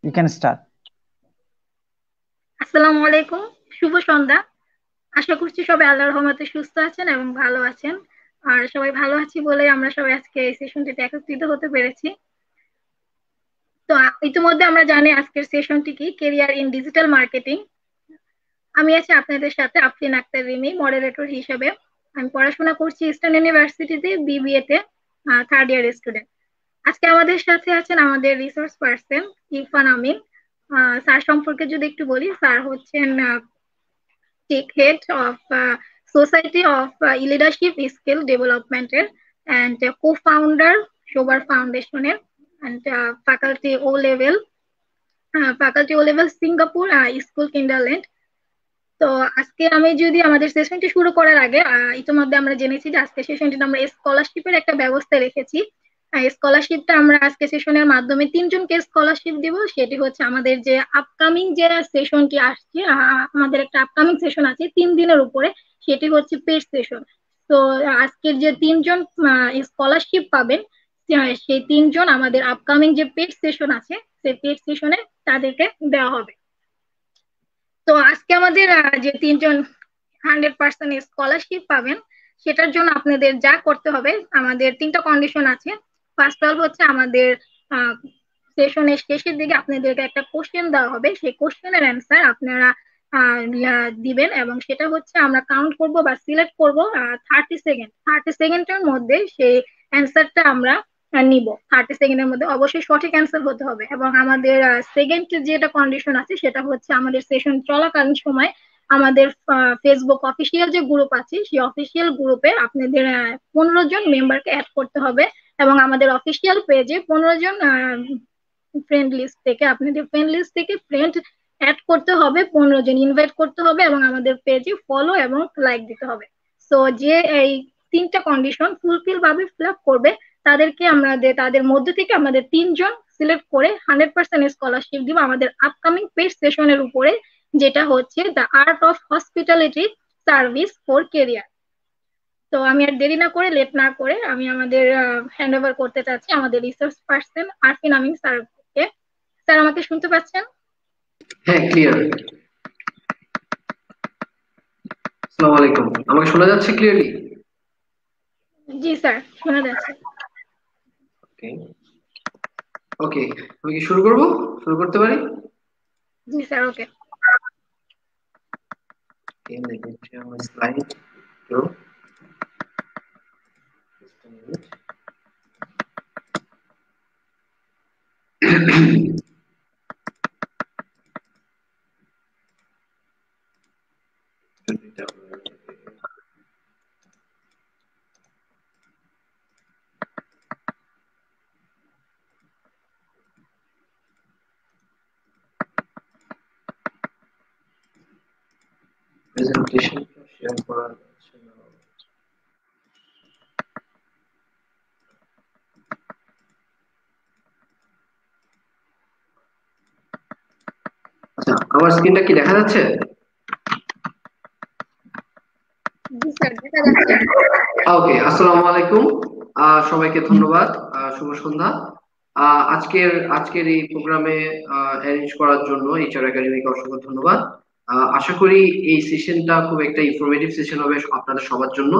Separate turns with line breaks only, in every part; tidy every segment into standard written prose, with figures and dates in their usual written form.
You can start.
আসসালামু আলাইকুম। শুভ সন্ধ্যা। আশা করছি সবাই আল্লাহর রহমতে সুস্থ আছেন এবং ভালো আছেন। আর সবাই ভালো আছি বলে আমরা সবাই আজকে এই সেশনটিতে একত্রিত হতে পেরেছি। তো ইতিমধ্যে আমরা জানি আজকের সেশনটি কি, কেরিয়ার ইন ডিজিটাল মার্কেটিং। আমি আছি আপনাদের সাথে আফরিন আক্তার রিমি, মডারেটর হিসেবে। আমি পড়াশোনা করছি ইস্টার্ন ইউনিভার্সিটিতে, বিবিএ তে, থার্ড ইয়ার স্টুডেন্ট। আজকে আমাদের সাথে আছেন আমাদের resource person Irfan Amin. Sir সম্পর্কে যদি একটু বলি, স্যার হচ্ছেন tech head of society of leadership skill ডেভেলপমেন্টের অ্যান্ড কো-ফাউন্ডার শোবার ফাউন্ডেশনের and faculty O level Singapore school Kinderland. তো আজকে আমি যদি আমাদের সেশনটি শুরু করার আগে ইতিমধ্যে আমরা জেনেছি যে আজকে সেশনটিতে আমরা স্কলারশিপের একটা ব্যবস্থা রেখেছি। স্কলারশিপটা আমরা আজকে সেশনের মাধ্যমে তিনজনকে স্কলারশিপ দিব। সেটি হচ্ছে আমাদের যে আপকামিং যে সেশনটি আসছে, আমাদের একটা আপকামিং সেশন আছে 3 দিনের উপরে, সেটি হচ্ছে পেড সেশন। তো আজকের যে তিনজন স্কলারশিপ পাবেন, সেই তিনজন আমাদের আপকামিং যে পেড সেশন আছে সেই পেড সেশনে তাদেরকে দেওয়া হবে। তো আজকে আমাদের যে তিনজন 100% স্কলারশিপ পাবেন, সেটার জন্য আপনাদের যা করতে হবে, আমাদের তিনটা কন্ডিশন আছে। ফার্স্ট অল হচ্ছে আমাদের সেশনের শেষের দিকে আপনাদেরকে একটা কোশ্চেন দেওয়া হবে, সেই কোশ্চেনের অ্যান্সার আপনারা দিবেন, এবং সেটা হচ্ছে আমরা কাউন্ট করব বা সিলেক্ট করব 30 সেকেন্ডের মধ্যে সেই অ্যান্সারটা আমরা নিব। 30 সেকেন্ডের মধ্যে অবশ্যই সঠিক অ্যান্সার হতে হবে। এবং আমাদের সেকেন্ড যেটা কন্ডিশন আছে সেটা হচ্ছে আমাদের সেশন চলাকালীন সময় আমাদের ফেসবুক অফিসিয়াল যে গ্রুপ আছে সেই অফিসিয়াল গ্রুপে আপনাদের 15 জন মেম্বারকে অ্যাড করতে হবে, এবং আমাদের অফিসিয়াল পেজে 15 জন ফ্রেন্ড লিস্ট থেকে ফ্রেন্ড অ্যাড করতে হবে, 15 জন ইনভাইট করতে হবে, এবং আমাদের পেজে ফলো এবং লাইক দিতে হবে। তো যে এই তিনটা কন্ডিশন ফুলফিল ভাবে ফিল আপ করবে তাদেরকে আমাদের তাদের মধ্যে থেকে আমাদের তিনজন সিলেক্ট করে 100% স্কলারশিপ দিব আমাদের আপকামিং পেড সেশনের উপরে, যেটা হচ্ছে the art of hospitality service for career. তো আমি আর দেরি না করে, লেট না করে আমি আমাদের হ্যান্ড ওভার করতে চাচ্ছি আমাদের রিসার্চ পার্সন আরফিন আমিন স্যারকে। স্যার আমাকে শুনতে পাচ্ছেন?
হ্যাঁ, ক্লিয়ার। আসসালামু আলাইকুম, আমাকে শোনা যাচ্ছে ক্লিয়ারলি?
জি স্যার, শোনা যাচ্ছে।
ওকে ওকে, আমি কি শুরু করব? শুরু করতে পারি?
জি sir, okay.
Okay, let me share my slide. So, just a minute. Presentation share করা যাচ্ছে না। আচ্ছা, আমার স্ক্রিনটা কি দেখা যাচ্ছে?
জি স্যার, দেখা যাচ্ছে।
ওকে, আসসালামু আলাইকুম, সবাইকে ধন্যবাদ। শুভ সন্ধ্যা। আজকের আজকের এই প্রোগ্রামে অ্যারেঞ্জ করার জন্য এইচআর একাডেমিকে অসংখ্য ধন্যবাদ। আশা করি এই সেশনটা খুব একটা ইনফরমেটিভ সেশন হবে আপনাদের সবার জন্য।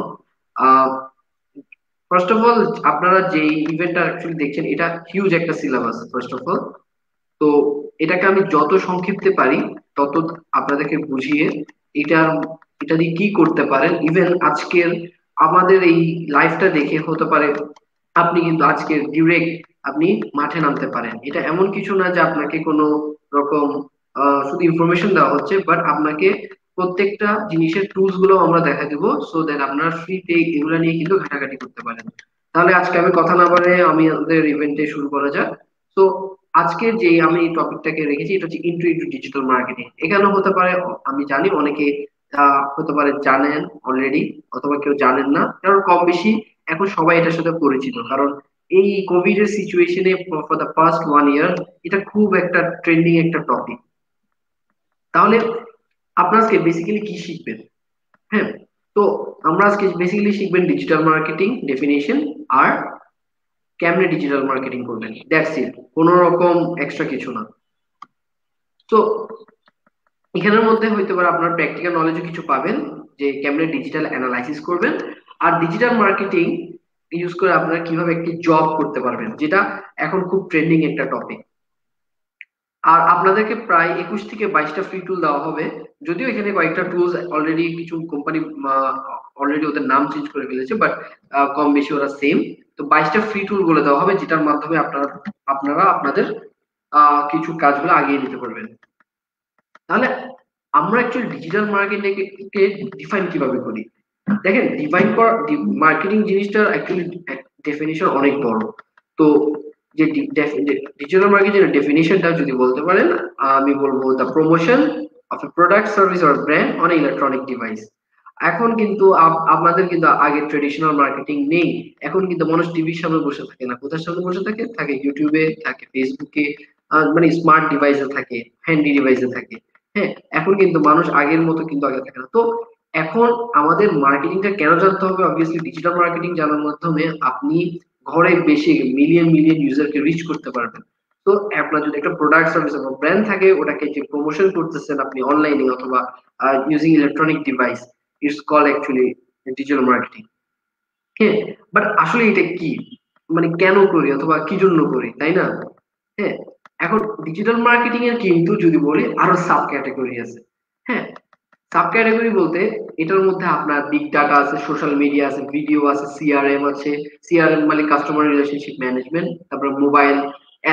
ফার্স্ট অফ অল, আপনারা যে ইভেন্টটা অ্যাকচুয়ালি দেখছেন এটা হিউজ একটা সিলেবাস ফার্স্ট অফ অল। তো এটাকে আমি যত সংক্ষিপ্তে পারি তত আপনাদেরকে বুঝিয়ে এটার এটা দিয়ে কি করতে পারেন, ইভেন আজকের আমাদের এই লাইফটা দেখে হতে পারে আপনি কিন্তু আজকে ডিরেক্ট আপনি মাঠে নামতে পারেন। এটা এমন কিছু না যে আপনাকে কোনো রকম শুধু ইনফরমেশন দেওয়া হচ্ছে, বাট আপনাকে প্রত্যেকটা জিনিসের টুলস গুলো আমরা দেখা দিব, সো দ্যাট আপনারা ফ্রিতে এগুলো নিয়ে কিন্তু ঘাটাঘাটি করতে পারেন। তাহলে আজকে আমি কথা না বলে আমি আমাদের ইভেন্টে শুরু করা যাক। তো আজকে যে আমি টপিকটাকে রেখেছি এটা হচ্ছে ইন্টু ডিজিটাল মার্কেটিং। এখানে হতে পারে আমি জানি অনেকে হতে পারে জানেন অলরেডি, অথবা কেউ জানেন না, কারণ কম বেশি এখন সবাই এটার সাথে পরিচিত, কারণ এই কোভিড এর সিচুয়েশনে ফর দ্য পাস্ট 1 ইয়ার এটা খুব একটা ট্রেন্ডিং একটা টপিক। তাহলে আপনারা আজকে বেসিক্যালি কি শিখবেন? হ্যাঁ, তো আমরা আজকে বেসিক্যালি শিখবেন ডিজিটাল মার্কেটিং ডেফিনেশন, আর কেমনে ডিজিটাল মার্কেটিং করবেন, দ্যাটস ইট, কোনো রকম এক্সট্রা কিছু না। তো এখানের মধ্যে হইতে পারে আপনার প্র্যাকটিক্যাল নলেজও কিছু পাবেন, যে কেমনে ডিজিটাল অ্যানালাইসিস করবেন, আর ডিজিটাল মার্কেটিং ইউজ করে আপনারা কিভাবে একটি জব করতে পারবেন, যেটা এখন খুব ট্রেন্ডিং একটা টপিক। আর আপনাদেরকে প্রায় 21 থেকে 22টা ফ্রি টুল দেওয়া হবে। যদিও এখানে কয়েকটা টুলস অলরেডি কিছু কোম্পানি অলরেডি ওদের নাম চেঞ্জ করে ফেলেছে, বাট কম বেশি ওরা সেম। তো 22টা ফ্রি টুল বলে দেওয়া হবে, যেটার মাধ্যমে আপনারা আপনারা আপনাদের কিছু কাজগুলো আগিয়ে নিতে পারবেন। তাহলে আমরা অ্যাকচুয়ালি ডিজিটাল মার্কেটিং কে ডিফাইন কিভাবে করি? দেখেন, ডিফাইন করা মার্কেটিং জিনিসটা অ্যাকচুয়ালি ডেফিনিশন অনেক বড়। তো যে ডিজিটাল মার্কেটিং এর ডেফিনিশনটা যদি বলতে পারেন, আমি বলবো the promotion of A product service or brand on electronic device. এখন কিন্তু আপনাদের কিন্তু আগে ট্রেডিশনাল মার্কেটিং নেই। এখন কিন্তু মানুষ টিভির সামনে বসে থাকে না, কোথার সামনে বসে থাকে, থাকে ইউটিউবে, থাকে ফেসবুকে, মানে স্মার্ট ডিভাইসে থাকে, হ্যান্ডি ডিভাইসে থাকে। হ্যাঁ, এখন কিন্তু মানুষ আগের মতো কিন্তু আগে থাকে না। তো এখন আমাদের মার্কেটিংটা কেন জানতে হবে? অবভিয়াসলি ডিজিটাল মার্কেটিং জানার মাধ্যমে আপনি ঘরে বেশি মিলিয়ন মিলিয়ন ইউজারকে রিচ করতে পারবেন। তো আপনার যদি একটা প্রোডাক্ট সার্ভিস অথবা ব্র্যান্ড থাকে, ওটাকে যে প্রমোশন করতেছেন আপনি অনলাইনে অথবা using electronic device, it's call actually digital marketing. হ্যাঁ, বাট আসলে এটা কি, মানে কেন করি অথবা কি জন্য করি, তাই না? হ্যাঁ, এখন ডিজিটাল মার্কেটিং এর কিন্তু যদি বলি আরো সাব ক্যাটাগরি আছে। হ্যাঁ, সাব ক্যাটাগরি বলতে এটার মধ্যে আপনার বিগ ডাটা আছে, সোশ্যাল মিডিয়া আছে, ভিডিও আছে, সিআরএম আছে। সিআরএম মানে কাস্টমার রিলেশনশিপ ম্যানেজমেন্ট, তারপর mobile,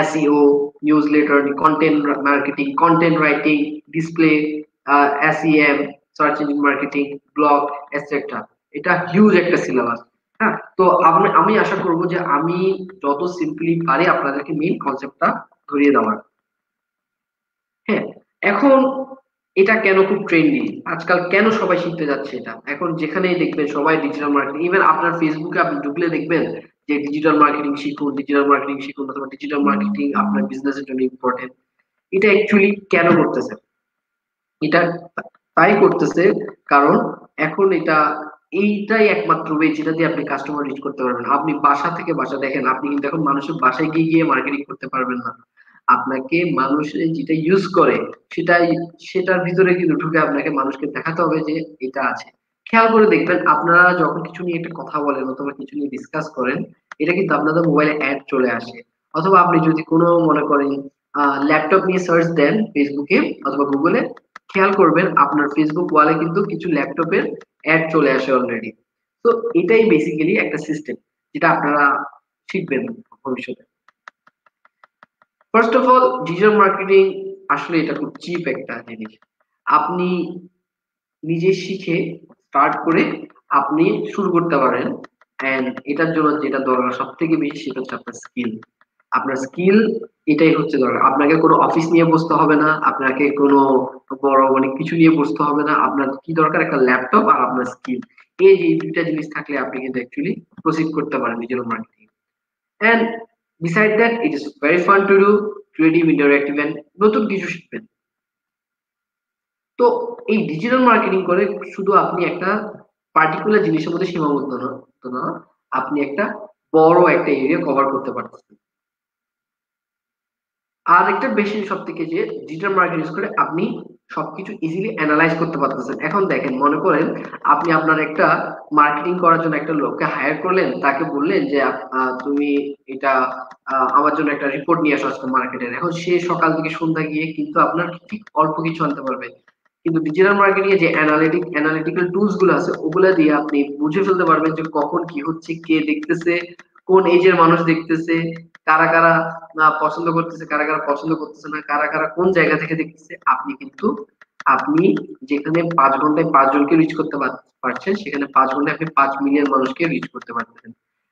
SEO, news letter, content marketing, content writing, display, SEM, search engine marketing, blog, etcetera. এটা হিউজ একটা সিলেবাস। হ্যাঁ, তো আমি আশা করব যে আমি যত সিম্পলি পারি আপনাদেরকে মেইন কনসেপ্টটা ধরিয়ে দেওয়ার। হ্যাঁ, এখন এটা কেন খুব ট্রেন্ডি আজকাল, কেন সবাই শিখতে যাচ্ছে এটা? এখন যেখানেই দেখবেন সবাই ডিজিটাল মার্কেটিং, ইভেন আপনার ফেসবুকে আপনি ঢুকলে দেখবেন যে ডিজিটাল মার্কেটিং শিখুন, ডিজিটাল মার্কেটিং শিখুন, অথবা ডিজিটাল মার্কেটিং আপনার বিজনেসের জন্য ইম্পর্টেন্ট। এটা অ্যাকচুয়ালি কেন করতেছে? এটা তাই করতেছে কারণ এখন এটা এইটাই একমাত্র ওয়ে যেটা দিয়ে আপনি কাস্টমার রিচ করতে পারবেন। আপনি বাসা থেকে বাসা, দেখেন আপনি কিন্তু এখন মানুষের বাসায় গিয়ে গিয়ে মার্কেটিং করতে পারবেন না। আপনাকে মানুষে যেটা ইউজ করে সেটাই, সেটার ভিতরে কিন্তু ঢুকে আপনাকে মানুষকে দেখাতে হবে যে এটা আছে। খেয়াল করে দেখবেন, আপনারা যখন কিছু নিয়ে একটা কথা বলেন অথবা কিছু নিয়ে ডিসকাস করেন, এটা কিন্তু আপনাদের মোবাইলে অ্যাড চলে আসে। অথবা আপনি যদি কোনো মনে করেন ল্যাপটপ নিয়ে সার্চ দেন ফেসবুকে অথবা গুগলে, খেয়াল করবেন আপনার ফেসবুক ওয়ালে কিন্তু কিছু ল্যাপটপের অ্যাড চলে আসে অলরেডি। তো এটাই বেসিক্যালি একটা সিস্টেম যেটা আপনারা শিখবেন ভবিষ্যতে। First of all, digital marketing আসলে এটা খুব চিপ একটা জিনিস। আপনি নিজে শিখে স্টার্ট করে আপনি শুরু করতে পারেন। এন্ড এটার জন্য যেটা দরকার সব থেকে বেশি, সেটা হচ্ছে আপনার স্কিল। আপনার স্কিল, এটাই হচ্ছে দরকার। আপনাকে কোনো অফিস নিয়ে বসতে হবে না, আপনাকে কোনো বড় অনেক কিছু নিয়ে বসতে হবে না। আপনার কি দরকার? একটা ল্যাপটপ আর আপনার স্কিল। এই যে দুইটা জিনিস থাকলে আপনি কিন্তু অ্যাকচুয়ালি প্রসিড করতে পারেন digital marketing. And beside that, it is very fun to do, creative, interactive, and নতুন কিছু শিখবেন। তো এই ডিজিটাল মার্কেটিং করে শুধু আপনি একটা পার্টিকুলার জিনিসের মধ্যে সীমাবদ্ধ না, তো না, আপনি একটা বড় একটা এরিয়া কভার করতে পারতেছেন। আর একটা বেশি সব থেকে যে ডিজিটাল মার্কেটিং ইউজ করে আপনি সবকিছু ইজিলি অ্যানালাইজ করতে পারতেছেন। এখন দেখেন, মনে করেন আপনি আপনার একটা মার্কেটিং করার জন্য একটা লোককে হায়ার করলেন, তাকে বললেন যে তুমি এটা আমার জন্য একটা রিপোর্ট নিয়ে আসো আজকে মার্কেটের। এখন সে সকাল থেকে সন্ধ্যা গিয়ে কিন্তু আপনার ঠিক অল্প কিছু আনতে পারবে। কিন্তু ডিজিটাল মার্কেটিং এ যে অ্যানালিটিক্যাল টুলস গুলো আছে, ওগুলা দিয়ে আপনি বুঝে ফেলতে পারবেন যে কখন কি হচ্ছে, কে দেখতেছে, কোন এজের মানুষ দেখতেছে, কারা কারা পছন্দ করতেছে, কারা কারা পছন্দ করতেছে না, কারা কারা কোন জায়গা থেকে দেখতেছে। আপনি কিন্তু আপনি যেখানে 5 ঘন্টায় 5 জনকে রিচ করতে পারছেন, সেখানে 5 ঘন্টায় আপনি 5 মিলিয়ন মানুষকে রিচ করতে পারতেছেন।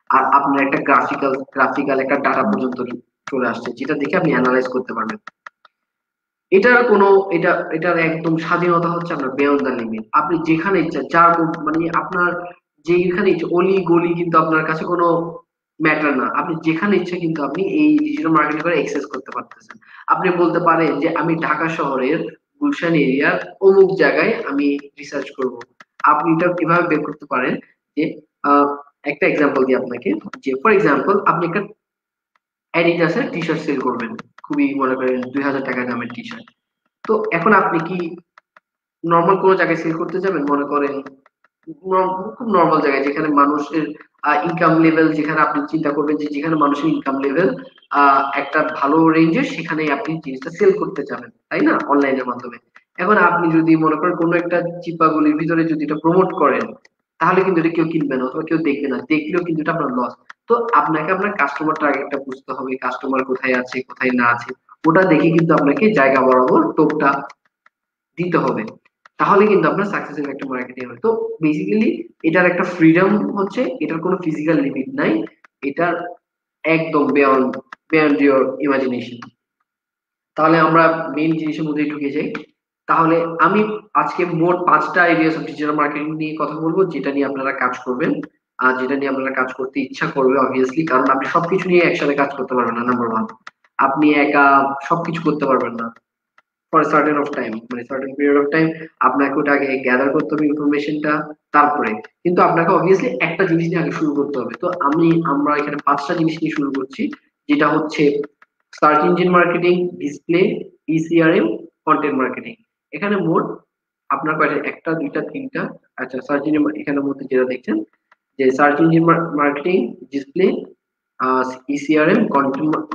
আর আপনার একটা গ্রাফিক্যাল একটা ডাটা পর্যন্ত চলে আসছে, যেটা দেখে আপনি অ্যানালাইজ করতে পারবেন। এটার কোনো, এটার একদম স্বাধীনতা হচ্ছে আপনার বিয়ন্ড দ্য লিমিট। আপনি যেখানে ইচ্ছা, যার মানে আপনার যেখানে ইচ্ছা অলি গলি কিন্তু আপনার কাছে কোনো ম্যাটার না। আপনি যেখানে ইচ্ছা কিন্তু আপনি এই ডিজিটাল মার্কেটিং করে এক্সেস করতে পারতেছেন। আপনি বলতে পারেন যে আমি ঢাকা শহরের গুলশান এরিয়ার অমুক জায়গায় আমি রিসার্চ করব। আপনি এটা কিভাবে বের করতে পারেন? যে আহ, একটা এক্সাম্পল দিই আপনাকে। যে ফর এক্সাম্পল, আপনি একটা অ্যাডিডাসের টি শার্ট সেল করবেন, খুবই মনে করেন 2000 টাকা দামের টি শার্ট। তো এখন আপনি কি নর্মাল কোনো জায়গায় সেল করতে যাবেন, মনে করেন খুব নর্মাল জায়গায় যেখানে মানুষের ইনকাম লেভেল, যেখানে আপনি চিন্তা করবেন যে যেখানে মানুষের ইনকাম লেভেল একটা ভালো রেঞ্জের, সেখানে আপনি জিনিসটা সেল করতে যাবেন, তাই না, অনলাইনের মাধ্যমে। এখন আপনি যদি মনে করেন কোনো একটা চিপাগুলির ভিতরে যদি এটা প্রমোট করেন, তাহলে কিন্তু এটা কেউ কিনবে না অথবা কেউ দেখবে না, দেখলেও কিন্তু এটা আপনার লস। তো আপনাকে আপনার কাস্টমার টার্গেটটা বুঝতে হবে, কাস্টমার কোথায় আছে কোথায় না আছে, ওটা দেখে কিন্তু আপনাকে জায়গা বরাবর টোপটা দিতে হবে, তাহলে কিন্তু আপনার সাকসেসফুল একটা মার্কেটিং হবে। তো বেসিক্যালি এটার একটা ফ্রিডম হচ্ছে, এটার কোনো ফিজিক্যাল লিমিট নাই, এটার একদম বিয়ন্ড ইউর ইমাজিনেশন। তাহলে আমরা মেইন জিনিসের মধ্যে ঢুকে যাই। তাহলে আমি আজকে মোট 5টা এরিয়াস অফ ডিজিটাল মার্কেটিং নিয়ে কথা বলবো, যেটা নিয়ে আপনারা কাজ করবেন, আর যেটা নিয়ে আপনারা কাজ করতে ইচ্ছা করবে অবভিয়াসলি, কারণ আপনি সবকিছু নিয়ে একসাথে কাজ করতে পারবেন না। নাম্বার ওয়ান, আপনি একা সবকিছু করতে পারবেন না ফর সার্টেন অফ টাইম, মানে সার্টেন পিরিয়ড অফ টাইম আপনাকে ওটাকে গ্যাদার করতে হবে ইনফরমেশনটা। তারপরে কিন্তু আপনাকে অবভিয়াসলি একটা জিনিস নিয়ে আগে শুরু করতে হবে। তো আমরা এখানে 5টা জিনিস নিয়ে শুরু করছি, যেটা হচ্ছে search engine marketing, display, eCRM, content marketing. এখানে মোট আপনার কয়টা, একটা দুইটা তিনটা, আচ্ছা সার্চ ইঞ্জিন এখানের মধ্যে যেটা দেখছেন যে search engine marketing, display, eCRM,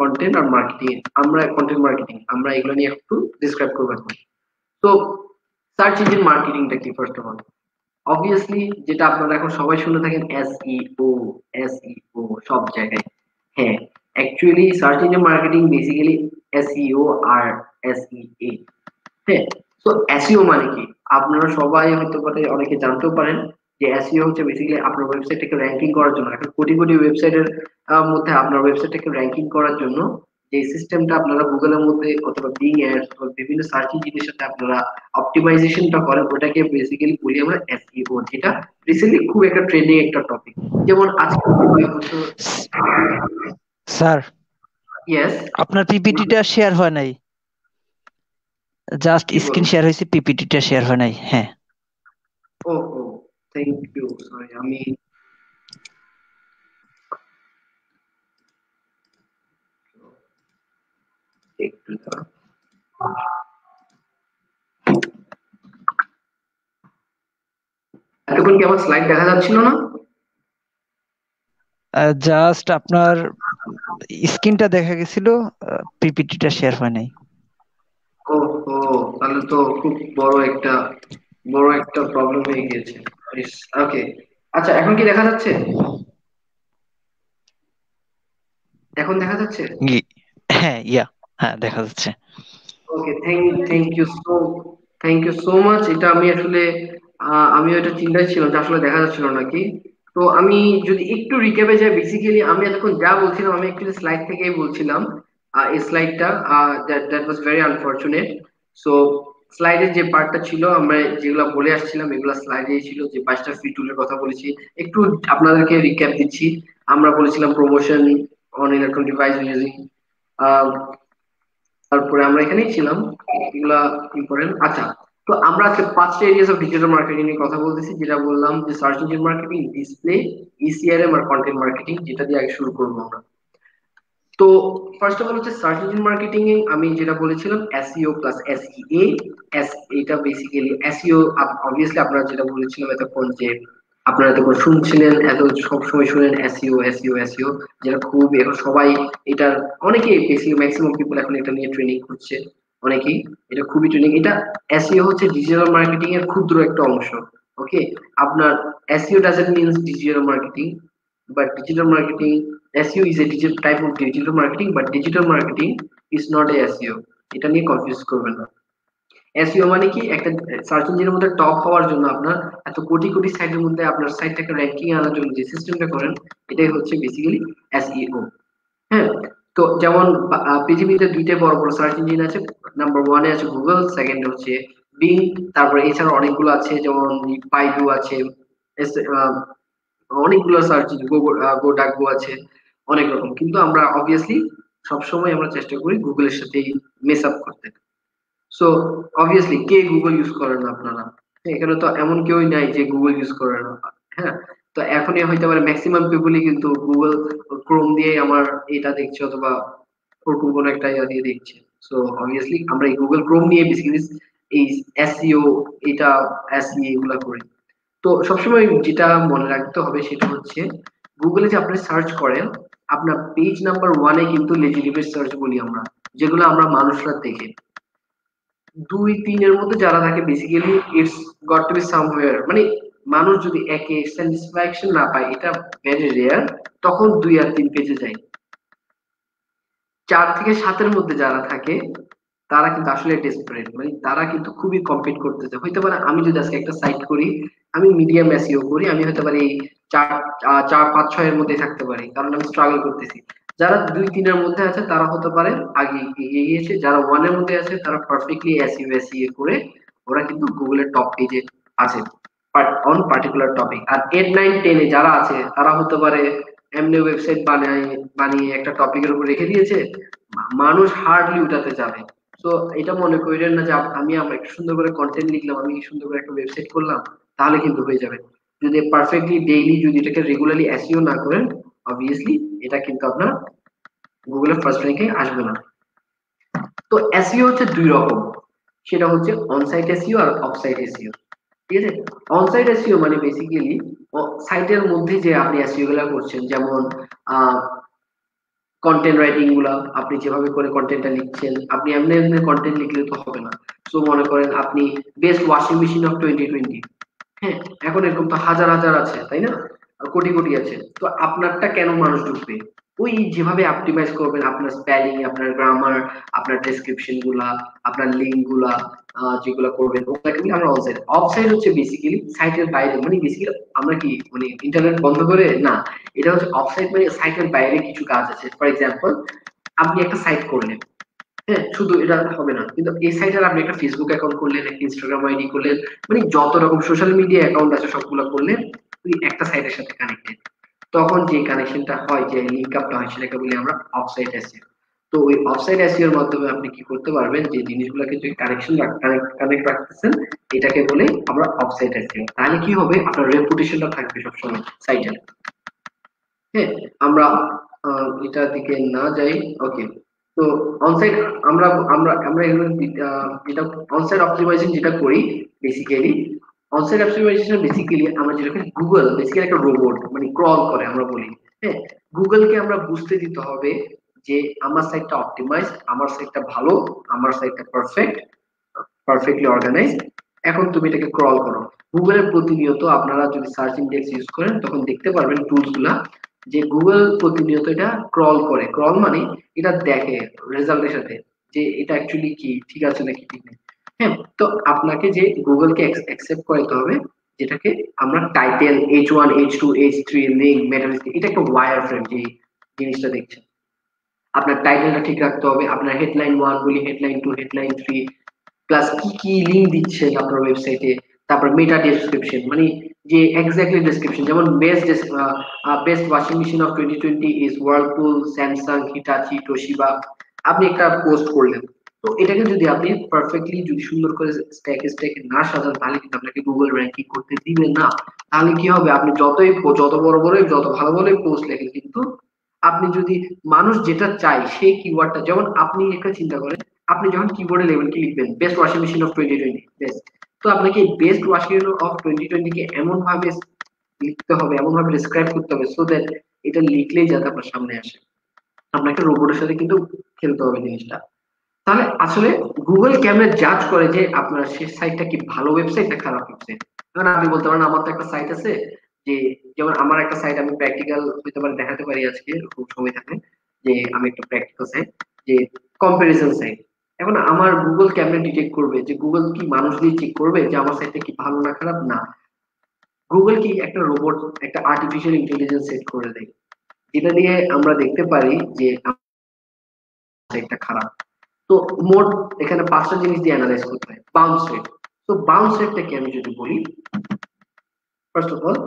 content আর মার্কেটিং, আমরা কন্টেন্ট মার্কেটিং, আমরা এগুলো নিয়ে একটু ডিসক্রাইব করবো এখন। তো সার্চ ইঞ্জিন মার্কেটিংটা কি ফার্স্ট অফ অল, অবভিয়াসলি যেটা আপনারা এখন সবাই শুনে থাকেন এসইও, এসইও সব জায়গায়। হ্যাঁ, actually search engine marketing basically SEO আর এসইএ। হ্যাঁ, তো এসইও মানে কি, আপনারা সবাই হয়তো পারে অনেকে জানতেও পারেন যে এসইও হচ্ছে বেসিক্যালি আপনার ওয়েবসাইটটাকে র্যাঙ্কিং করার জন্য। এখন কোটি কোটি ওয়েবসাইটের মধ্যে আপনার ওয়েবসাইটটাকে র্যাঙ্কিং করার জন্য যে সিস্টেমটা আপনারা গুগলের মধ্যে অথবা বিং অ্যাডস অথবা বিভিন্ন সার্চ ইঞ্জিনের সাথে আপনারা অপটিমাইজেশনটা করেন, ওটাকে বেসিক্যালি বলি আমরা এসইও, যেটা রিসেন্টলি খুব একটা ট্রেন্ডিং একটা টপিক। যেমন আজকে কয়েক বছর,
স্যার,
ইয়েস,
আপনার পিপিটিটা শেয়ার হয় নাই, জাস্ট
কি
স্ক্রিন
বলবো,
শেয়ার হয়েছে, পিপিটিটা শেয়ার হয় নাই। হ্যাঁ,
ও ও থ্যাংক ইউ, সরি আমি একটু এতক্ষণ কি আমার স্লাইড দেখা যাচ্ছিল না?
জাস্ট আপনার স্ক্রিনটা দেখা গেছিল, পিপিটিটা শেয়ার হয় নাই।
ও ও, তাহলে তো খুব বড় একটা প্রবলেম হয়ে গিয়েছে। ওকে, আচ্ছা এখন কি দেখা যাচ্ছে? এখন দেখা যাচ্ছে?
ই- হ্যাঁ, হ্যাঁ দেখা যাচ্ছে।
ওকে, থ্যাংক ইউ সো মাচ। এটা আমি আসলে আমি এটা চিন্তায় ছিলাম যে আসলে দেখা যাচ্ছিল নাকি। তো আমি যদি একটু রিক্যাপে যাই, বেসিক্যালি আমি এতক্ষণ যা বলছিলাম আমি একটু স্লাইড থেকেই বলছিলাম। এই স্লাইডটা that was very unfortunate. So স্লাইডের যে পার্টটা ছিল, আমরা যেগুলো বলে আসছিলাম এগুলো স্লাইডে ছিল, যে 5টা ফ্রি টুলের কথা বলেছি, একটু আপনাদেরকে রিক্যাপ দিচ্ছি। আমরা বলেছিলাম promotion on electronic device using, তারপরে আমরা এখানেই ছিলাম, এগুলা ইম্পর্টেন্ট। আচ্ছা, তো আমরা আজকে 5টা এরিয়াস অফ ডিজিটাল মার্কেটিং নিয়ে কথা বলতেছি, যেটা বললাম যে সার্চ ইঞ্জিন মার্কেটিং, ডিসপ্লে, ইসিআরএম আর কন্টেন্ট মার্কেটিং, যেটা দিয়ে আগে শুরু করবো আমরা। তো ফার্স্ট অফ অল হচ্ছে সার্চ ইঞ্জিন মার্কেটিং এ আমি যেটা বলেছিলাম এসইও প্লাস এসইএ। এটা বেসিক্যালি এসইও, অবভিয়াসলি আপনারা যেটা বলেছিলাম এতক্ষণ, যে আপনারা এতক্ষণ শুনছিলেন, এত সব সময় শুনেন এসইও এসইও এসইও, যেটা খুব এখন সবাই এটার, অনেকেই বেসিক্যালি ম্যাক্সিমাম পিপল এখন এটা নিয়ে ট্রেনিং করছে, অনেকেই, এটা খুবই ট্রেনিং। এটা এসইও হচ্ছে ডিজিটাল মার্কেটিং এর ক্ষুদ্র একটা অংশ। ওকে, আপনার SEO doesn't means digital marketing, but digital marketing, SEO is a digital type of digital marketing, but digital marketing is not a SEO, এটা নিয়ে কনফিউজ করবেন না। এসইও মানে কি, একটা সার্চ ইঞ্জিনের মধ্যে টপ হওয়ার জন্য আপনার এত কোটি কোটি সাইটের মধ্যে আপনার সাইটটাকে র্যাঙ্কিং আনার জন্য যে সিস্টেমটা করেন, এটাই হচ্ছে বেসিক্যালি এসইও। হ্যাঁ, তো যেমন পৃথিবীতে দুইটা বড় বড় সার্চ ইঞ্জিন আছে, নাম্বার ওয়ানে আছে গুগল, সেকেন্ড হচ্ছে বিং, তারপরে এছাড়া অনেকগুলো আছে, যেমন বাইডু আছে, অনেকগুলো সার্চ গোডাকগো আছে, অনেক রকম। কিন্তু আমরা অবভিয়াসলি সবসময় আমরা চেষ্টা করি গুগলের সাথে মেস আপ করতে। সো অবভিয়াসলি কে গুগল ইউজ করেন না আপনারা? এখানে তো এমন কেউই নাই যে গুগল ইউজ করে না। হ্যাঁ, তো এখনই হইতে পারে ম্যাক্সিমাম পিপলই কিন্তু গুগল ক্রোম দিয়ে আমার এটা দেখছে, অথবা ওরকম কোনো একটা ইয়া দিয়ে দেখছে। সো অবভিয়াসলি আমরা এই গুগল ক্রোম নিয়ে বেসিক্যালি এই এসইও এটা এসইও এগুলা করি। তো সবসময় যেটা মনে রাখতে হবে সেটা হচ্ছে গুগলে যে আপনি সার্চ করেন আপনার পেজ নাম্বার 1 এ কিন্তু লেজিটিমেট সার্চ বলি আমরা, যেগুলো আমরা মানুষরা দেখে 2-3 এর মধ্যে যারা থাকে basically it's got to be somewhere, মানে মানুষ যদি একে স্যাটিসফ্যাকশন না পায়, এটা ভেরি রেয়ার, তখন 2 আর 3 পেজে যায়। 4 থেকে 7 এর মধ্যে যারা থাকে তারা কিন্তু আসলে ডেসপারেট, মানে তারা কিন্তু খুবই কম্পিট করতেছে। হইতে পারে আমি যদি আজকে একটা সাইট করি, আমি মিডিয়াম এসইও করি, আমি হতে পারি 4-5-6 এর মধ্যে থাকতে পারি, কারণ আমি স্ট্রাগল করতেছি। যারা 2-3 এর মধ্যে আছে তারা হতে পারে আগে এগিয়ে গিয়েছে, যারা 1 এর মধ্যে আছে তারা পারফেক্টলি এসইও করে ওরা কিন্তু গুগলের টপ পেজে আছে অন পার্টিকুলার টপিক। আর 8-9-10 এ যারা আছে তারা হতে পারে এমনি ওয়েবসাইট বানিয়ে একটা টপিকের উপর রেখে দিয়েছে, মানুষ হার্ডলি উঠাতে যাবে। তো এটা মনে করেন না যে আমরা একটু সুন্দর করে কন্টেন্ট লিখলাম, আমি সুন্দর করে একটা ওয়েবসাইট করলাম, তাহলে কিন্তু হয়ে যাবে। যদি পারফেক্টলি ডেইলি যদি এটাকে রেগুলারলি এসইও না করেন, অবভিয়াসলি এটা কিন্তু আপনার গুগলের ফার্স্ট র্যাঙ্কে আসবে না। তো এসইও হচ্ছে 2 রকম, সেটা হচ্ছে অনসাইট এসইও আর অফসাইট এসইও। ঠিক আছে, অনসাইট এসইও মানে বেসিক্যালি সাইটের মধ্যে যে আপনি এসইও গুলা করছেন, যেমন কন্টেন্ট রাইটিং গুলা আপনি যেভাবে করে কন্টেন্টটা লিখছেন, আপনি এমনি এমনি কন্টেন্ট লিখলে তো হবে না। সো মনে করেন আপনি বেস্ট ওয়াশিং মেশিন অফ 2020, হ্যাঁ, এখন এরকম তো হাজার হাজার আছে, তাই না, কোটি কোটি আছে। তো আপনারটা কেন মানুষ ঢুকবে? ওই যেভাবে অপটিমাইজ করবেন আপনার স্পেলিং, আপনার গ্রামার, আপনার ডেসক্রিপশন গুলা, আপনার লিঙ্ক গুলা যেগুলো করবেন, ওগুলাকে বলি আমরা অনসাইট। অফসাইট হচ্ছে বেসিক্যালি সাইটের বাইরে, মানে বেসিক্যালি আমরা কি মানে ইন্টারনেট বন্ধ করে না, এটা হচ্ছে অফসাইট, মানে সাইটের বাইরে কিছু কাজ আছে। ফর এক্সাম্পল, আপনি একটা সাইট করলেন, হ্যাঁ, শুধু এটা হবে না, কিন্তু এই সাইটের আপনি একটা ফেসবুক অ্যাকাউন্ট করলেন, একটা ইনস্টাগ্রাম আইডি করলেন, মানে যত রকম সোশ্যাল মিডিয়া অ্যাকাউন্ট আছে সবগুলো করলেন ওই একটা সাইটের সাথে কানেক্টেড। তখন যে কানেকশনটা হয়, যে লিংক আপটা হয়, সেটাকে বলি আমরা অফসাইট এসইও। তো ওই অফসাইট এসইও এর মাধ্যমে আপনি কি করতে পারবেন, যে জিনিসগুলোকে যে কানেক্ট রাখতেছেন, এটাকে বলে আমরা অফসাইট এসইও। তাহলে কি হবে, আপনার রেপুটেশনটা থাকবে সবসময় সাইটে। হ্যাঁ, আমরা এটার দিকে না যাই। ওকে, তো অনসাইট আমরা আমরা আমরা এগুলো যেটা অনসাইট অপটিমাইজেশন যেটা করি বেসিক্যালি, অনসাইট অপটিমাইজেশন বেসিক্যালি আমরা যেটা করি, গুগল বেসিক্যালি একটা রোবট, মানে ক্রল করে আমরা বলি। হ্যাঁ, গুগলকে আমরা বুঝতে দিতে হবে যে আমার সাইটটা অপটিমাইজ, আমার সাইটটা ভালো, আমার সাইটটা পারফেক্টলি অর্গানাইজড, এখন তুমি এটাকে ক্রল করো। গুগলের প্রতিনিয়ত আপনারা যদি সার্চ ইন্ডেক্স ইউজ করেন তখন দেখতে পারবেন টুলস গুলা, যে গুগল প্রতিনিয়ত এটা ক্রল করে। ক্রল মানে এটা দেখে রেজাল্টের সাথে যে এটা অ্যাকচুয়ালি কি ঠিক আছে নাকি ঠিক নেই। হ্যাঁ, তো আপনাকে যে গুগলকে অ্যাকসেপ্ট করতে হবে, যেটাকে আমরা title H1 H2 H3 link মেটা, এটা একটা ওয়্যার ফ্রেম যে জিনিসটা দেখছেন। আপনার টাইটেলটা ঠিক রাখতে হবে, আপনার হেডলাইন 1 বলি, হেডলাইন 2, হেডলাইন 3, প্লাস কি কি লিংক দিচ্ছেন আপনার ওয়েবসাইটে, তারপর মেটা ডেসক্রিপশন, মানে যে এক্স্যাক্টলি ডেসক্রিপশন, যেমন best washing machine of 2020 is Whirlpool, Samsung, Hitachi, Toshiba, আপনি একটা পোস্ট করলেন। তো এটাকে যদি আপনি পারফেক্টলি যদি সুন্দর করে স্ট্যাকে না সাজান, তাহলে কিন্তু আপনাকে গুগল র্যাঙ্কিং করতে দিবে না। তাহলে কি হবে, আপনি যত বড় বড় যত ভালো ভালো পোস্ট লেখেন, কিন্তু আপনি যদি মানুষ যেটা চায় সেই কিওয়ার্ডটা, যেমন আপনি একটা চিন্তা করেন, আপনি যখন কিবোর্ডে লেভেল কি লিখবেন, best washing machine of 2020 best, তো আপনাকে বেস্ট ওয়াশিং মেশিন অফ 2020 কে এমন ভাবে লিখতে হবে, এমন ভাবে ডেসক্রাইব করতে হবে সো দ্যাট এটা লিখলেই যাতে আপনার সামনে আসে। আপনাকে রোবটের সাথে কিন্তু খেলতে হবে জিনিসটা। তাহলে আসলে গুগল কেমনে জাজ করে যে আপনার সেই সাইটটা কি ভালো ওয়েবসাইট না খারাপ ওয়েবসাইট? কারণ আপনি বলতে পারেন আমার তো একটা সাইট আছে, যে যেমন আমার একটা সাইট আমি প্র্যাকটিক্যাল হইতে পারে দেখাতে পারি আজকে খুব সময় থাকে, যে আমি একটা প্র্যাকটিক্যাল সাইট, যে কম্পারিজন সাইট। এখন আমার গুগল কেমনে ডিটেক্ট করবে, যে গুগল কি মানুষ দিয়ে চেক করবে যে আমার সাইটটা কি ভালো না খারাপ? না, গুগল কি একটা রোবট, একটা আর্টিফিশিয়াল ইন্টেলিজেন্স সেট করে দেয়, যেটা দিয়ে আমরা দেখতে পারি যে সাইটটা খারাপ। তো মোট এখানে 5টা জিনিস দিয়ে অ্যানালাইজ করতে হয়। বাউন্স রেট, তো বাউন্স রেটটাকে আমি যদি বলি, first of all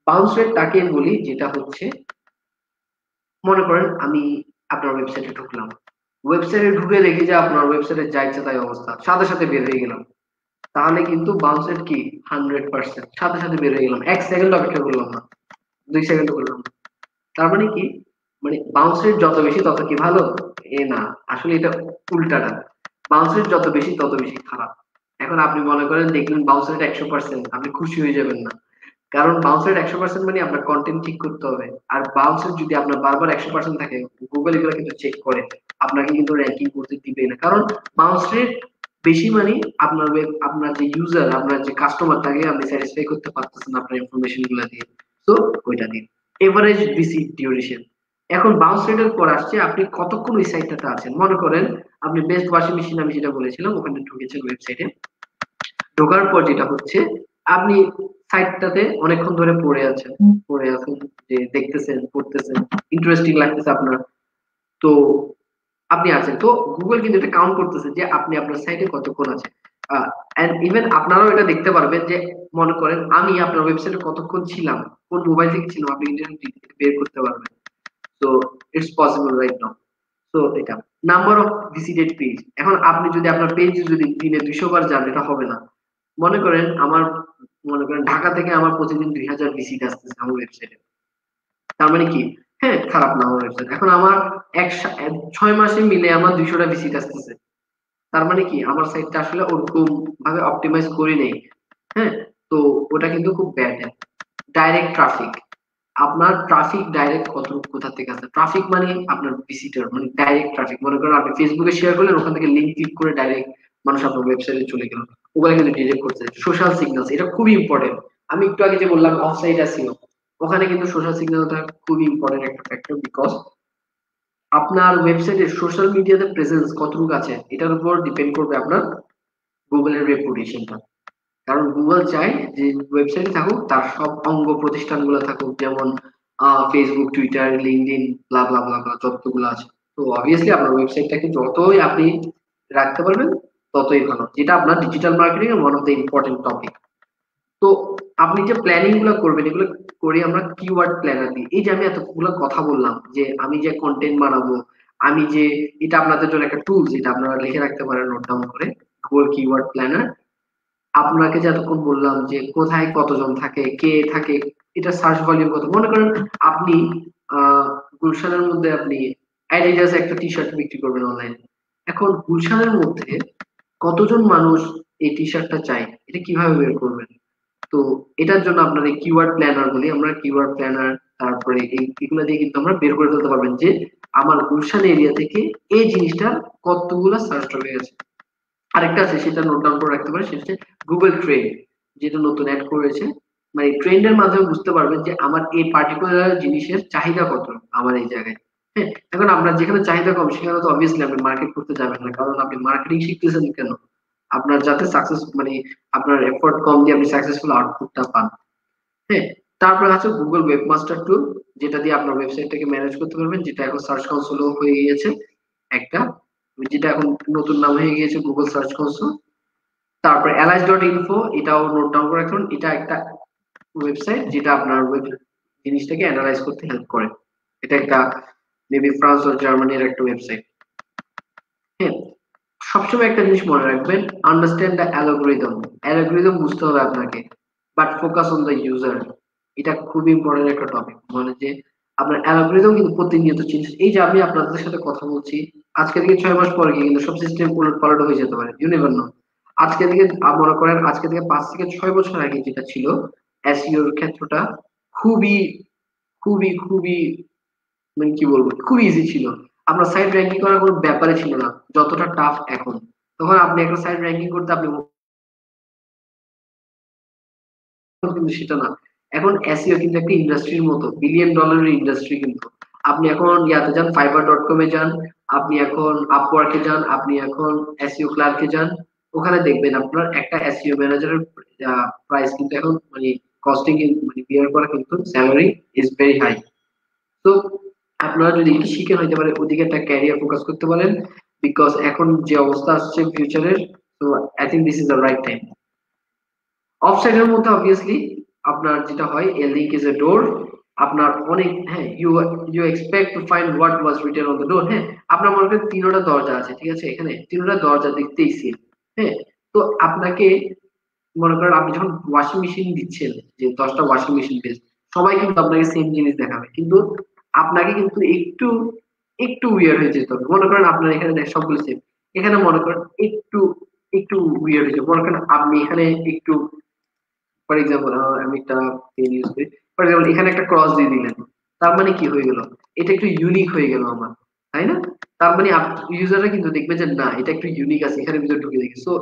bounce rate তাকে বলি যেটা হচ্ছে, মনে করেন আমি আপনার ওয়েবসাইটে ঢুকলাম, ওয়েবসাইটে ঢুকে দেখি যে আপনার ওয়েবসাইটে যা ইচ্ছা তাই অবস্থা, সাথে সাথে বের হয়ে গেলাম, তাহলে কিন্তু বাউন্স রেট কি 100%, সাথে সাথে বের হয়ে গেলাম, 1 সেকেন্ড অপেক্ষা করলাম না, 2 সেকেন্ড করলাম না। তার মানে কি, মানে বাউন্স রেট যত বেশি তত কি ভালো, এ না, আসলে এটা উল্টাটা। বাউন্স রেট যত বেশি তত বেশি খারাপ। এখন আপনি মনে করেন দেখলেন বাউন্স রেট 100%, আপনি খুশি হয়ে যাবেন না, কারণ বাউন্স রেট 100% মানে আপনার কন্টেন্ট ঠিক করতে হবে। আর বাউন্স রেট যদি আপনার বারবার 100% থাকে, গুগল এগুলো কিন্তু চেক করে, আপনাকে কিন্তু র্যাঙ্কিং করতে দিবে না। কারণ বাউন্স রেট বেশি মানে আপনার আপনার যে ইউজার, আপনার যে কাস্টমার, তাকে আপনি স্যাটিসফাই করতে পারতেছেন আপনার ইনফরমেশন গুলো দিয়ে। তো ওইটা দিন। এভারেজ ভিজিট ডিউরেশন, এখন বাউন্স রেটের পর আসছে আপনি কতক্ষণ ওই সাইটটাতে আছেন। মনে করেন আপনি বেস্ট ওয়াশিং মেশিন, আমি যেটা বলেছিলাম, ওখানে ঢুকেছেন ওয়েবসাইটে, ঢোকার পর যেটা হচ্ছে আপনি সাইটটাতে অনেকক্ষণ ধরে পড়ে আছেন, যে দেখতেছেন, পড়তেছেন, ইন্টারেস্টিং লাগতেছে আপনার, তো আপনি আছেন। তো গুগল কিন্তু এটা কাউন্ট করতেছে যে আপনি আপনার সাইটে কতক্ষণ আছেন। এন্ড ইভেন আপনারাও এটা দেখতে পারবেন যে মনে করেন আমি আপনার ওয়েবসাইটে কতক্ষণ ছিলাম, কোন মোবাইল থেকে ছিলাম, আপনি ইন্টারনেট বের করতে পারবেন। তো ইটস পসিবল রাইট নাও। তো এটা নাম্বার অফ ভিজিটেড পেজ, এখন আপনি যদি আপনার পেজ যদি দিনে 200 বার যান, এটা হবে না। মনে করেন ঢাকা থেকে আমার প্রতিদিন 2000 ভিজিট আসতেছে আমার ওয়েবসাইটে, তার মানে কি, হ্যাঁ খারাপ না আমার ওয়েবসাইট। এখন আমার 6 মাসে মিলে আমার 200টা ভিজিট আসতেছে, তার মানে কি আমার সাইটটা আসলে ওরকম ভাবে অপটিমাইজ করি নেই। হ্যাঁ, তো ওটা কিন্তু খুব ব্যাড। ডাইরেক্ট ট্রাফিক, আপনার ট্রাফিক ডাইরেক্ট কোথা থেকে আসে। ট্রাফিক মানে আপনার ভিজিটর, মানে ডাইরেক্ট ট্রাফিক। মনে করেন আপনি ফেসবুকে শেয়ার করলেন, ওখান থেকে লিঙ্ক ক্লিক করে ডাইরেক্ট মানুষ আপনার ওয়েবসাইটে চলে গেল, ওগুলো কিন্তু ডিরেক্ট করতে। সোশ্যাল সিগন্যালস, এটা খুবই ইম্পর্টেন্ট। আমি একটু আগে যে বললাম অফসাইট আসিও, ওখানে কিন্তু সোশ্যাল সিগন্যালটা খুবই ইম্পর্টেন্ট একটা ফ্যাক্টর, বিকজ আপনার ওয়েবসাইটের সোশ্যাল মিডিয়াতে প্রেজেন্স কতটুকু আছে, এটার উপর ডিপেন্ড করবে আপনার গুগলের রেপুটেশনটা। কারণ গুগল চায় যে ওয়েবসাইটে থাকুক তার সব অঙ্গ প্রতিষ্ঠানগুলো থাকুক, যেমন ফেসবুক, টুইটার, লিঙ্কডইন, ব্লা ব্লা ব্লা ব্লা যতগুলো আছে। তো অবভিয়াসলি আপনার ওয়েবসাইটটাকে যতই আপনি রাখতে পারবেন ততই ভালো, যেটা আপনার ডিজিটাল মার্কেটিং এর one of the important topic. তো আপনি যে প্ল্যানিং গুলো করবেন, এগুলো করি আমরা কিওয়ার্ড প্ল্যানার দিয়ে। এই যে আমি এতগুলো কথা বললাম যে আমি যে কন্টেন্ট বানাবো, আমি যে, এটা আপনাদের জন্য একটা টুলস, এটা আপনারা লিখে রাখতে পারেন নোট ডাউন করে, গুগল কিওয়ার্ড প্ল্যানার। আপনাকে যে এতক্ষণ বললাম যে কোথায় কতজন থাকে, কে থাকে, এটা সার্চ ভলিউম কত। মনে করেন আপনি গুলশানের মধ্যে আপনি অ্যাডিডাস একটা টি শার্ট বিক্রি করবেন অনলাইনে, এখন গুলশানের মধ্যে কতজন মানুষ এই টি শার্টটা চাই, এটা কিভাবে বের করবেন? তো এটার জন্য আপনার এই কিওয়ার্ড প্ল্যানার বলি আমরা, কিওয়ার্ড প্ল্যানার, তারপরে এগুলো দিয়ে কিন্তু আমরা বের করে ফেলতে পারবেন যে আমার গুলশান এরিয়া থেকে এই জিনিসটা কতগুলা সার্চ টপিক আছে। আরেকটা আছে, সেটা নোট ডাউন করে রাখতে পারেন, সেটা হচ্ছে গুগল ট্রেন্ড, যেটা নতুন অ্যাড করেছে। মানে ট্রেন্ডের মাধ্যমে বুঝতে পারবেন যে আমার এই পার্টিকুলার জিনিসের চাহিদা কত আমার এই জায়গায়। হ্যাঁ, এখন আপনার যেখানে চাহিদা কম সেখানে তো অবভিয়াসলি আপনি মার্কেট করতে যাবেন না, কারণ আপনি মার্কেটিং শিখতেছেন কেন? আপনার যাতে সাকসেস, মানে আপনার এফোর্ট কম দিয়ে আপনি সাকসেসফুল আউটপুটটা পান। হ্যাঁ, তারপরে আছে গুগল ওয়েবমাস্টার টুল, যেটা দিয়ে আপনার ওয়েবসাইটটাকে ম্যানেজ করতে পারবেন, যেটা এখন সার্চ কনসোলও হয়ে গিয়েছে একটা, যেটা এখন নতুন নাম হয়ে গিয়েছে গুগল সার্চ কনসোল। তারপরে allies.info, এটাও নোট ডাউন করে রাখুন, এটা একটা ওয়েবসাইট যেটা আপনার ওয়েব জিনিসটাকে অ্যানালাইজ করতে হেল্প করে। এটা একটা মেবি ফ্রান্স ও জার্মানির একটা ওয়েবসাইট। হ্যাঁ, সবসময় একটা জিনিস মনে রাখবেন, আন্ডারস্ট্যান্ড দ্য অ্যালগরিদম। অ্যালগরিদম বুঝতে হবে আপনাকে, but focus on the user. এটা খুবই ইম্পর্টেন্ট একটা টপিক, মানে যে আপনার অ্যালগরিদম কিন্তু প্রতিনিয়ত চেঞ্জ। এই যে আমি আপনাদের সাথে কথা বলছি, আজকে থেকে 6 মাস পরে গিয়ে কিন্তু সব সিস্টেম উলট পালট হয়ে যেতে পারে, ইউ নেভার নো। আজকে থেকে মনে করেন আজকে থেকে 5 থেকে 6 বছর আগে যেটা ছিল, এসইওর ক্ষেত্রটা খুবই খুবই খুবই, মানে কি বলবো, খুব ইজি ছিল। আপনার সাইট র্যাঙ্কিং করার কোনো ব্যাপারে ছিল না যতটা টাফ এখন। তখন আপনি একটা সাইট র্যাঙ্কিং করতে আপনি, কিন্তু সেটা না। এখন এসইও কিন্তু একটা ইন্ডাস্ট্রির মতো, বিলিয়ন ডলারের ইন্ডাস্ট্রি কিন্তু। আপনি এখন ইয়াতে যান, fiverr.com এ যান, আপনি এখন আপওয়ার্কে যান, আপনি এখন এসইও ক্লার্কে যান, ওখানে দেখবেন আপনার একটা এসইও ম্যানেজারের প্রাইস কিন্তু এখন, মানে কস্টিং, মানে বিয়ার করা কিন্তু স্যালারি ইজ ভেরি হাই। তো আপনারা যদি একটু শিখে হইতে পারে ওদিকে একটা ক্যারিয়ার ফোকাস করতে পারেন, বিকজ এখন যে অবস্থা আসছে ফিউচারের, তো I think this is the right time. অফসাইডের মধ্যে অবভিয়াসলি আপনার যেটা হয়, এ লিংক ইজ এ ডোর। আপনার অনেক, হ্যাঁ, you expect to find what was written on the door. হ্যাঁ, আপনার মনে করেন 3টা দরজা আছে, ঠিক আছে, এখানে 3টা দরজা দেখতেই সেম। হ্যাঁ, তো আপনাকে মনে করেন আপনি যখন ওয়াশিং মেশিন দিচ্ছেন, যে 10টা ওয়াশিং মেশিন বেস্ট, সবাই কিন্তু আপনাকে সেম জিনিস দেখাবে, কিন্তু আপনাকে কিন্তু একটু একটু উইয়ার্ড হয়ে যেত, মনে করেন আপনার এখানে সবগুলো সেম, এখানে মনে করেন একটু একটু উইয়ার্ড হয়েছে, মনে করেন আপনি এখানে একটু, ফর এক্সাম্পল আমি একটা পেন ইউজ করি, ফর এক্সাম্পল এখানে একটা ক্রস দিয়ে দিলেন, তার মানে কি হয়ে গেল, এটা একটু ইউনিক হয়ে গেল আমার, তাই না? তার মানে ইউজাররা কিন্তু দেখবে যে না এটা একটু ইউনিক আছে, এখানে ভিতরে ঢুকে দেখি। সো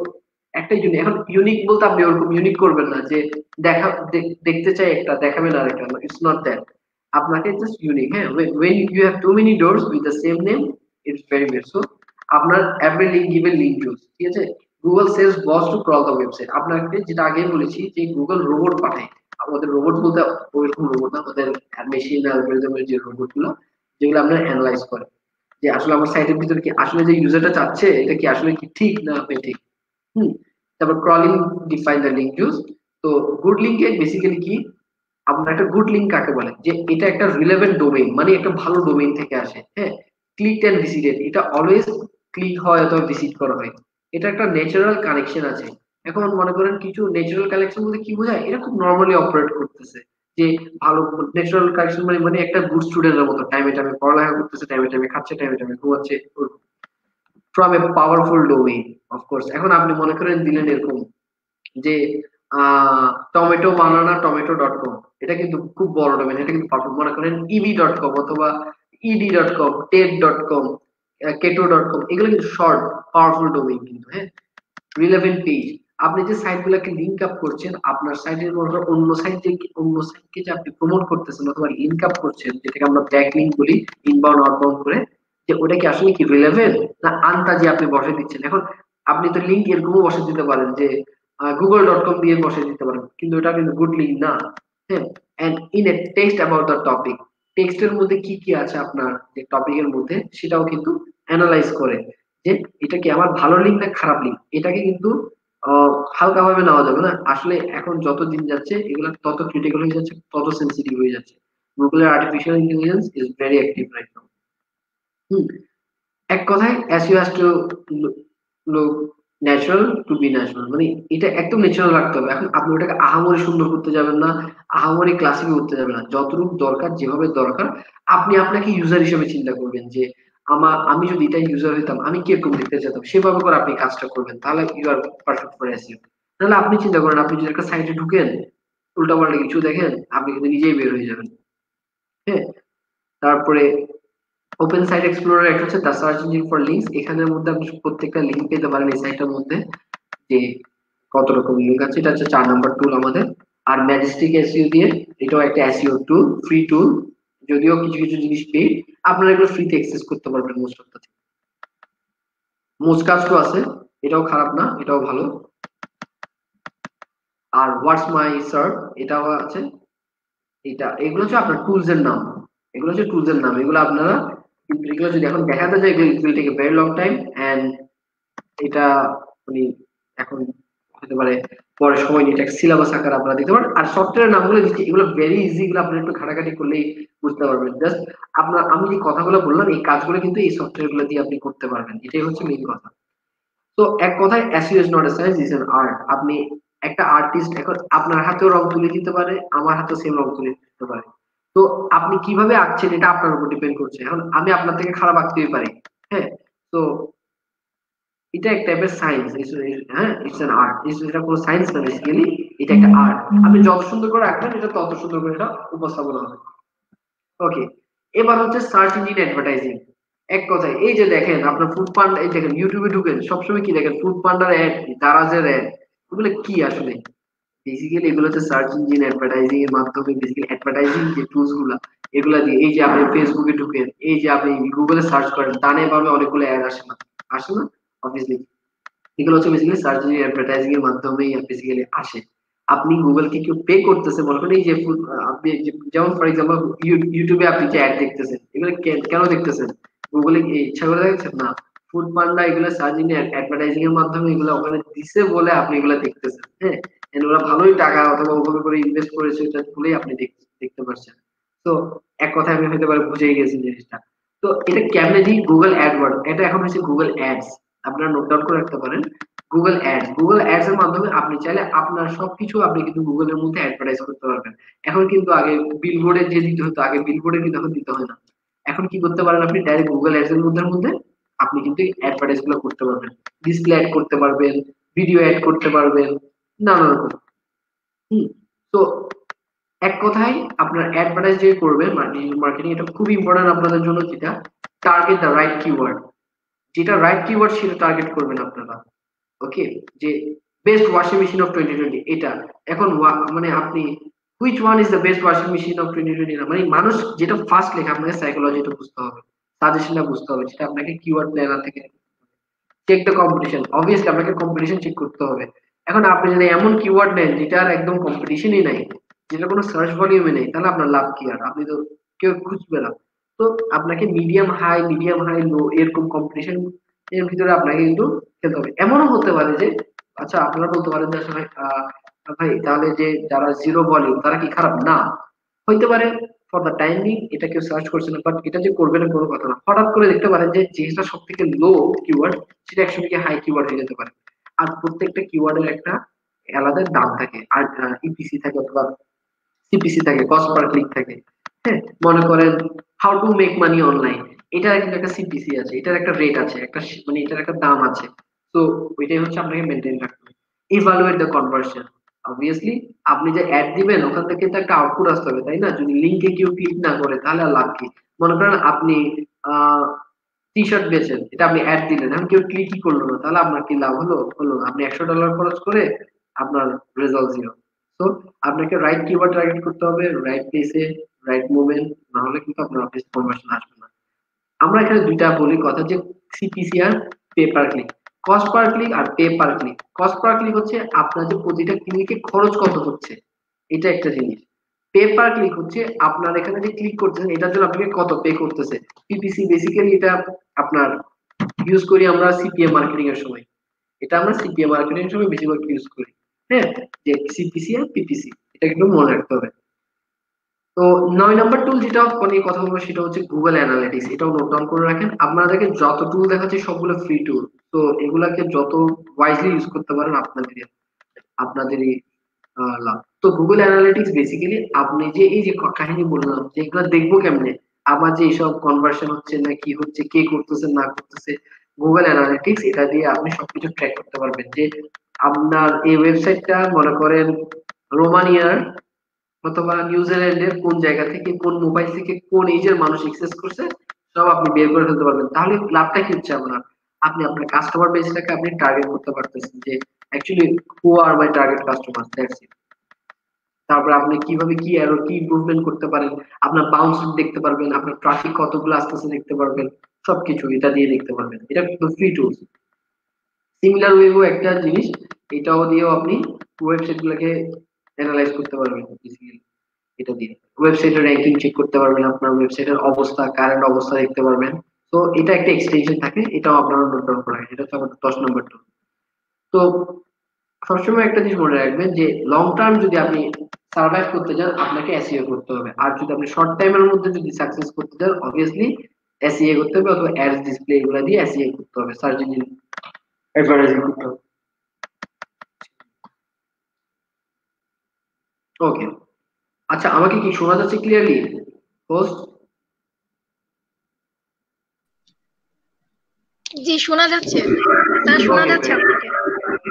একটা ইউনিক, এখন ইউনিক বলতে আপনি ওরকম ইউনিক করবেন না যে দেখা দেখতে চাই একটা দেখাবেন আর একটা, ইটস নট দ্যাট, আপনাকে জাস্ট ইউনিক। হ্যাঁ, when you have too many doors with the same name, it's very weird. So আপনার every link give a link juice, ঠিক আছে? Google sales boss to crawl the website, আপনাকে যেটা আগে বলেছি যে গুগল রোবট পাঠায়, আমাদের রোবট বলতে ওইরকম রোবট না, আমাদের মেশিন অ্যালগরিদমের যে রোবট গুলো, যেগুলো আপনার অ্যানালাইজ করে যে আসলে আমার সাইটের ভিতরে কি আসলে যে ইউজারটা চাচ্ছে এটা কি আসলে কি ঠিক না ঠিক। হুম। তারপর crawling define the link use. তো গুড লিঙ্কে বেসিক্যালি কি, আপনার একটা গুড লিঙ্ক কাকে বলে, যে এটা একটা রিলেভেন্ট ডোমেইন, মানে একটা ভালো ডোমেইন থেকে আসে। হ্যাঁ, ক্লিক এন্ড ভিজিটেড, এটা অলওয়েজ ক্লিক হয় অথবা ভিজিট করা হয়, এটা একটা ন্যাচারাল কানেকশন আছে। এখন মনে করেন কিছু ন্যাচারাল কানেকশন বলতে কি বোঝায়, এটা খুব নর্মালি অপারেট করতেছে, যে ভালো ন্যাচারাল কানেকশন মানে একটা গুড স্টুডেন্টের মতো টাইমে টাইমে পড়ালেখা করতেছে, টাইমে টাইমে খাচ্ছে, টাইমে টাইমে ঘুমাচ্ছে, from a powerful domain of course. এখন আপনি মনে করেন দিলেন এরকম যে টমেটো বানানা tomato.com, এটা কিন্তু খুব বড় ডোমেন, এটা কিন্তু পারফেক্ট। মনে করেন eb.com অথবা ed.com, ted.com, keto.com, এগুলো কিন্তু শর্ট পাওয়ারফুল ডোমেইন কিন্তু। হ্যাঁ, রিলেভেন্ট পেজ, আপনি যে সাইটগুলোকে লিংক আপ করছেন, আপনার সাইটের মধ্যে অন্য সাইটকে যে আপনি প্রমোট করতেছেন অথবা লিংক আপ করছেন, যেটাকে আমরা ব্যাক লিংক বলি, ইনবাউন্ড আউটবাউন্ড করে, যে ওটা কি আসলে কি রিলেভেন্ট না আনতাজি আপনি বসে দিচ্ছেন। এখন আপনি তো লিংক এরকমও বসে দিতে পারেন যে google.com দিয়ে বসে দিতে পারেন, কিন্তু এটা কিন্তু গুড লিংক না। হ্যাঁ, and in a text about the topic, টেক্সটের মধ্যে কি কি আছে আপনার যে টপিকের মধ্যে, সেটাও কিন্তু অ্যানালাইজ করে যে এটা কি আমার ভালো লিঙ্ক না খারাপ লিঙ্ক। এটাকে কিন্তু হালকা ভাবে নেওয়া যাবে না, আসলে এখন যত দিন যাচ্ছে এগুলো তত ক্রিটিক্যাল হয়ে যাচ্ছে, তত সেন্সিটিভ হয়ে যাচ্ছে। গুগলের artificial intelligence is very active right now. এক কথায় SEO has to look natural to be natural, মানে এটা একদম ন্যাচারাল রাখতে হবে। এখন আপনি ওটাকে আহামরি সুন্দর করতে যাবেন না, আহামরি ক্লাসিক করতে যাবেন না, যতটুকু দরকার যেভাবে দরকার আপনি আপনাকে ইউজার হিসেবে চিন্তা করবেন যে আমি যদি এটা ইউজার হইতাম আমি কিরকম দেখতে চাইতাম, সেভাবে করে আপনি কাজটা করবেন, তাহলে you are perfect for SEO. তাহলে আপনি চিন্তা করেন, আপনি যদি একটা সাইটে ঢুকেন উল্টাপাল্টা কিছু দেখেন, আপনি কিন্তু নিজেই বের হয়ে যাবেন। হ্যাঁ, তারপরে ওপেন সাইট এক্সপ্লোরার একটা হচ্ছে the search engine for links, এখানের মধ্যে আপনি প্রত্যেকটা লিংক পেতে পারেন এই সাইটের মধ্যে, যে কত রকম লিংক আছে। এটা হচ্ছে 4 নম্বর টুল আমাদের। আর ম্যাজেস্টিক এসইও দিয়ে, এটাও একটা এসইও টুল, ফ্রি টুল, যদিও কিছু কিছু জিনিস পেয়ে, আপনারা এগুলো ফ্রিতে অ্যাক্সেস করতে পারবেন মোস্ট অফ দ্য থিং। মোজকাস্টও আছে, এটাও খারাপ না, এটাও ভালো। আর হোয়াটস মাই সার্চ, এটাও আছে। এগুলো হচ্ছে আপনার টুলস এর নাম, এগুলো হচ্ছে টুলস এর নাম, এগুলো আপনারা এগুলো যদি এখন দেখাতে যায় এগুলো will take a very long time, and এটা মানে এখন হতে পারে পরে সময় নিয়ে এটা সিলেবাস আকারে আপনারা দিতে পারেন। আর সফটওয়্যার নামগুলো দিচ্ছি, এগুলো ভেরি ইজি, এগুলো আপনি একটু ঘাটাঘাটি করলেই বুঝতে পারবেন। জাস্ট আমি যে কথাগুলো বললাম এই কাজগুলো কিন্তু এই সফটওয়্যার গুলো দিয়ে আপনি করতে পারবেন, এটাই হচ্ছে মেইন কথা। তো এক কথায় SEO is not a science, is an art. আপনি একটা আর্টিস্ট, এখন আপনার হাতেও রং তুলে দিতে পারে, আমার হাতেও সেম রং তুলে দিতে পারে। তো আপনি কিভাবে আঁকছেন এটা আপনার উপর ডিপেন্ড করছে। এখন আমি আপনার থেকে খারাপ আঁকতেই পারি। হ্যাঁ, তো এটা এক টাইপের সায়েন্স। হ্যাঁ, ইটস অ্যান আর্ট, এটা কোনো সায়েন্স না, বেসিক্যালি এটা একটা আর্ট। আপনি যত সুন্দর করে আঁকবেন এটা তত সুন্দর করে এটা উপস্থাপনা হবে। ওকে, এবার হচ্ছে সার্চ ইঞ্জিন অ্যাডভার্টাইজিং। এক কথায় এই যে দেখেন আপনার ফুড পান্ডা, এই দেখেন ইউটিউবে ঢুকেন সবসময় কি দেখেন, ফুড পান্ডার অ্যাড, দারাজের অ্যাড, এগুলো কি আসলে? বেসিক্যালি এগুলো হচ্ছে সার্চ ইঞ্জিন অ্যাডভার্টাইজিং এর মাধ্যমে, বেসিক্যালি অ্যাডভার্টাইজিং যে টুলস গুলা এগুলা দিয়ে, এই যে আপনি ফেসবুকে ঢুকেন, এই যে আপনি গুগলে সার্চ করেন, ডানে বামে অনেকগুলো অ্যাড আসে না অবভিয়াসলি, এগুলো হচ্ছে বেসিক্যালি সার্চ ইঞ্জিন অ্যাডভার্টাইজিং এর মাধ্যমেই বেসিক্যালি আসে। আপনি গুগলকে কেউ পে করতেছে, মনে করেন এই যে আপনি যেমন ফর এক্সাম্পল ইউটিউবে আপনি যে অ্যাড দেখতেছেন, এগুলো কেন দেখতেছেন? গুগলে কি ইচ্ছা করে দেখছেন না, ফুড পান্ডা এগুলো সার্চ ইঞ্জিন অ্যাডভার্টাইজিং এর মাধ্যমে এগুলো ওখানে দিছে বলে আপনি এগুলো দেখতেছেন। হ্যাঁ, ওরা ভালোই টাকা অথবা ওভাবে করে ইনভেস্ট করেছে, এটা বলেই আপনি দেখতে পাচ্ছেন। তো এক কথায় আমি হয়তো বুঝেই গেছি জিনিসটা। তো এটা কেমনে দিই, গুগল অ্যাডওয়ার্ড, এটা এখন হচ্ছে গুগল অ্যাডস, আপনারা নোট ডাউন করে রাখতে পারেন। গুগল অ্যাডস এর মাধ্যমে আপনি চাইলে আপনার সবকিছু আপনি কিন্তু গুগলের মধ্যে অ্যাডভার্টাইজ করতে পারবেন। এখন কিন্তু আগে বিলবোর্ডে যে দিতে হতো, আগে বিলবোর্ডে কিন্তু এখন দিতে হয় না। এখন কি করতে পারেন, আপনি ডাইরেক্ট গুগল অ্যাডস এর মধ্যে আপনি কিন্তু অ্যাডভার্টাইজ গুলো করতে পারবেন, ডিসপ্লে অ্যাড করতে পারবেন, ভিডিও অ্যাড করতে পারবেন, নানা রকম। তো এক কথায় আপনার অ্যাডভার্টাইজ যে করবেন মার্কেটিং, এটা খুব ইম্পর্টেন্ট আপনাদের জন্য, যেটা টার্গেট দ্য রাইট কিওয়ার্ড, যেটা রাইট কিওয়ার্ড সেটা টার্গেট করবেন আপনারা। ওকে, যে বেস্ট ওয়াশিং মেশিন অফ 2020 এটা এখন মানে আপনি which one is the best washing machine of 2020 না, মানে মানুষ যেটা ফার্স্ট লেখে আপনাকে সাইকোলজিটা বুঝতে হবে, সাজেশনটা বুঝতে হবে, সেটা আপনাকে কিওয়ার্ড প্ল্যানার থেকে চেক দ্য কম্পিটিশন, অবভিয়াসলি আপনাকে কম্পিটিশন চেক করতে হবে। এখন আপনি যদি এমন কিওয়ার্ড নেন যেটার একদম কম্পিটিশনই নাই, যেটা কোনো সার্চ ভলিউমে নেই, তাহলে আপনার লাভ কি? আর আপনি তো কেউ খুঁজবে না। তো আপনাকে মিডিয়াম হাই লো এরকম কম্পিটিশন এর ভিতরে আপনাকে কিন্তু খেলতে হবে। এমনও হতে পারে যে, আচ্ছা আপনারা বলতে পারেন যে আসলে ভাই তাহলে যে যারা জিরো ভলিউম তারা কি খারাপ? না, হইতে পারে ফর দ্য টাইম বিং এটা কেউ সার্চ করছে না, বাট এটা যে করবে না কোনো কথা না। হঠাৎ করে দেখতে পারেন যে যেটা সব থেকে লো কিওয়ার্ড সেটা একসঙ্গে হাই কিওয়ার্ড হয়ে যেতে পারে। আর প্রত্যেকটা কিওয়ার্ডের একটা আলাদা দাম থাকে, আর ইপিসি থাকে অথবা সিপিসি থাকে, কস্ট পার ক্লিক থাকে। হ্যাঁ, মনে করেন how to make money online, এটার কিন্তু একটা সিপিসি আছে, এটার একটা রেট আছে, একটা মানে এটার একটা দাম আছে। তো ওইটাই হচ্ছে আপনাকে মেনটেন রাখতে হবে। ইভালুয়েট দ্য কনভার্সন, অবভিয়াসলি আপনি যে অ্যাড দিবেন ওখান থেকে তো একটা আউটপুট আসতে হবে, তাই না? যদি লিঙ্কে কেউ ক্লিক না করে তাহলে আর লাভ কি? মনে করেন আপনি টি শার্ট বেচেন, এটা আপনি অ্যাড দিলেন, এখন কেউ ক্লিকই করলো না, তাহলে আপনার কি লাভ হলো? হলো না। আপনি $100 খরচ করে আপনার রেজাল্ট জিরো। তো আপনাকে রাইট কিওয়ার্ড টার্গেট করতে হবে, রাইট প্লেসে, রাইট মোমেন্ট, না হলে কিন্তু আপনার অফিস কনভার্সন আসবে না। আমরা এখানে দুইটা বলি কথা, যে সিপিসি আর pay per click. Cost per click আর pay per click. Cost per click হচ্ছে আপনার যে প্রতিটা ক্লিকে খরচ কত হচ্ছে, এটা একটা জিনিস। পে পার ক্লিক হচ্ছে আপনার এখানে যে ক্লিক করতেছেন এটার জন্য আপনাকে কত পে করতেছে। পিপিসি বেসিক্যালি এটা আপনার ইউজ করি আমরা সিপিএম মার্কেটিং এর সময়, এটা আমরা সিপিএম মার্কেটিং এর সময় বেশিরভাগ ইউজ করি। হ্যাঁ, যে সিপিসি আর পিপিসি এটা কিন্তু মনে রাখতে হবে। তো 9 নম্বর টুল যেটা নিয়ে কথা বলবো সেটা হচ্ছে গুগল অ্যানালিটিক্স। এটাও নোট ডাউন করে রাখেন। আপনাদেরকে যত টুল দেখাচ্ছে সবগুলো ফ্রি টুল, তো এগুলাকে যত ওয়াইজলি ইউজ করতে পারেন আপনাদেরই লাভ। তো গুগল অ্যানালিটিক্স বেসিক্যালি আপনি যে এই যে কাহিনী বললাম যে এগুলো দেখবো কেমনে, আমার যে এইসব কনভার্সন হচ্ছে না কি হচ্ছে, কে করতেছে না করতেছে, গুগল অ্যানালিটিক্স এটা দিয়ে আপনি সবকিছু ট্র্যাক করতে পারবেন। যে আপনার এই ওয়েবসাইটটা মনে করেন রোমানিয়ার অথবা নিউজিল্যান্ডের কোন জায়গা থেকে, কোন মোবাইল থেকে, কোন এজের মানুষ এক্সেস করছে, সব আপনি বের করে ফেলতে পারবেন। তাহলে লাভটা কি হচ্ছে? আপনি আপনার কাস্টমার বেসটাকে আপনি টার্গেট করতে পারতেছেন, যে actually who are my target customer, that's it. তারপর আপনি কিভাবে কি আরো কি ইমপ্রুভমেন্ট করতে পারেন, আপনার বাউন্স দেখতে পারবেন, আপনার ট্রাফিক কতগুলো আসতেছে দেখতে পারবেন, সবকিছু এটা দিয়ে দেখতে পারবেন। এটা কিন্তু ফ্রি টুলস। সিমিলার ওয়েবও একটা জিনিস, এটাও দিয়েও আপনি ওয়েবসাইট গুলোকে অ্যানালাইজ করতে পারবেন বেসিক্যালি। এটা দিয়ে ওয়েবসাইটের র্যাঙ্কিং চেক করতে পারবেন, আপনার ওয়েবসাইটের অবস্থা, কারেন্ট অবস্থা দেখতে পারবেন। তো এটা একটা এক্সটেনশন থাকে, এটাও আপনারা নোট ডাউন করে রাখেন। এটা হচ্ছে আমাদের 10 নম্বর টুল। তো সবসময় একটা জিনিস মনে রাখবেন যে লং টার্ম যদি আপনি সার্ভাইভ করতে চান আপনাকে এসইও করতে হবে, আর যদি আপনি শর্ট টাইমের মধ্যে যদি সাকসেস করতে চান অবভিয়াসলি এসইও করতে হবে, অথবা অ্যাডস ডিসপ্লে এগুলো দিয়ে এসইও করতে হবে, সার্চ ইঞ্জিন অ্যাডভার্টাইজিং করতে হবে। ওকে, আচ্ছা আমাকে কি শোনা যাচ্ছে ক্লিয়ারলি হোস্ট?
জি শোনা যাচ্ছে স্যার, শোনা যাচ্ছে আপনাকে।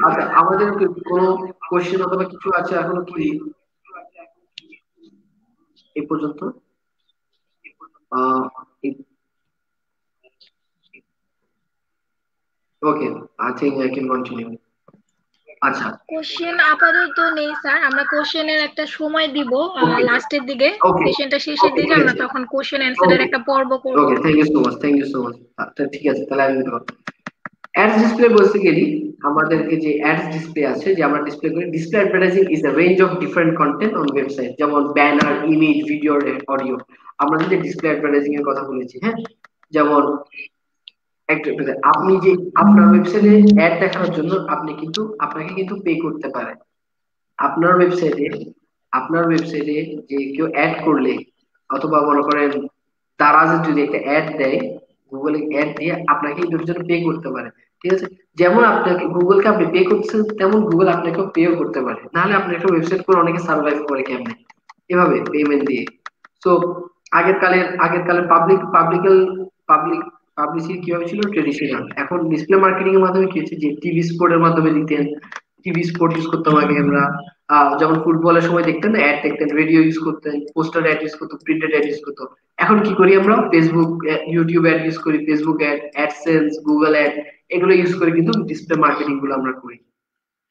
আচ্ছা, আমাদের কি কোনো কোশ্চেন অথবা কিছু আছে এখনো কি এই পর্যন্ত? Okay, I think I can continue. আচ্ছা,
কোশ্চেন আপাতত নেই স্যার, আমরা কোশ্চেনের একটা সময় দিব
ওকে
লাস্টের দিকে,
ওকে
সেশনটা শেষের
ওকে,
দিকে
ঠিক
আমরা
আছে।
তখন কোশ্চেন অ্যান্সারের
ওকে
একটা পর্ব করব।
Okay, thank you so much, thank you so much. আচ্ছা ঠিক আছে, তাহলে আমি অ্যাডস ডিসপ্লে বলতে গেলি আমাদেরকে যে অ্যাডস ডিসপ্লে আছে, যে আমরা ডিসপ্লে করি, display advertising is a range of different content on website, যেমন ব্যানার, ইমেজ, ভিডিও, অডিও। আমরা যদি ডিসপ্লে অ্যাডভার্টাইজিং এর কথা বলেছি, হ্যাঁ, যেমন আপনি যে আপনার ওয়েবসাইটে অ্যাড দেখানোর জন্য আপনাকে কিন্তু পে করতে পারে। আপনার ওয়েবসাইটে যে কেউ অ্যাড করলে, অথবা মনে করেন দারাজের যদি একটা অ্যাড দেয়, গুগলে অ্যাড দিয়ে আপনাকে এটার জন্য পে করতে পারে। ঠিক আছে, যেমন আপনাকে গুগলকে আপনি পে করছেন, তেমন গুগল আপনাকে পেও করতে পারে। নাহলে আপনি একটা ওয়েবসাইট করে অনেকে সার্ভাইভ করে কেমনে? এভাবে পেমেন্ট দিয়ে। সো আগের কালের পাবলিক পাবলিসিটি কিভাবে ছিল, ট্রেডিশনাল। এখন ডিসপ্লে মার্কেটিং এর মাধ্যমে কি হচ্ছে যে টিভি স্পোর্টের মাধ্যমে দিতেন, টিভি স্পোর্ট ইউজ করতাম আগে আমরা। যেমন ফুটবলের সময় দেখতেন অ্যাড দেখতেন, রেডিও ইউজ করতেন, পোস্টার অ্যাড ইউজ করতো, প্রিন্টেড অ্যাড ইউজ করতো। এখন কি করি আমরা, ফেসবুক ইউটিউব অ্যাড ইউজ করি, Facebook ad, AdSense, Google ad, এগুলো ইউজ করে কিন্তু ডিসপ্লে মার্কেটিং গুলো আমরা করি,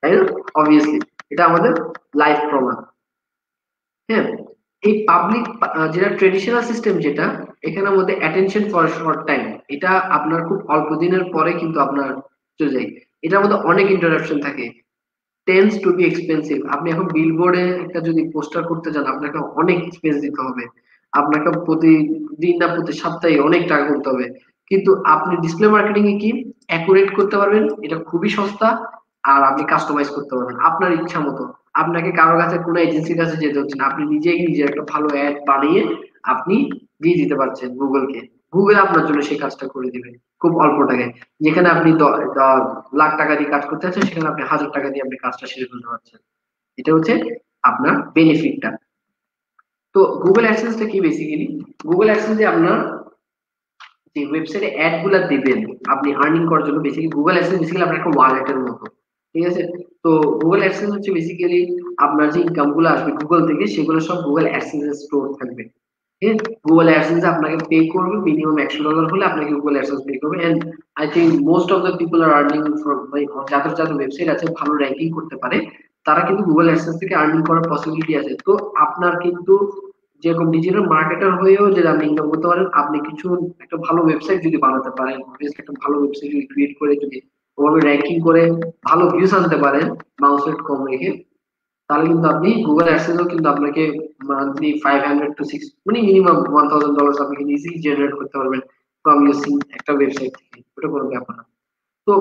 তাই না? অবভিয়াসলি এটা আমাদের লাইফ প্রমাণ। হ্যাঁ, এই পাবলিক যেটা ট্রেডিশনাল সিস্টেম, যেটা এখানের মধ্যে অ্যাটেনশন ফর শর্ট টাইম, এটা আপনার খুব অল্প দিনের পরে কিন্তু আপনার চলে যায়। এটার মধ্যে অনেক ইন্টারাপশন থাকে, টেন্স টু বি এক্সপেন্সিভ। আপনি এখন বিলবোর্ডে একটা যদি পোস্টার করতে যান, আপনাকে অনেক এক্সপেন্স দিতে হবে, আপনাকে প্রতিদিন না প্রতি সপ্তাহে অনেক টাকা করতে হবে। কিন্তু আপনি ডিসপ্লে মার্কেটিং এ কি অ্যাকুরেট করতে পারবেন, এটা খুবই সস্তা, আর আপনি কাস্টমাইজ করতে পারবেন আপনার ইচ্ছা মতো। আপনাকে কারো কাছে কোনো এজেন্সির কাছে যেতে হচ্ছে না, আপনি নিজেই নিজের একটা ভালো অ্যাড বানিয়ে আপনি দিয়ে দিতে পারছেন গুগলকে, গুগল আপনার জন্য সেই কাজটা করে দিবে খুব অল্প টাকায়। যেখানে আপনি লাখ টাকা দিয়ে কাজ করতে আছেন, সেখানে আপনি 1000 টাকা দিয়ে আপনি কাজটা সেরে ফেলতে পারছেন। এটা হচ্ছে আপনার বেনিফিটটা। তো গুগল অ্যাডসেন্সটা কি বেসিক্যালি, গুগল অ্যাডসেন্সে আপনার যে ওয়েবসাইটে অ্যাড গুলা দিবেন আপনি আর্নিং করার জন্য, বেসিক্যালি গুগল অ্যাডসেন্স বেসিক্যালি আপনার একটা ওয়ালেটের মতো, ঠিক আছে? তো গুগল অ্যাডসেন্স হচ্ছে বেসিক্যালি আপনার যে ইনকাম গুলো আসবে গুগল থেকে, সেগুলো সব গুগল অ্যাডসেন্স এ স্টোর থাকবে। ঠিক আছে, গুগল অ্যাডসেন্স আপনাকে পে করবে মিনিমাম $100 হলে আপনাকে গুগল অ্যাডসেন্স পে করবে। And I think most of the people are earning from, যাদের যাদের ওয়েবসাইট আছে ভালো র্যাঙ্কিং করতে পারে, তারা কিন্তু গুগল অ্যাডসেন্স থেকে আর্নিং করার পসিবিলিটি আছে। তো আপনার কিন্তু যেরকম ডিজিটাল মার্কেটার হয়েও যদি আপনি ইনকাম করতে পারেন, আপনি কিছু একটা ভালো ওয়েবসাইট যদি বানাতে পারেন, একটা ভালো ওয়েবসাইট যদি ক্রিয়েট করে যদি ওভাবে র্যাঙ্কিং করে ভালো ভিউজ আনতে পারেন মাউস রেট কম রেখে, তাহলে কিন্তু আপনি গুগল অ্যাডসেন্সও কিন্তু আপনাকে মান্থলি 500 to 6 মানে মিনিমাম $1000 আপনি কিন্তু ইজিলি জেনারেট করতে পারবেন ফ্রম ইউজিং একটা ওয়েবসাইট থেকে, ওটা কোনো ব্যাপার না। তো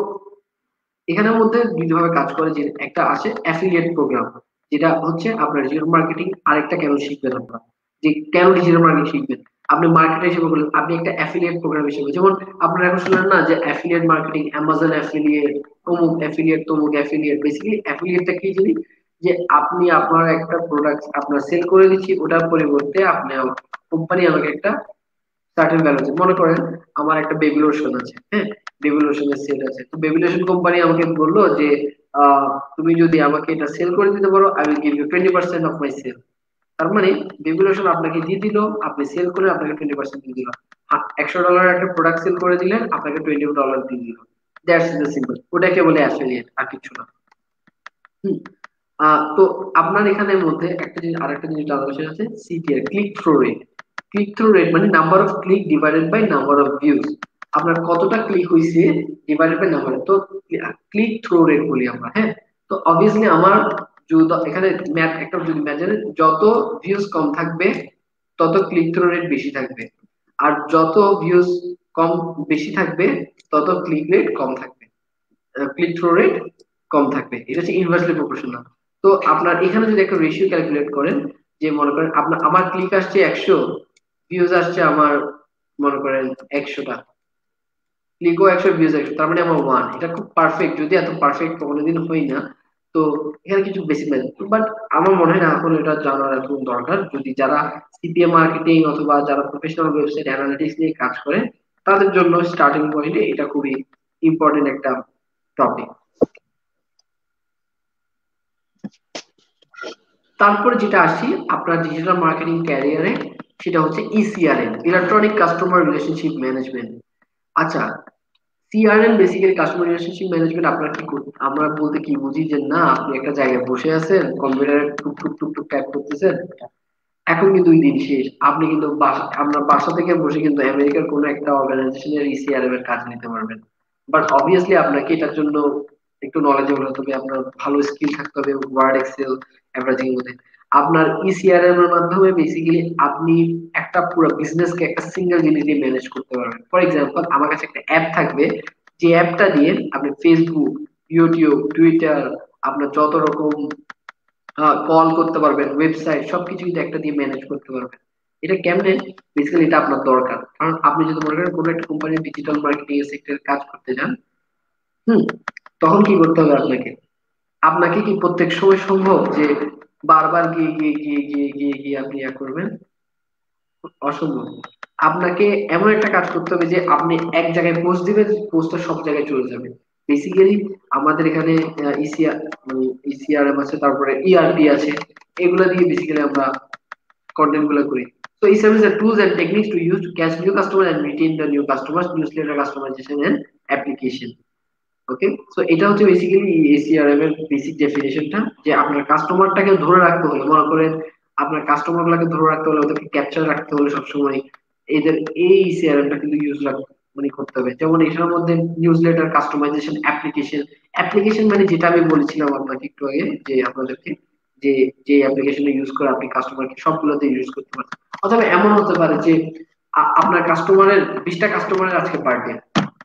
এখানের মধ্যে দুইভাবে কাজ করে, যে একটা আছে অ্যাফিলিয়েট প্রোগ্রাম, যেটা হচ্ছে আপনার ডিজিটাল মার্কেটিং। আরেকটা কেন শিখবেন আপনারা, যে কেন ডিজিটাল মার্কেটিং শিখবেন, আপনি মার্কেটার হিসেবে বললেন, আপনি একটা অ্যাফিলিয়েট প্রোগ্রাম হিসেবে, যেমন আপনারা এখন শুনলেন না যে অ্যাফিলিয়েট মার্কেটিং, অ্যামাজন অ্যাফিলিয়েট, অমুক অ্যাফিলিয়েট, তমুক অ্যাফিলিয়েট। বেসিক্যালি অ্যাফিলিয়েটটা কি জিনিস, যে আপনি আপনার একটা প্রোডাক্ট আপনার সেল করে দিচ্ছি, ওটার পরিবর্তে আপনি কোম্পানি আমাকে একটা সার্টেন ভ্যালু আছে। মনে করেন আমার একটা বেবি লোশন আছে, হ্যাঁ, বেবি লোশনের সেল আছে, তো বেবি লোশন কোম্পানি আমাকে বললো যে তুমি যদি আমাকে এটা সেল করে দিতে পারো, I will give you 20% of my sale. তার মানে বেবি লোশন আপনাকে দিয়ে দিল, আপনি সেল করে আপনাকে 20% দিয়ে দিল। $100 একটা প্রোডাক্ট সেল করে দিলেন, আপনাকে $20 দিয়ে দিল। দ্যাটস দ্য সিম্পল, ওটাকে বলে অ্যাফিলিয়েট, আর কিছু না। হুম। তো আপনার এখানের মধ্যে একটা জিনিস, আরেকটা জিনিস জানার বিষয় আছে, CTR, click through rate. Click through rate মানে number of click divided by number of views. আপনার কতটা ক্লিক হয়েছে ডিভাইডেড বাই নাম্বার, তো ক্লিক থ্রু রেট বলি আমরা। হ্যাঁ, তো অবভিয়াসলি আমার এখানে ম্যাথ একটা যদি ম্যাথ জানেন, যত ভিউজ কম থাকবে তত ক্লিক থ্রু রেট বেশি থাকবে, আর যত ভিউজ কম বেশি থাকবে তত ক্লিক রেট কম থাকবে, ক্লিক থ্রু রেট কম থাকবে। এটা হচ্ছে ইনভার্সলি প্রপোর্শনাল। তো আপনার এখানে যদি একটা রেশিও ক্যালকুলেট করেন, যে মনে করেন আপনার আমার ক্লিক আসছে 100, ভিউজ আসছে আমার মনে করেন 100টা, ক্লিকও 100, ভিউজ 100, তার মানে আমার 1, এটা খুব পারফেক্ট। যদি এত পারফেক্ট কোনোদিন হই না, তো এখানে কিছু বেশি ম্যাচ, বাট আমার মনে হয় না এখন এটা জানার এখন দরকার। যদি যারা সিপিএম মার্কেটিং অথবা যারা প্রফেশনাল ওয়েবসাইট অ্যানালিটিক্স নিয়ে কাজ করে, তাদের জন্য স্টার্টিং পয়েন্টে এটা খুবই ইম্পর্টেন্ট একটা টপিক। তারপরে যেটা আসি আপনার ডিজিটাল মার্কেটিং ক্যারিয়ারে, সেটা হচ্ছে ইসিআরএম, ইলেকট্রনিক কাস্টমার রিলেশনশিপ ম্যানেজমেন্ট। আচ্ছা, CRM basically customer relationship management. আপনার কি আমরা বলতে কি বুঝি, যে না আপনি একটা জায়গায় বসে আছেন, কম্পিউটারে টুক টুক টুক টুক টাইপ করতেছেন, এখন কিন্তু ওই দিন শেষ। আপনি কিন্তু আমরা বাসা থেকে বসে কিন্তু আমেরিকার কোনো একটা অর্গানাইজেশনের ইসিআরএম এর কাজ নিতে পারবেন। বাট অবভিয়াসলি আপনাকে এটার জন্য একটু নলেজেবল হতে হবে, আপনার ভালো স্কিল থাকতে হবে ওয়ার্ড, এক্সেল, এভরিথিং এর মধ্যে। আপনার ইসিআরএম এর মাধ্যমে বেসিক্যালি আপনি একটা পুরো বিজনেসকে একটা সিঙ্গেল জিনিস দিয়ে ম্যানেজ করতে পারবেন। ফর এক্সাম্পল, আমার কাছে একটা অ্যাপ থাকবে, যে অ্যাপটা দিয়ে আপনি ফেসবুক, ইউটিউব, টুইটার, আপনার যত রকম কল করতে পারবেন, ওয়েবসাইট, সবকিছু কিন্তু একটা দিয়ে ম্যানেজ করতে পারবেন। এটা কেমনে, বেসিক্যালি এটা আপনার দরকার। কারণ আপনি যদি মনে করেন কোনো একটা কোম্পানির ডিজিটাল মার্কেটিং এর সেক্টরে কাজ করতে যান, হুম, তখন কি করতে হবে আপনাকে, আপনাকে কি প্রত্যেক সময় সম্ভব যে বারবার গিয়ে গিয়ে গিয়ে গিয়ে গিয়ে গিয়ে আপনি করবেন? অসম্ভব। আপনাকে এমন একটা কাজ করতে হবে যে আপনি এক জায়গায় পোস্ট দিবেন, পোস্টটা সব জায়গায় চলে যাবে। বেসিক্যালি আমাদের এখানে ইসিআর মানে ইসিআরএম আছে, তারপরে ইআরপি আছে, এগুলা দিয়ে বেসিক্যালি আমরা কন্টেন্ট গুলো করি। So ECRM is the tools and techniques to use to catch new customers and retain the new customers, newsletter customization and application. Okay, so এটা হচ্ছে বেসিক্যালি এসিআরএম এর বেসিক ডেফিনেশনটা, যে আপনার কাস্টমারটাকে ধরে রাখতে হলে, মনে করেন আপনার কাস্টমার গুলাকে ধরে রাখতে হলে, ওদেরকে ক্যাপচার রাখতে হলে সবসময় এদের এই সিআরএমটা কিন্তু মানে করতে হবে। যেমন এটার মধ্যে newsletter customisation, application. Application মানে যেটা আমি বলেছিলাম আপনাকে একটু আগে, যে আপনাদেরকে যে যে অ্যাপ্লিকেশনটা ইউজ করে আপনি কাস্টমারকে সবগুলোতে ইউজ করতে পারেন। অথবা এমন হতে পারে যে আপনার কাস্টমারের 20টা কাস্টমারের আজকে বার্থডে,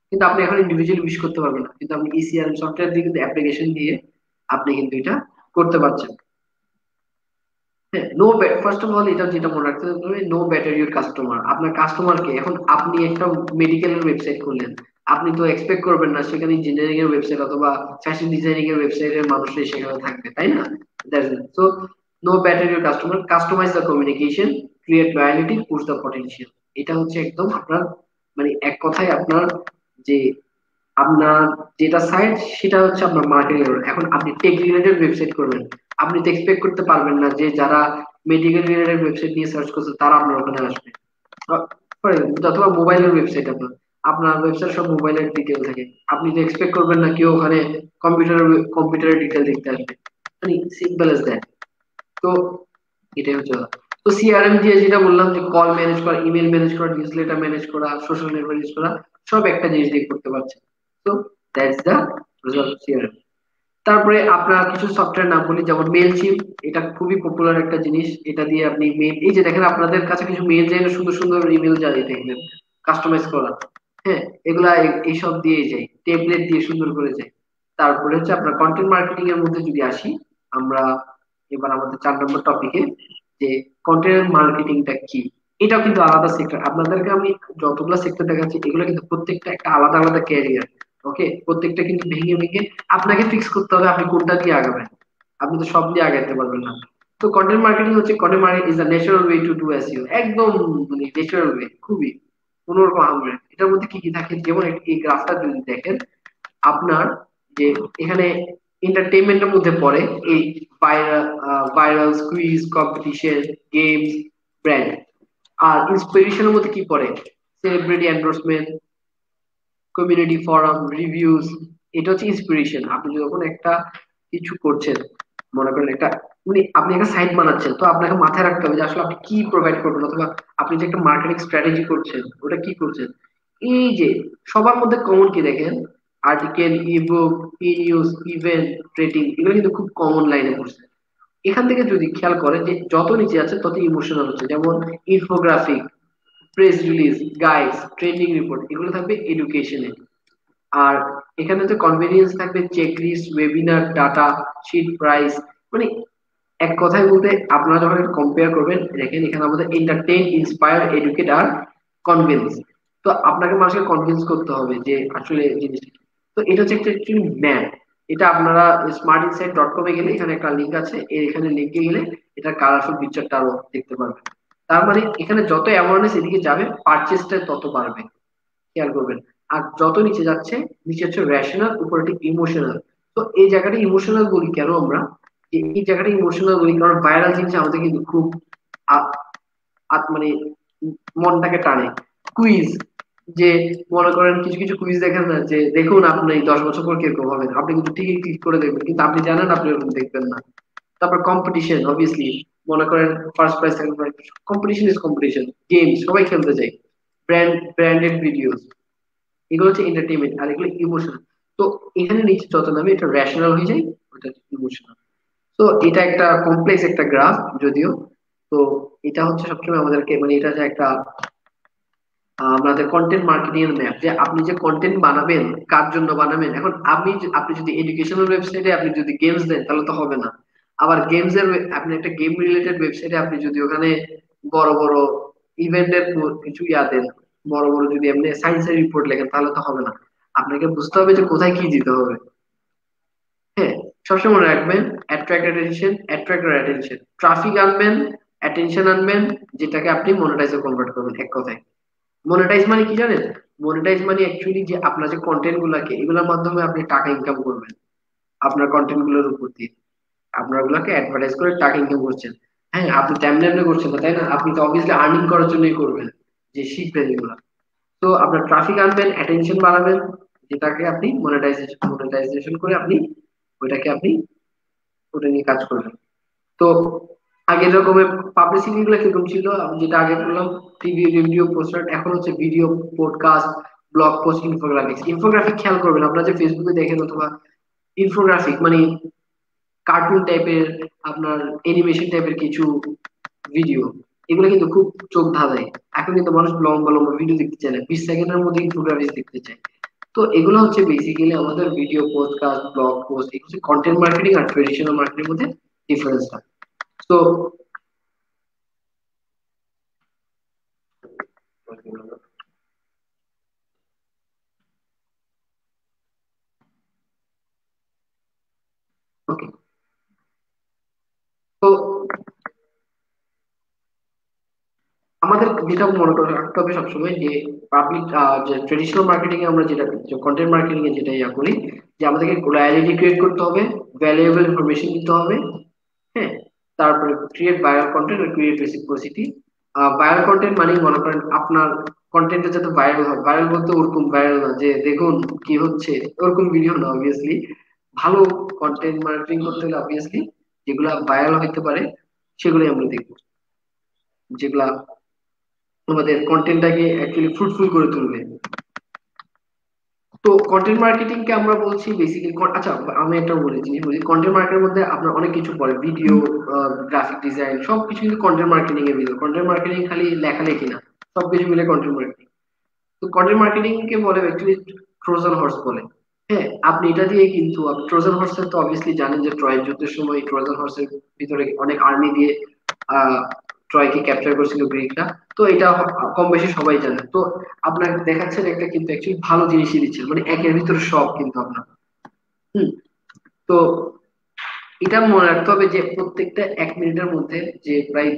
কিন্তু আপনি এখন ইন্ডিভিজুয়ালি উইশ করতে পারবেন না, কিন্তু আপনি ইসিআরএম সফটওয়্যার দিয়ে কিন্তু অ্যাপ্লিকেশন দিয়ে আপনি কিন্তু এটা করতে পারছেন। হ্যাঁ, নো ফার্স্ট অফ অল এটা যেটা মনে রাখতে হবে, নো ব্যাটার ইউর কাস্টমার। আপনার কাস্টমারকে, এখন আপনি একটা মেডিকেলের ওয়েবসাইট করলেন, আপনি তো এক্সপেক্ট করবেন না সেখানে ইঞ্জিনিয়ারিং এর ওয়েবসাইট অথবা ফ্যাশন ডিজাইনিং এর ওয়েবসাইটের মানুষই সেখানে থাকবে, তাই না? That's it. So know better your customer, customise the communication, create loyalty, push the potential. এটা হচ্ছে একদম আপনার মানে এক কথায় আপনার যে আপনার যেটা সাইট সেটা হচ্ছে আপনার মার্কেটিং। এখন আপনি টেক রিলেটেড ওয়েবসাইট করবেন, আপনি তো এক্সপেক্ট করতে পারবেন না যে যারা মেডিকেল রিলেটেড ওয়েবসাইট নিয়ে সার্চ করছে তারা আপনার ওখানে আসবে। অথবা মোবাইলের ওয়েবসাইট, আপনার আপনার ওয়েবসাইট সব মোবাইলের ডিটেল থাকে, আপনি তো এক্সপেক্ট করবেন না কেউ ওখানে কম্পিউটারের ডিটেল দেখতে আসবে। মানে সিম্পল এজ দ্যাট। তো এটাই হচ্ছে কথা। তো সিআরএম দিয়ে যেটা বললাম যে কল ম্যানেজ করা, ইমেল ম্যানেজ করা, নিউজলেটার ম্যানেজ করা, সোশ্যাল নেট ম্যানেজ করা, সব একটা জিনিস দিয়ে করতে পারছে। তো that's the result of CRM. তারপরে আপনার কিছু সফটওয়্যার নাম বলি, যেমন মেইলচিম্প। এটা খুবই পপুলার একটা জিনিস, এটা দিয়ে আপনি মেইল, এই যে দেখেন আপনাদের কাছে কিছু মেইল যায় না, সুন্দর সুন্দর ইমেল যায় দেখবেন কাস্টমাইজ করা। হ্যাঁ, এগুলা এইসব দিয়ে যায়, টেমপ্লেট দিয়ে সুন্দর করে যায়। তারপরে হচ্ছে আপনার কন্টেন্ট মার্কেটিং এর মধ্যে যদি আসি আমরা, এবার আমাদের 4 নম্বর টপিকে, যে কন্টেন্ট মার্কেটিংটা কি। এটাও কিন্তু আলাদা সেক্টর। আপনাদেরকে আমি যতগুলো সেক্টর দেখাচ্ছি এগুলো কিন্তু প্রত্যেকটা একটা আলাদা আলাদা ক্যারিয়ার। ওকে, প্রত্যেকটা কিন্তু ভেঙে ভেঙে আপনাকে ফিক্স করতে হবে আপনি কোনটা দিয়ে আগাবেন। আপনি তো সব দিয়ে আগাইতে পারবেন না। তো কন্টেন্ট মার্কেটিং হচ্ছে, content marketing is the natural way to do SEO. একদম মানে ন্যাচারাল ওয়ে, খুবই কোনোরকম আহামরি। এটার মধ্যে কি কি থাকে, যেমন এই গ্রাফটা যদি দেখেন আপনার, যে এখানে এন্টারটেইনমেন্টের মধ্যে পড়ে এই viral, quiz, competition, games, brand. আর ইন্সপিরেশনের মধ্যে কি পড়ে, celebrity endorsement, community forum, reviews. এটা হচ্ছে ইন্সপিরেশন। আপনি যখন একটা কিছু করছেন, মনে করেন একটা মানে আপনি একটা সাইট বানাচ্ছেন, তো আপনাকে মাথায় রাখতে হবে যে আসলে আপনি কি প্রোভাইড করবেন, অথবা আপনি যে একটা মার্কেটিং স্ট্র্যাটেজি করছেন ওটা কি করছেন। এই যে সবার মধ্যে কমন কি দেখেন, আর্টিকেল, ইবুক, ই নিউজ, ইভেন্ট, রেটিং, এগুলো কিন্তু খুব কমন লাইনে পড়ছে। এখান থেকে যদি খেয়াল করেন যে যত নিচে আছে তত ইমোশনাল হচ্ছে, যেমন infographic, press release, guides, trending report, এগুলো থাকবে এডুকেশনে। আর এখানে তো কনভেনিয়েন্স থাকবে, checklist, webinar, data sheet, price. মানে এক কথায় বলতে আপনারা যখন কম্পেয়ার করবেন, দেখেন এখানে আমাদের এন্টারটেইন, ইন্সপায়ার, এডুকেট আর কনভিন্স। তো আপনাকে মানুষকে কনভিন্স করতে হবে যে আসলে জিনিসটা কি। তো এটা হচ্ছে একটা অ্যাকচুয়ালি ম্যাপ। এটা আপনারা smartinsight.com এ গেলে এখানে একটা লিঙ্ক আছে, এখানে লিঙ্কে গেলে এটা কালারফুল পিকচারটা আরো দেখতে পারবেন। তার মানে এখানে যত অ্যাওয়ারনেস এদিকে যাবে পারচেসটা তত বাড়বে, খেয়াল করবেন। আর যত নিচে যাচ্ছে, নিচে হচ্ছে রেশনাল, উপরে ঠিক ইমোশনাল। তো এই জায়গাটা ইমোশনাল বলি কেন আমরা, এই জায়গাটা ইমোশনাল বলি কারণ ভাইরাল জিনিস আমাদের কিন্তু খুব মানে মনটাকে টানে। কুইজ, যে মনে করেন কিছু কিছু কুইজ দেখেন না, যে দেখুন আপনি 10 বছর পর কিরকম হবেন, আপনি কিন্তু ঠিকই ক্লিক করে দেখবেন, কিন্তু আপনি জানেন আপনি ওরকম দেখবেন না। তারপর কম্পিটিশন, অবভিয়াসলি মনে করেন first prize, second prize, competition is competition, game সবাই খেলতে চায়, ব্র্যান্ডেড ভিডিওস, এগুলো হচ্ছে এন্টারটেইনমেন্ট, আর এগুলো ইমোশনাল। তো এখানে নিচে যত নামে এটা রেশনাল হয়ে যায়, ওটা ইমোশনাল। তো এটা একটা কমপ্লেক্স একটা গ্রাফ যদিও। তো এটা হচ্ছে সবসময় আমাদেরকে মানে এটা যে একটা আমাদের কন্টেন্ট মার্কেটিং এর ম্যাপ, যে আপনি যে কন্টেন্ট বানাবেন কার জন্য বানাবেন। এখন আপনি যদি এডুকেশনাল ওয়েবসাইটে আপনি যদি গেমস দেন তাহলে তো হবে না। আবার গেমস এর আপনি একটা গেম রিলেটেড ওয়েবসাইটে আপনি যদি ওখানে বড় বড় ইভেন্টের কিছু দেন, বড় বড় যদি আপনি সায়েন্সের রিপোর্ট লেখেন তাহলে তো হবে না। আপনাকে বুঝতে হবে যে কোথায় কি দিতে হবে। হ্যাঁ, সবসময় মনে রাখবেন, attract attention, attract attention, traffic আনবেন, অ্যাটেনশন আনবেন, যেটাকে আপনি মনিটাইজে কনভার্ট করবেন। এক কথায় মনিটাইজ মানে কি জানেন? মনিটাইজ মানে অ্যাকচুয়ালি যে আপনার যে কন্টেন্ট গুলাকে, এগুলোর মাধ্যমে আপনি টাকা ইনকাম করবেন আপনার কন্টেন্ট গুলোর উপর দিয়ে। আপনার গুলাকে অ্যাডভার্টাইজ করে টাকা ইনকাম করছেন। হ্যাঁ, আপনি তেমনি এমনি করছেন না, তাই না? আপনি তো অবভিয়াসলি আর্নিং করার জন্যই করবেন, যে শিখবেন এগুলা। তো আপনার ট্রাফিক আনবেন, অ্যাটেনশন বাড়াবেন, যেটাকে আপনি মনিটাইজেশন করে আপনি ওইটাকে আপনি ওটা নিয়ে কাজ করবেন। তো আগের রকমের পাবলিসিটি গুলো কিরকম ছিল, আমি যেটা আগে বললাম, টিভি, রেডিও, পোস্টার, এখন হচ্ছে video, podcast, blog post, infographics. Infographic খেয়াল করবেন, আপনারা যে ফেসবুকে দেখেন অথবা ইনফোগ্রাফিক মানে কার্টুন টাইপের, আপনার অ্যানিমেশন টাইপের কিছু ভিডিও, এগুলো কিন্তু খুব চোখ ধাঁধায়। এখন কিন্তু মানুষ লম্বা লম্বা ভিডিও দেখতে চায় না, 20 সেকেন্ডের মধ্যে ইনফোগ্রাফিক্স দেখতে চায়। তো এগুলো হচ্ছে বেসিক্যালি আমাদের ভিডিও, পডকাস্ট, ব্লগ পোস্ট, এগুলো হচ্ছে কন্টেন্ট মার্কেটিং আর ট্রেডিশনাল মার্কেটিং মধ্যে ডিফারেন্সটা। তো ওকে, তো আমাদের যেটা মনে করে রাখতে হবে সবসময় যে পাবলিক, যে ট্রেডিশনাল মার্কেটিং এ আমরা যেটা, কন্টেন্ট মার্কেটিং এ যেটা ইয়া করি, যে আমাদেরকে লয়ালিটি ক্রিয়েট করতে হবে, ভ্যালুয়েবল ইনফরমেশন দিতে হবে। হ্যাঁ, তারপরে ক্রিয়েট ভাইরাল কন্টেন্ট আর ক্রিয়েট রেসিপ্রোসিটি। ভাইরাল কন্টেন্ট মানে মনে করেন আপনার কন্টেন্টটা যাতে ভাইরাল হয়। ভাইরাল বলতে ওরকম ভাইরাল না যে দেখুন কি হচ্ছে, ওরকম ভিডিও না অবভিয়াসলি। ভালো কন্টেন্ট মার্কেটিং করতে হলে অবভিয়াসলি যেগুলা ভাইরাল হইতে পারে সেগুলোই আমরা দেখবো, যেগুলা আমাদের কন্টেন্টটাকে অ্যাকচুয়ালি ফ্রুটফুল করে তুলবে। তো কন্টেন্ট মার্কেটিং কে আমরা বলছি বেসিক্যালি, আচ্ছা আমি একটা জিনিস বলি, কন্টেন্ট মার্কেটের মধ্যে আপনার অনেক কিছু পড়ে, ভিডিও, গ্রাফিক ডিজাইন, সবকিছু কিন্তু কন্টেন্ট মার্কেটিং এর ভিতরে। কন্টেন্ট মার্কেটিং খালি লেখালেখি না, সবকিছু মিলে কন্টেন্ট মার্কেটিং। তো কন্টেন্ট মার্কেটিং কে বলে অ্যাকচুয়ালি ট্রোজান হর্স বলে। হ্যাঁ, আপনি এটা দিয়ে কিন্তু ট্রোজান হর্সের তো অবভিয়াসলি জানেন যে ট্রয়ের যুদ্ধের সময় ট্রোজান হর্সের ভিতরে অনেক আর্মি দিয়ে ট্রয়কে ক্যাপচার করেছিল গ্রিকরা। তো এটা কম বেশি সবাই জানে। তো আপনার দেখাচ্ছেন একটা কিন্তু অ্যাকচুয়ালি ভালো জিনিসই দিচ্ছেন, মানে একের ভিতরে সব কিন্তু আপনার। হুম। তো এটা মনে রাখতে হবে যে প্রত্যেকটা 1 মিনিটের মধ্যে যে প্রায়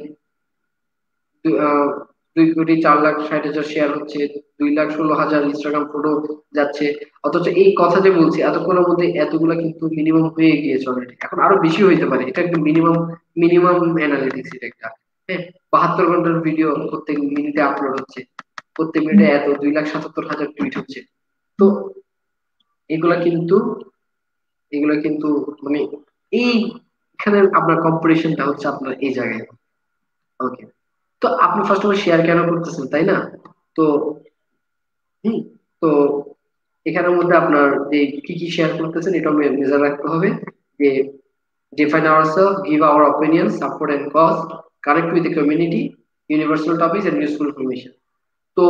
2,04,60,000 শেয়ার হচ্ছে, 2,16,000 ইনস্টাগ্রাম ফটো যাচ্ছে। অথচ এই কথা যে বলছি এতক্ষণের মধ্যে এতগুলা কিন্তু মিনিমাম হয়ে গিয়েছে অলরেডি, এখন আরো বেশি হইতে পারে। এটা একদম মিনিমাম, মিনিমাম অ্যানালিটিক্স এটা একটা। হ্যাঁ, 72 ঘন্টার ভিডিও প্রত্যেক মিনিটে আপলোড হচ্ছে, প্রত্যেক মিনিটে এত 2,77,000 টুইট হচ্ছে। তো এগুলা কিন্তু, এগুলা কিন্তু মানে এইখানে আপনার কম্পিটিশনটা হচ্ছে আপনার এই জায়গায়। ওকে, তো আপনি ফার্স্ট অফ অল শেয়ার কেন করতেছেন, তাই না? তো হম, তো এখানের মধ্যে আপনার যে কি কি শেয়ার করতেছেন এটা মেজার রাখতে হবে। যে define ourselves, give our opinions, support and cause, connect with the community, universal topics and useful information. তো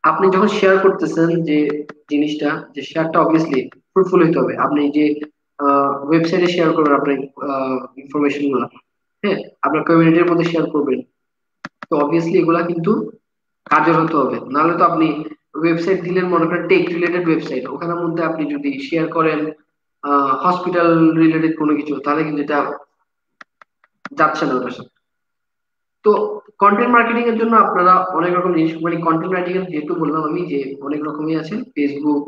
আপনি যখন শেয়ার করতেছেন যে জিনিসটা, যে শেয়ারটা অবভিয়াসলি ফ্রুটফুল হইতে হবে। আপনি যে ওয়েবসাইটে শেয়ার করবেন আপনার ইনফরমেশন গুলো, হ্যাঁ, আপনার কমিউনিটির মধ্যে শেয়ার করবেন, তো অবভিয়াসলি এগুলা কিন্তু কাজের হতে হবে। নাহলে তো আপনি ওয়েবসাইট দিলেন, মনে করেন টেক রিলেটেড ওয়েবসাইট, ওখানের মধ্যে আপনি যদি শেয়ার করেন হসপিটাল রিলেটেড কোনো কিছু, তাহলে কিন্তু এটা যাচ্ছে না ওটার সাথে। তো কন্টেন্ট মার্কেটিং এর জন্য আপনারা অনেক রকম জিনিস, মানে কন্টেন্ট মার্কেটিং এর যেহেতু বললাম আমি যে অনেক রকমই আছে, Facebook,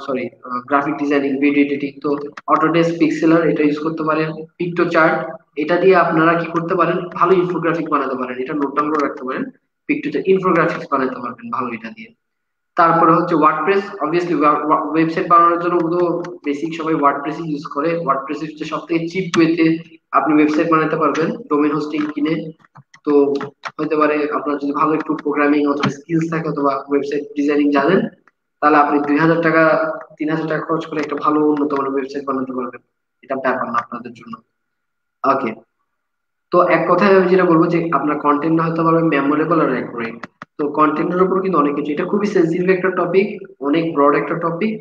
sorry, graphic designing, video editing. তো অটোডেস্ক পিক্সেলার এটা ইউজ করতে পারেন, পিক্টো চার্ট, এটা দিয়ে আপনারা কি করতে পারেন, ভালো ইনফোগ্রাফিক বানাতে পারেন, এটা নোট ডাউন করে রাখতে পারেন। পিক্টো চার্ট ইনফোগ্রাফিক্স বানাতে পারবেন ভালো এটা দিয়ে। তারপরে হচ্ছে ওয়ার্ডপ্রেস, অবভিয়াসলি ওয়েবসাইট বানানোর জন্য তো বেসিক সবাই ওয়ার্ডপ্রেস ইউজ করে। ওয়ার্ডপ্রেস হচ্ছে সবথেকে চিপ ওয়েতে আপনি ওয়েবসাইট বানাতে পারবেন ডোমেইন হোস্টিং কিনে। তো হতে পারে আপনার যদি ভালো একটু প্রোগ্রামিং অথবা স্কিলস থাকে অথবা ওয়েবসাইট ডিজাইনিং জানেন, তাহলে আপনি 2,000 টাকা 3,000 টাকা খরচ করে একটা ভালো উন্নত মানের ওয়েবসাইট বানাতে পারবেন। এটা ব্যাপার না আপনাদের জন্য। ওকে, তো এক কথায় আমি যেটা বলবো যে আপনার কন্টেন্ট না হতে পারবে মেমোরেবল আর অ্যাকুরেট। তো কন্টেন্টের উপর কিন্তু অনেক কিছু, এটা খুবই সেন্সিটিভ একটা টপিক, অনেক ব্রড একটা টপিক।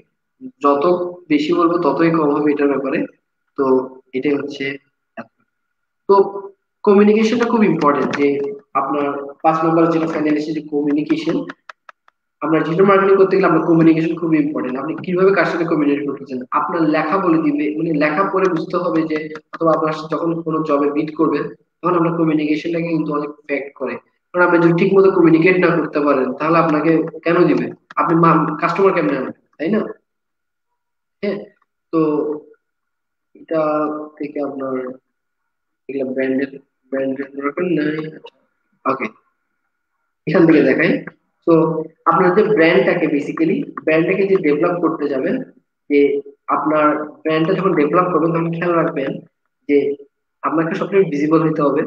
যত বেশি বলবো ততই কম হবে এটার ব্যাপারে। তো এটাই হচ্ছে। তো কমিউনিকেশনটা খুব ইম্পর্টেন্ট। যে আপনার 5 নম্বর যেটা ফাইনাল এসেছে, যে কমিউনিকেশন। আমরা ডিজিটাল মার্কেটিং করতে গেলে আপনার কমিউনিকেশন খুব ইম্পর্টেন্ট। আপনি কিভাবে কার সাথে কমিউনিকেট করতেছেন, আপনার লেখা বলে দিবে, মানে লেখা পড়ে বুঝতে হবে যে, অথবা আপনার যখন কোনো জবে বিট করবেন তখন আপনার কমিউনিকেশনটাকে কিন্তু অনেক ইফেক্ট করে। কারণ আপনি যদি ঠিক মতো কমিউনিকেট না করতে পারেন তাহলে আপনাকে কেন দিবে, আপনি কাস্টমার কেমনে আনবেন, তাই না? হ্যাঁ। তো এটা থেকে আপনার এগুলা ব্র্যান্ডের দরকার নাই। ওকে, এখান থেকে দেখাই। তো আপনার যে ব্র্যান্ডটাকে যে ডেভেলপ করতে যাবেন, যে আপনার ব্র্যান্ডটা যখন ডেভেলপ করবেন তখন খেয়াল রাখবেন যে আপনাকে সবসময় ভিজিবল হতে হবে,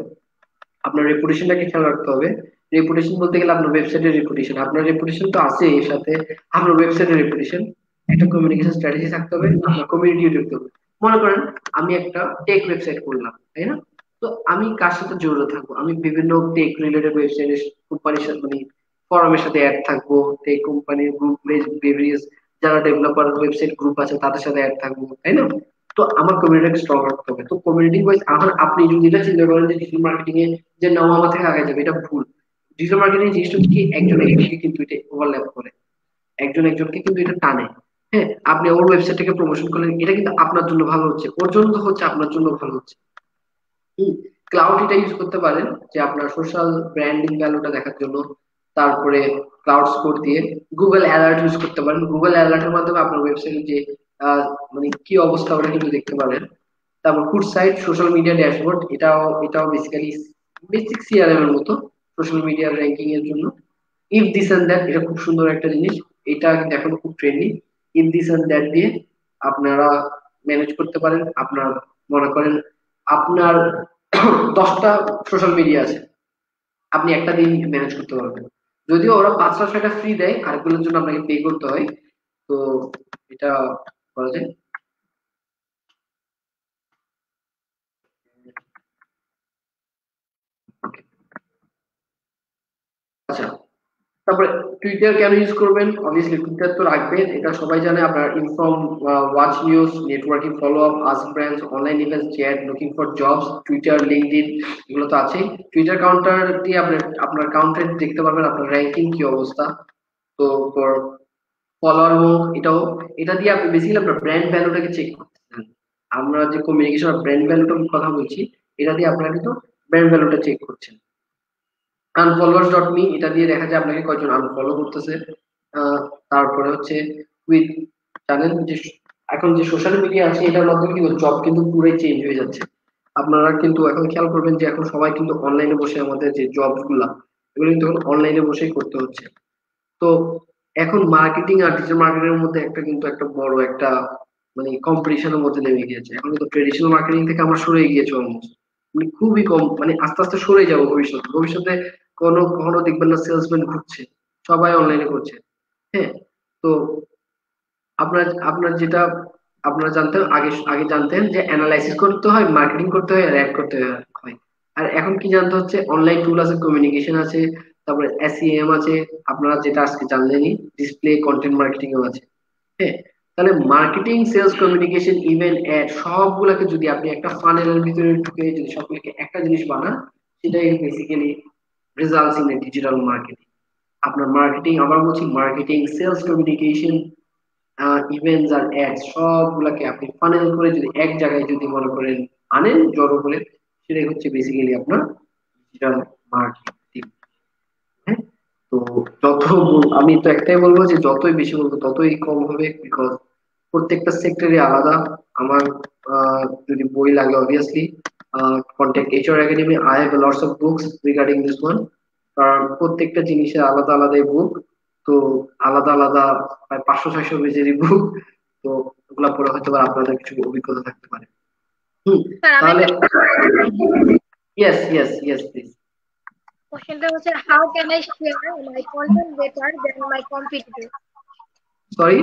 আপনার রেপুটেশনটাকে খেয়াল রাখতে হবে। রেপুটেশন বলতে গেলে আপনার ওয়েবসাইটের রেপুটেশন, আপনার রেপুটেশন তো আছে, এর সাথে আপনার ওয়েবসাইটের রেপুটেশন, একটা কমিউনিকেশন স্ট্র্যাটেজি থাকতে হবে, আপনার কমিউনিটিও দেখতে হবে। মনে করেন আমি একটা টেক ওয়েবসাইট করলাম, তাই না? তো আমি কার সাথে জড়িত থাকবো, আমি বিভিন্ন টেক রিলেটেড ওয়েবসাইটের কোম্পানির সাথে মানে ফোরামের সাথে অ্যাড থাকবো, টেক কোম্পানির গ্রুপ, ভেরিয়াস যারা ডেভেলপার ওয়েবসাইট গ্রুপ আছে তাদের সাথে অ্যাড থাকবো, তাই না? তো আমার কমিউনিটি স্ট্রং রাখতে হবে। তো কমিউনিটি ওয়াইজ এখন আপনি যদি এটা চিন্তা করেন যে ডিজিটাল মার্কেটিং এ যে নাও আমার থেকে আগে যাবে, এটা ভুল। ডিজিটাল মার্কেটিং জিনিসটা কি একজন একজনকে কিন্তু এটা ওভারল্যাপ করে, একজন একজনকে কিন্তু এটা টানে। হ্যাঁ, আপনি ওর ওয়েবসাইটটাকে প্রমোশন করলেন, এটা কিন্তু আপনার জন্য ভালো হচ্ছে, ওর জন্য তো হচ্ছে, আপনার জন্য ভালো হচ্ছে। ক্লাউড এটা ইউজ করতে পারেন যে আপনার সোশ্যাল ব্র্যান্ডিং ভ্যালুটা দেখার জন্য। তারপরে ক্লাউড স্কোর দিয়ে গুগল অ্যালার্ট ইউজ করতে পারেন, গুগল অ্যালার্টের মাধ্যমে আপনার ওয়েবসাইটে যে মানে কি অবস্থা ওটা কিন্তু দেখতে পারেন। তারপর food site, social media dashboard, এটাও বেসিক্যালি বেসিক সিআরএম এর মতো সোশ্যাল মিডিয়া র্যাঙ্কিং এর জন্য। ইফ দিস এন্ড দ্যাট, এটা খুব সুন্দর একটা জিনিস, এটা কিন্তু এখন খুব trendy. If this and that দিয়ে আপনারা ম্যানেজ করতে পারেন। আপনার মনে করেন আপনার 10টা সোশ্যাল মিডিয়া আছে, আপনি একটা দিন ম্যানেজ করতে পারবেন। যদিও ওরা 5টা 6টা ফ্রি দেয়, আরেকগুলোর জন্য আপনাকে পে করতে হয়। তো এটা করা যায়। আচ্ছা, তারপরে টুইটার কেন ইউজ করবেন? অবভিয়াসলি টুইটার তো রাখবেন, এটা সবাই জানে। আপনার inform, watch news, networking, follow up, ask brands, online events, chat, looking for jobs, Twitter, LinkedIn, এগুলো তো আছেই। টুইটার কাউন্টার দিয়ে আপনার কাউন্টার দেখতে পারবেন আপনার র্যাঙ্কিং কি অবস্থা। তো ফলোয়ার হোক, এটা দিয়ে আপনি বেসিক্যালি আপনার ব্র্যান্ড ভ্যালুটাকে চেক করতেছেন। আমরা যে কমিউনিকেশন ব্র্যান্ড ভ্যালুটার কথা বলছি, এটা দিয়ে আপনারা কিন্তু ব্র্যান্ড ভ্যালুটা চেক করছেন। unfollowers.me, এটা দিয়ে দেখা যায় আপনাকে কয়জন আনফলো করতেছে। তারপরে হচ্ছে উইথ, জানেন যে এখন যে সোশ্যাল মিডিয়া আছে এটার মাধ্যমে কিন্তু জব কিন্তু পুরোই চেঞ্জ হয়ে যাচ্ছে। আপনারা কিন্তু এখন খেয়াল করবেন যে এখন সবাই কিন্তু অনলাইনে বসে আমাদের যে জব গুলা, এগুলো কিন্তু অনলাইনে বসেই করতে হচ্ছে। তো এখন মার্কেটিং আর ডিজিটাল মার্কেটিং এর মধ্যে একটা বড় একটা মানে কম্পিটিশনের মধ্যে নেমে গিয়েছে। এখন কিন্তু ট্রেডিশনাল মার্কেটিং থেকে আমরা সরে গিয়েছি অলমোস্ট, মানে খুবই কম, মানে আস্তে আস্তে সরে যাবো ভবিষ্যতে কখনো দেখবেন না সেলসম্যান ঘুরছে, সবাই অনলাইনে করছে। হ্যাঁ। তো আপনার আপনার যেটা আপনারা জানতেন, আগে আগে জানতেন যে অ্যানালাইসিস করতে হয়, মার্কেটিং করতে হয়, আর অ্যাড করতে হয়। আর এখন কি জানতে হচ্ছে, অনলাইন টুল আছে, কমিউনিকেশন আছে, তারপরে এসইএম আছে, আপনারা যেটা আজকে জানলেনই, ডিসপ্লে কন্টেন্ট মার্কেটিং ও আছে। হ্যাঁ। তাহলে marketing, sales, communication, event, ad সবগুলাকে যদি আপনি একটা ফানেলের ভিতরে ঢুকে যদি সবগুলোকে একটা জিনিস বানান, সেটাই basically results in digital marketing. আপনার মার্কেটিং, আবার বলছি, মার্কেটিং, সেলস, কমিউনিকেশন, ইভেন্টস আর অ্যাডস সবগুলাকে আপনি ফানেল করে যদি এক জায়গায় যদি মনে করেন আনেন জড়ো করে, সেটাই হচ্ছে বেসিক্যালি আপনার ডিজিটাল মার্কেটিং। হ্যাঁ। তো আমি তো একটাই বলবো যে যতই বেশি বলবো ততই কম হবে, বিকজ প্রত্যেকটা সেক্টরে আলাদা। আমার যদি বই লাগে obviously contact HR academy, I have lots of books regarding this one. কারণ প্রত্যেকটা জিনিসের আলাদা আলাদাই বুক, তো আলাদা আলাদা প্রায় 500-600 পেজেরই বুক। তো ওগুলা পড়ে হয়তো বা আপনাদের কিছু অভিজ্ঞতা থাকতে পারে।
স্যার আমি
তাহলে
একটা
ইয়েস ইয়েস ইয়েস প্লিজ।
কোশ্চেনটা হচ্ছে, how can I share my content better than my competitor?
Sorry,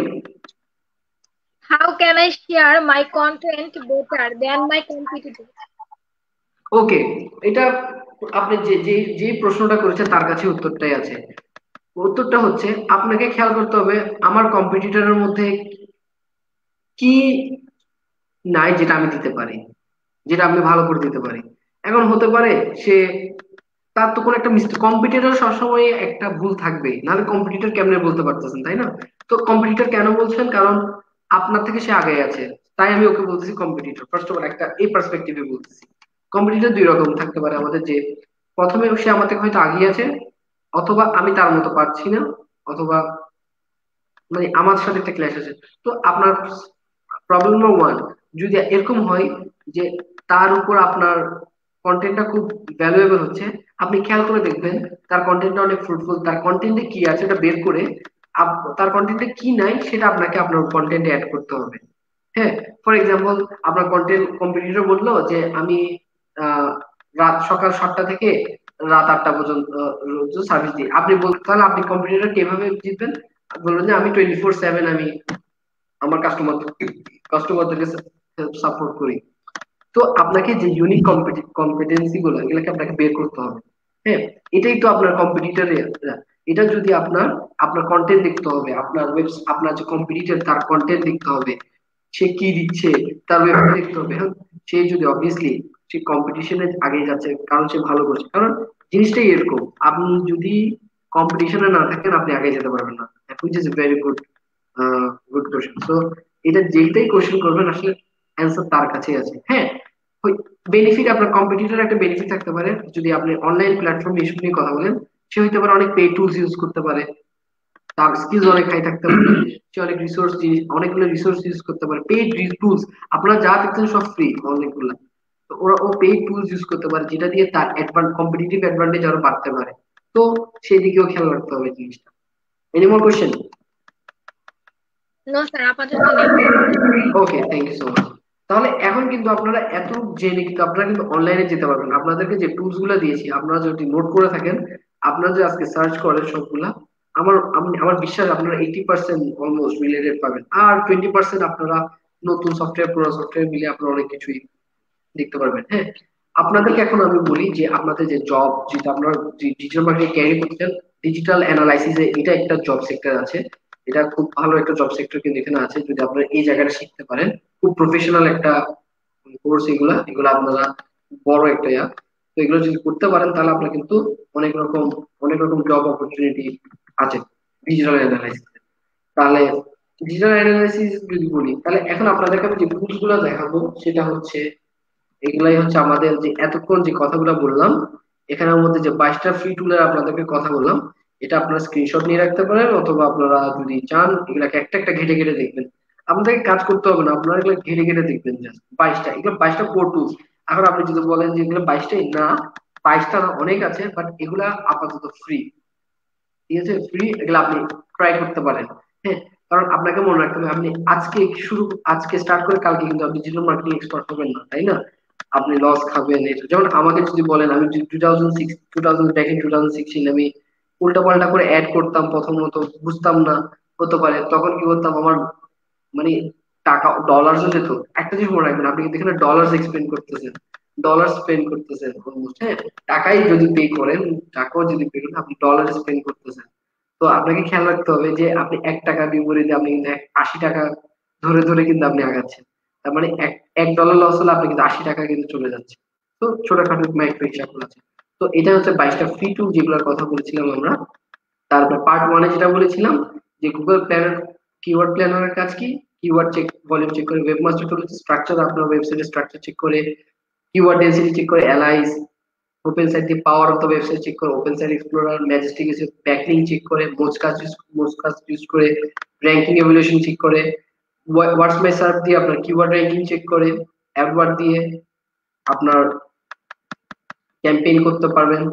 how can I share my content better than my competitor?
Okay, এটা আপনি যে যে যে প্রশ্নটা করেছেন তার কাছে উত্তরটাই আছে। উত্তরটা হচ্ছে আপনাকে খেয়াল করতে হবে আমার কম্পিটিটরের মধ্যে কি নাই যেটা আমি দিতে পারি, যেটা আমি ভালো করে দিতে পারি। এখন হতে পারে সে, তার তো কোনো একটা কম্পিটিটর সবসময় একটা ভুল থাকবে, নাহলে কম্পিটিটর কেমনে বলতে পারতেছেন, তাই না? তো কম্পিটিটর কেন বলছেন, কারণ আপনার থেকে সে আগে আছে, তাই আমি ওকে বলতেছি কম্পিটিটর। ফার্স্ট অফ অল একটা এই পার্সপেক্টিভে বলতেছি। কম্পিটিটর দুই রকম থাকতে পারে আমাদের, যে প্রথমে সে আমার থেকে হয়তো আগিয়ে আছে, অথবা আমি তার মতো পারছি না, অথবা মানে আমার সাথে একটা ক্ল্যাশ আছে। তো আপনার প্রবলেম নম্বর ওয়ান, যদি এরকম হয় যে তার উপর আপনার কন্টেন্টটা খুব ভ্যালুয়েবল হচ্ছে, আপনি খেয়াল করে দেখবেন তার কন্টেন্টটা অনেক ফ্রুটফুল, তার কন্টেন্টে কি আছে এটা বের করে তার কন্টেন্টে কি নাই সেটা আপনাকে আপনার কন্টেন্টে অ্যাড করতে হবে। হ্যাঁ, ফর এক্সাম্পল আপনার কন্টেন্ট কম্পিটিটর বললো যে আমি আহ, রাত সকাল 7টা থেকে রাত 8টা পর্যন্ত সার্ভিস দিই, আপনি তাহলে আপনি কম্পিটিটর কিভাবে জিতবেন? বলবেন যে আমি 24/7 আমি আমার কাস্টমারদেরকে সাপোর্ট করি। তো আপনাকে যে ইউনিক কম্পিটেন্সি গুলো এগুলোকে আপনাকে বের করতে হবে। হ্যাঁ, এটাই তো আপনার কম্পিটিটরের। এটা যদি আপনার আপনার কন্টেন্ট দেখতে হবে, আপনার আপনার যে কম্পিটিটর তার কন্টেন্ট দেখতে হবে, সে কি দিচ্ছে তার ওয়েবসাইট দেখতে হবে। হ্যাঁ, সে যদি অবভিয়াসলি সে কম্পিটিশনে আগে যাচ্ছে কারণ সে ভালো করছে, কারণ জিনিসটাই এরকম, আপনি যদি কম্পিটিশনে না থাকেন আপনি আগে যেতে পারবেন না, which is very good good question. তো এটা যেটাই কোশ্চেন করবেন আসলে অ্যান্সার তার কাছেই আছে। হ্যাঁ, ওই বেনিফিট আপনার কম্পিটিটর একটা বেনিফিট থাকতে পারে, যদি আপনি অনলাইন প্ল্যাটফর্ম ইস্যু নিয়ে কথা বলেন, সে হইতে পারে অনেক পে টুলস ইউজ করতে পারে, তার স্কিলস অনেক হাই থাকতে পারে, সে অনেক রিসোর্স অনেকগুলো রিসোর্স ইউজ করতে পারে, পেইড টুলস। আপনারা যা দেখছেন সব ফ্রি অনেকগুলো, তো ও পেইড টুলস ইউজ করতে পারে যেটা দিয়ে তার কম্পিটিটিভ অ্যাডভান্টেজ আরো বাড়তে পারে। তো সেই দিকেও খেয়াল রাখতে হবে জিনিসটা। Any more question?
No sir, আপাতত নেই।
Okay, thank you so much. তাহলে এখন কিন্তু আপনারা এত জেনে কিন্তু আপনারা কিন্তু অনলাইনে যেতে পারবেন। আপনাদেরকে যে টুলস গুলা দিয়েছি আপনারা যদি নোট করে থাকেন, আপনারা যে আজকে সার্চ করেন সবগুলা, আমার বিশ্বাস আপনারা 80% অলমোস্ট রিলেটেড পাবেন, আর 20% আপনারা নতুন সফটওয়্যার পুরো সফটওয়্যার মিলে আপনারা অনেক কিছুই দেখতে পারবেন। হ্যাঁ, আপনাদেরকে এখন আমি বলি যে আপনাদের যে জব, যেটা আপনারা ডিজিটাল মার্কেটিং ক্যারি করতেন, ডিজিটাল অ্যানালাইসিসে এটা একটা জব সেক্টর আছে, এটা খুব ভালো একটা জব সেক্টর কিন্তু এখানে আছে। যদি আপনারা এই জায়গাটা শিখতে পারেন, খুব প্রফেশনাল একটা কোর্স, এগুলা এগুলো আপনারা বড় একটা তো এগুলো যদি করতে পারেন তাহলে আপনার কিন্তু অনেক রকম জব অপরচুনিটি আছে ডিজিটাল অ্যানালাইসিস। তাহলে ডিজিটাল অ্যানালাইসিস যদি বলি, তাহলে এখন আপনাদেরকে আমি যে টুলস গুলো দেখাবো সেটা হচ্ছে, এগুলাই হচ্ছে আমাদের যে এতক্ষণ যে কথাগুলো বললাম, এখানের মধ্যে যে 22টা ফ্রি টুলের আপনাদেরকে কথা বললাম, এটা আপনারা স্ক্রিনশট নিয়ে রাখতে পারেন, অথবা আপনারা যদি চান এগুলাকে একটা একটা ঘেটে ঘেটে দেখবেন। আপনাদেরকে কাজ করতে হবে না, আপনারা এগুলো ঘেটে ঘেটে দেখবেন জাস্ট 22টা, এগুলো 22টা কোর টুলস। এখন আপনি যদি বলেন যে এগুলো 22টাই না, 22টা না, অনেক আছে, বাট এগুলা আপাতত ফ্রি। ঠিক আছে, ফ্রি, এগুলো আপনি ট্রাই করতে পারেন। হ্যাঁ, কারণ আপনাকে মনে রাখতে হবে আপনি আজকে স্টার্ট করে কালকে কিন্তু আপনি ডিজিটাল মার্কেটিং এক্সপার্ট হবেন না, তাই না? আপনি লস খাবেন। যেমন আমাকে যদি বলেন, আমি 2016 আমি উল্টা পাল্টা করে অ্যাড করতাম, প্রথমত বুঝতাম না, হতে পারে তখন কি করতাম, আমার মানে টাকা ডলার্সও যেত। একটা জিনিস মনে রাখবেন, আপনি কিন্তু এখানে ডলার এক্সপেন্ড করতেছেন, ডলার স্পেন্ড করতেছেন অলমোস্ট। হ্যাঁ, টাকাই যদি পে করেন, টাকাও যদি পে করেন, আপনি ডলার স্পেন্ড করতেছেন। তো আপনাকে খেয়াল রাখতে হবে যে আপনি 1 টাকা বিপরীতে আপনি কিন্তু 80 টাকা ধরে ধরে কিন্তু আপনি আগাচ্ছেন। তার মানে এক ডলার লস হলে আপনি কিন্তু 80 টাকা কিন্তু চলে যাচ্ছে। তো ছোটখাটো মাইক্রো হিসাবগুলো আছে। তো এটা হচ্ছে 22টা ফ্রি টুল যেগুলোর কথা বলেছিলাম আমরা। তারপর পার্ট ওয়ানে যেটা বলেছিলাম যে গুগল প্ল্যানার, কিওয়ার্ড প্ল্যানারের কাজ কি, কিওয়ার্ড চেক, ভলিউম চেক করে, ওয়েবমাস্টার টুল হচ্ছে স্ট্রাকচার, আপনার ওয়েবসাইটের স্ট্রাকচার চেক করে, কিওয়ার্ড ডেনসিটি চেক করে, অ্যালাইজ, ওপেন সাইট দিয়ে power of the website check করে, ওপেন সাইট এক্সপ্লোরার, ম্যাজেস্টিক এসে ব্যাকলিংক চেক করে, মোজকাস্ট ইউজ করে, র‍্যাঙ্কিং এভ্যালুয়েশন চেক করে, ওয়ার্ডস বাই সার্চ দিয়ে আপনার কিওয়ার্ড র‍্যাঙ্কিং চেক করে, অ্যাডওয়ার্ড দিয়ে আপনার ক্যাম্পেইন করতে পারবেন,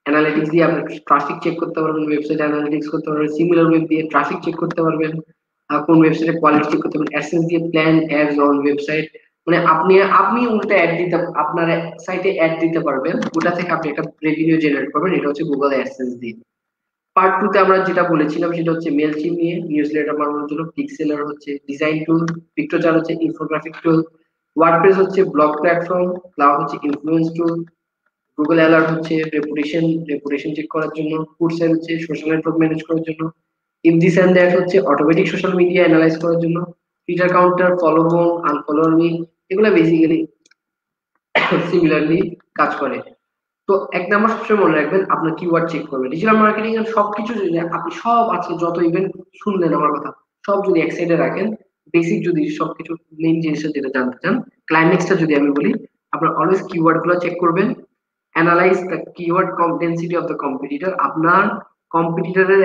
অ্যানালিটিক্স দিয়ে আপনি ট্রাফিক চেক করতে পারবেন, ওয়েবসাইট অ্যানালিটিক্স করতে পারবেন, সিমিলার ওয়েব দিয়ে ট্রাফিক চেক করতে পারবেন, কোন ওয়েবসাইটে কোয়ালিটি চেক করতে পারবেন, অ্যাডসেন্স দিয়ে প্ল্যান অ্যাডস অন ওয়েবসাইট, মানে আপনি উল্টা অ্যাড দিতে, আপনার সাইটে অ্যাড দিতে পারবেন, ওটা থেকে আপনি একটা রেভিনিউ জেনারেট করবেন। এটা হচ্ছে গুগল অ্যাডসেন্স দিয়ে। পার্ট 2 তে আমরা যেটা বলেছিলাম সেটা হচ্ছে মেলচিম নিয়ে, নিউজলেটার বানানোর জন্য, পিক্সেলার হচ্ছে ডিজাইন টুল, পিক্টোচার হচ্ছে ইনফোগ্রাফিক টুল, ওয়ার্ডপ্রেস হচ্ছে ব্লগ প্ল্যাটফর্ম, ক্লাউড হচ্ছে ইনফ্লুয়েন্স টুল, গুগল অ্যালার্ট হচ্ছে রেপুটেশন চেক করার জন্য, কুডসেল হচ্ছে সোশ্যাল নেটওয়ার্ক ম্যানেজ করার জন্য, ইফ দিস এন্ড দ্যাট হচ্ছে অটোমেটিক সোশ্যাল মিডিয়া অ্যানালাইজ করার জন্য, টুইটার কাউন্টার, ফলো বোন, আনফলোয়ার মি, এগুলো বেসিক্যালি সিমিলারলি কাজ করে। তো এক নাম্বার সবসময় মনে রাখবেন আপনার কিওয়ার্ড চেক করবেন। ডিজিটাল মার্কেটিং এর সবকিছু যদি আপনি সব আছে, যত ইভেন্ট শুনলেন আমার কথা, সব যদি এক সাইডে রাখেন, বেসিক যদি সবকিছু মেইন জিনিসটা যেটা জানতে চান, ক্লাইম্যাক্সটা যদি আমি বলি, আপনার অলওয়েজ কিওয়ার্ড গুলো চেক করবেন, analyse the keyword density of the competitor. আপনার কম্পিটিটরের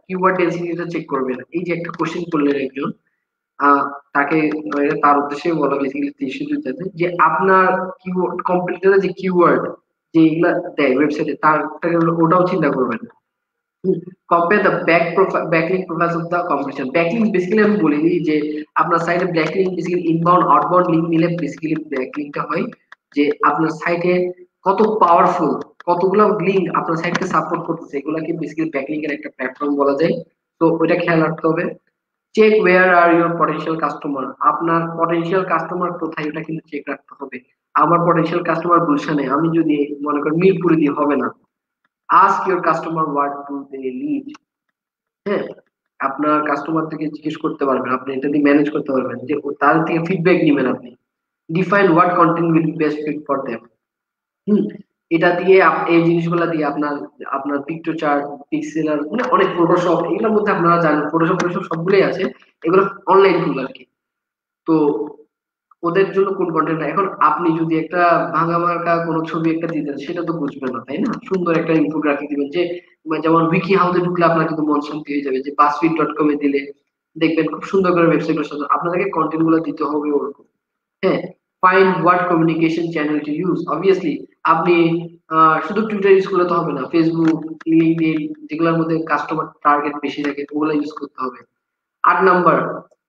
কিওয়ার্ড ডেন্সিটিটা চেক করবেন। এই যে একটা কোশ্চেন করলেন একজন, তাকে তার উদ্দেশ্যে বলা বেসিক্যালি যে আপনার কিওয়ার্ড কম্পিটিটরের যে কিওয়ার্ড যে এগুলা দেয় ওয়েবসাইটে তার ওটাও চিন্তা করবেন। compare the backlink profiles of the competition. Backlink basically আমি বলি যে আপনার সাইটে backlink basically inbound outbound link মিলে বেসিক্যালি ব্যাকলিংকটা হয়, যে আপনার সাইটে কত পাওয়ারফুল কতগুলো লিংক আপনার সাইটকে সাপোর্ট করতেছে, এগুলাকে বেসিক্যালি ব্যাকলিংকের একটা প্ল্যাটফর্ম বলা যায়। তো ওইটা খেয়াল রাখতে হবে। Check where are your potential customer, আপনার পটেনশিয়াল কাস্টমার কোথায় এটা কিন্তু চেক রাখতে হবে। আমার পটেনশিয়াল কাস্টমার গুলশানে, আমি যদি মনে করি মিরপুরে দিয়ে হবে না। ask your customer what do they need। হ্যাঁ, আপনার কাস্টমার থেকে জিজ্ঞেস করতে পারবেন, আপনি এটা দিয়ে ম্যানেজ করতে পারবেন, যে তার থেকে ফিডব্যাক নেবেন আপনি। Define what content will best fit for them. এটা দিয়ে এই জিনিসগুলো দিয়ে আপনার আপনার পিকচার চার্ট, পিক্সেলার, মানে অনেক ফটোশপ, এগুলোর মধ্যে আপনারা জানেন ফটোশপ সবগুলোই আছে, এগুলো অনলাইন টুল আর কি। তো ওদের জন্য কোন কন্টেন্ট, এখন আপনি যদি একটা ভাঙা ভাঙা কোনো ছবি একটা দিতেন সেটা তো বুঝবেন না, তাই না? সুন্দর একটা ইনফোগ্রাফি দিবেন, যে যেমন উইকি হাউসে ঢুকলে আপনার কিন্তু মন শান্তি হয়ে যাবে, যে BuzzFeed.com এ দিলে দেখবেন খুব সুন্দর করে ওয়েবসাইট সাজানো, আপনাদেরকে কন্টেন্ট গুলো দিতে হবে ওরকম। হ্যাঁ, find what communication channel to use. Obviously আপনি শুধু টুইটার ইউজ করলে তো হবে না, ফেসবুক, লিঙ্কডইন, যেগুলোর মধ্যে কাস্টমার টার্গেট বেশি থাকে ওগুলো ইউজ করতে হবে। 8 নাম্বার,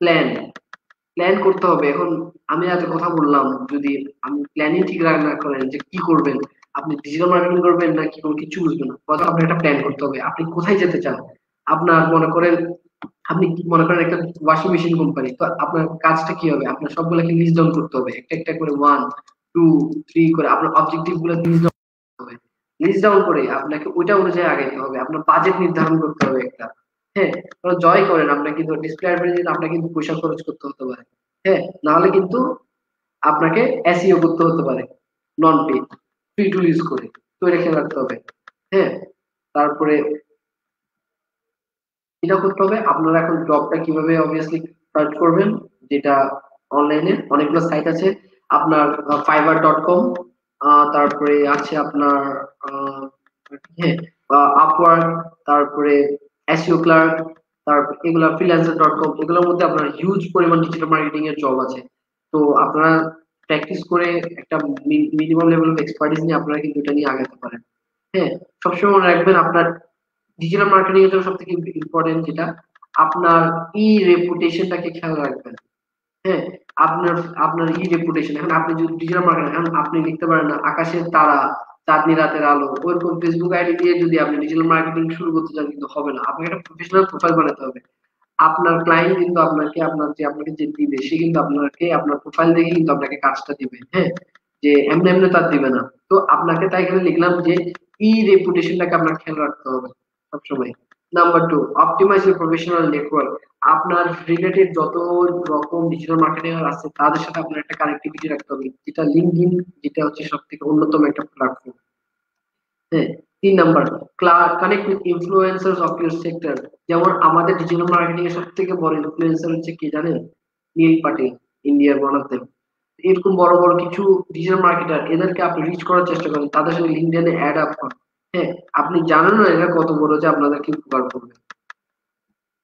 প্ল্যান করতে হবে। এখন আমি আজ কথা বললাম, যদি আপনি প্ল্যানিং ঠিক না করেন যে কি করবেন, আপনি ডিজিটাল মার্কেটিং করবেন না কি করবেন কিছু বুঝবেন না। কথা, আপনার একটা প্ল্যান করতে হবে, আপনি কোথায় যেতে চান। আপনার মনে করেন আপনি মনে করেন একটা ওয়াশিং মেশিন কোম্পানি, তো আপনার কাজটা কি হবে, আপনার সবগুলোকে লিস্ট ডাউন করতে হবে, একটা একটা করে 1 2 3 করে আপনার অবজেক্টিভ গুলো লিস্ট ডাউন করতে হবে। লিস্ট ডাউন করে আপনাকে ওইটা অনুযায়ী আগাইতে হবে, আপনার বাজেট নির্ধারণ করতে হবে একটা। হ্যাঁ, জয় করেন, আপনার কিন্তু ডিসপ্লে অ্যাডভার্টাইজিং আপনাকে কিন্তু পয়সা খরচ করতে হতে পারে। হ্যাঁ, নাহলে কিন্তু আপনাকে এসইও করতে হতে পারে নন পেড, ফ্রি টুল ইউজ করে। তো এটা খেয়াল রাখতে হবে। হ্যাঁ, তারপরে এটা করতে হবে। আপনারা এখন জবটা কিভাবে অবভিয়াসলি সার্চ করবেন, যেটা অনলাইনে অনেকগুলো সাইট আছে, আপনার fiverr.com, তারপরে আছে আপনার হ্যাঁ আপওয়ার্ক, তারপরে এসইও ক্লার্ক, তারপর এগুলা freelancer.com, এগুলোর মধ্যে আপনার হিউজ পরিমাণ ডিজিটাল মার্কেটিং এর জব আছে। তো আপনারা প্র্যাকটিস করে একটা মিনিমাম লেভেল অফ এক্সপার্টিস নিয়ে আপনারা কিন্তু এটা নিয়ে আগাতে পারেন। হ্যাঁ, সবসময় মনে রাখবেন আপনার ডিজিটাল মার্কেটিং এর জন্য সবথেকে ইম্পর্টেন্ট যেটা, আপনার রেপুটেশনটাকে খেয়াল রাখবেন। হ্যাঁ, আপনার আপনার রেপুটেশন, এখন আপনি যদি ডিজিটাল মার্কেটিং, এখন আপনি লিখতে পারেন না আকাশের তারা, চাঁদনি রাতের আলো, ওরকম ফেসবুক আইডি দিয়ে যদি আপনি ডিজিটাল মার্কেটিং শুরু করতে চান কিন্তু হবে না, আপনাকে একটা প্রফেশনাল প্রোফাইল বানাতে হবে। আপনার ক্লায়েন্ট কিন্তু আপনাকে যে দিবে সে কিন্তু আপনাকে আপনার প্রোফাইল দেখে কিন্তু আপনাকে কাজটা দিবে। হ্যাঁ, যে এমনি এমনি তার দিবে না। তো আপনাকে তাই এখানে লিখলাম যে রেপুটেশনটাকে আপনার খেয়াল রাখতে হবে সবসময়। Number 2, optimise your professional network. আপনার রিলেটেড যত রকম ডিজিটাল মার্কেটিং আছে তাদের সাথে আপনার একটা কানেক্টিভিটি রাখতে হবে, যেটা লিঙ্কডইন, যেটা হচ্ছে সবথেকে অন্যতম একটা প্ল্যাটফর্ম। হ্যাঁ, 3 number, connect with influencers of your sector. যেমন আমাদের ডিজিটাল মার্কেটিং এর সবথেকে বড় ইনফ্লুয়েন্সার হচ্ছে কি জানেন? নীল পাটিল, ইন্ডিয়ার ওয়ান অফ দেম। এরকম বড় বড় কিছু ডিজিটাল মার্কেটার, এদেরকে আপনি রিচ করার চেষ্টা করেন, তাদের সাথে লিঙ্কডইনে অ্যাড আপ হন। হ্যাঁ, আপনি জানেন না এটা কত বড় যে আপনাদেরকে উপকার করবে।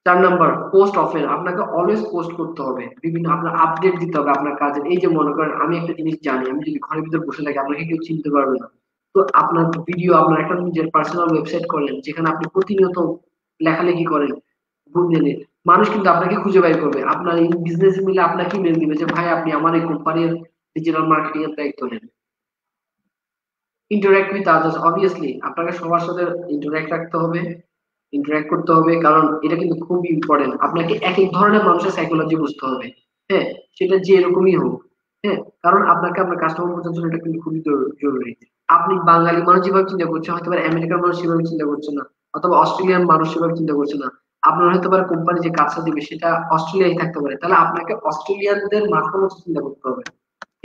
4 নাম্বার, পোস্ট অফেন। আপনাকে অলওয়েজ পোস্ট করতে হবে, বিভিন্ন আপনার আপডেট দিতে হবে আপনার কাজের। এই যে মনে করেন আমি একটা জিনিস জানি, আমি যদি ঘরের ভিতর বসে থাকি আপনাকে কেউ চিনতে পারবে না। তো আপনার ভিডিও, আপনার একটা নিজের পার্সোনাল ওয়েবসাইট করলেন যেখানে আপনি প্রতিনিয়ত লেখালেখি করেন, বুঝলেন, মানুষ কিন্তু আপনাকে খুঁজে বের করবে। আপনার এই বিজনেস মিলে আপনাকে মেল দিবে যে ভাই আপনি আমার এই কোম্পানির ডিজিটাল মার্কেটিং এর দায়িত্ব নেন। Interact with others. অবভিয়াসলি আপনাকে সবার সাথে ইন্টারঅ্যাক্ট রাখতে হবে, ইন্টারঅ্যাক্ট করতে হবে, কারণ এটা কিন্তু খুব ইম্পর্টেন্ট। আপনাকে এক এক ধরনের মানুষের সাইকোলজি বুঝতে হবে। হ্যাঁ, সেটা যে এরকমই হোক। হ্যাঁ, কারণ আপনাকে আপনার কাস্টমার বোঝার জন্য এটা কিন্তু খুবই জরুরি। আপনি বাঙালি মানুষ যেভাবে চিন্তা করছেন হয়তো আমেরিকার মানুষ সেভাবে চিন্তা করছে না, অথবা অস্ট্রেলিয়ান মানুষ সেভাবে চিন্তা করছে না। আপনার হয়তো কোম্পানি যে কাজটা দিবে সেটা অস্ট্রেলিয়ায় থাকতে পারে, তাহলে আপনাকে অস্ট্রেলিয়ানদের মাথার মতো চিন্তা করতে হবে।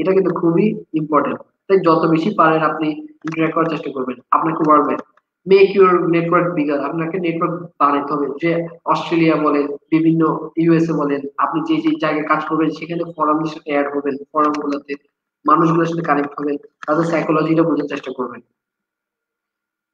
এটা কিন্তু খুবই ইম্পর্টেন্ট। তাই যত বেশি পারেন আপনি ইন্টারঅ্যাক্ট করার চেষ্টা করবেন। আপনাকে বলবেন মেক ইউর নেটওয়ার্ক বিগার। আপনাকে নেটওয়ার্ক বানাতে হবে, যে অস্ট্রেলিয়া বলেন, বিভিন্ন ইউএসএ বলেন, আপনি যে যে জায়গায় কাজ করবেন সেখানে ফোরামদের সাথে অ্যাড হবেন, ফোরাম গুলোতে মানুষগুলোর সাথে কানেক্ট হবেন, তাদের সাইকোলজিটা বোঝার চেষ্টা করবেন।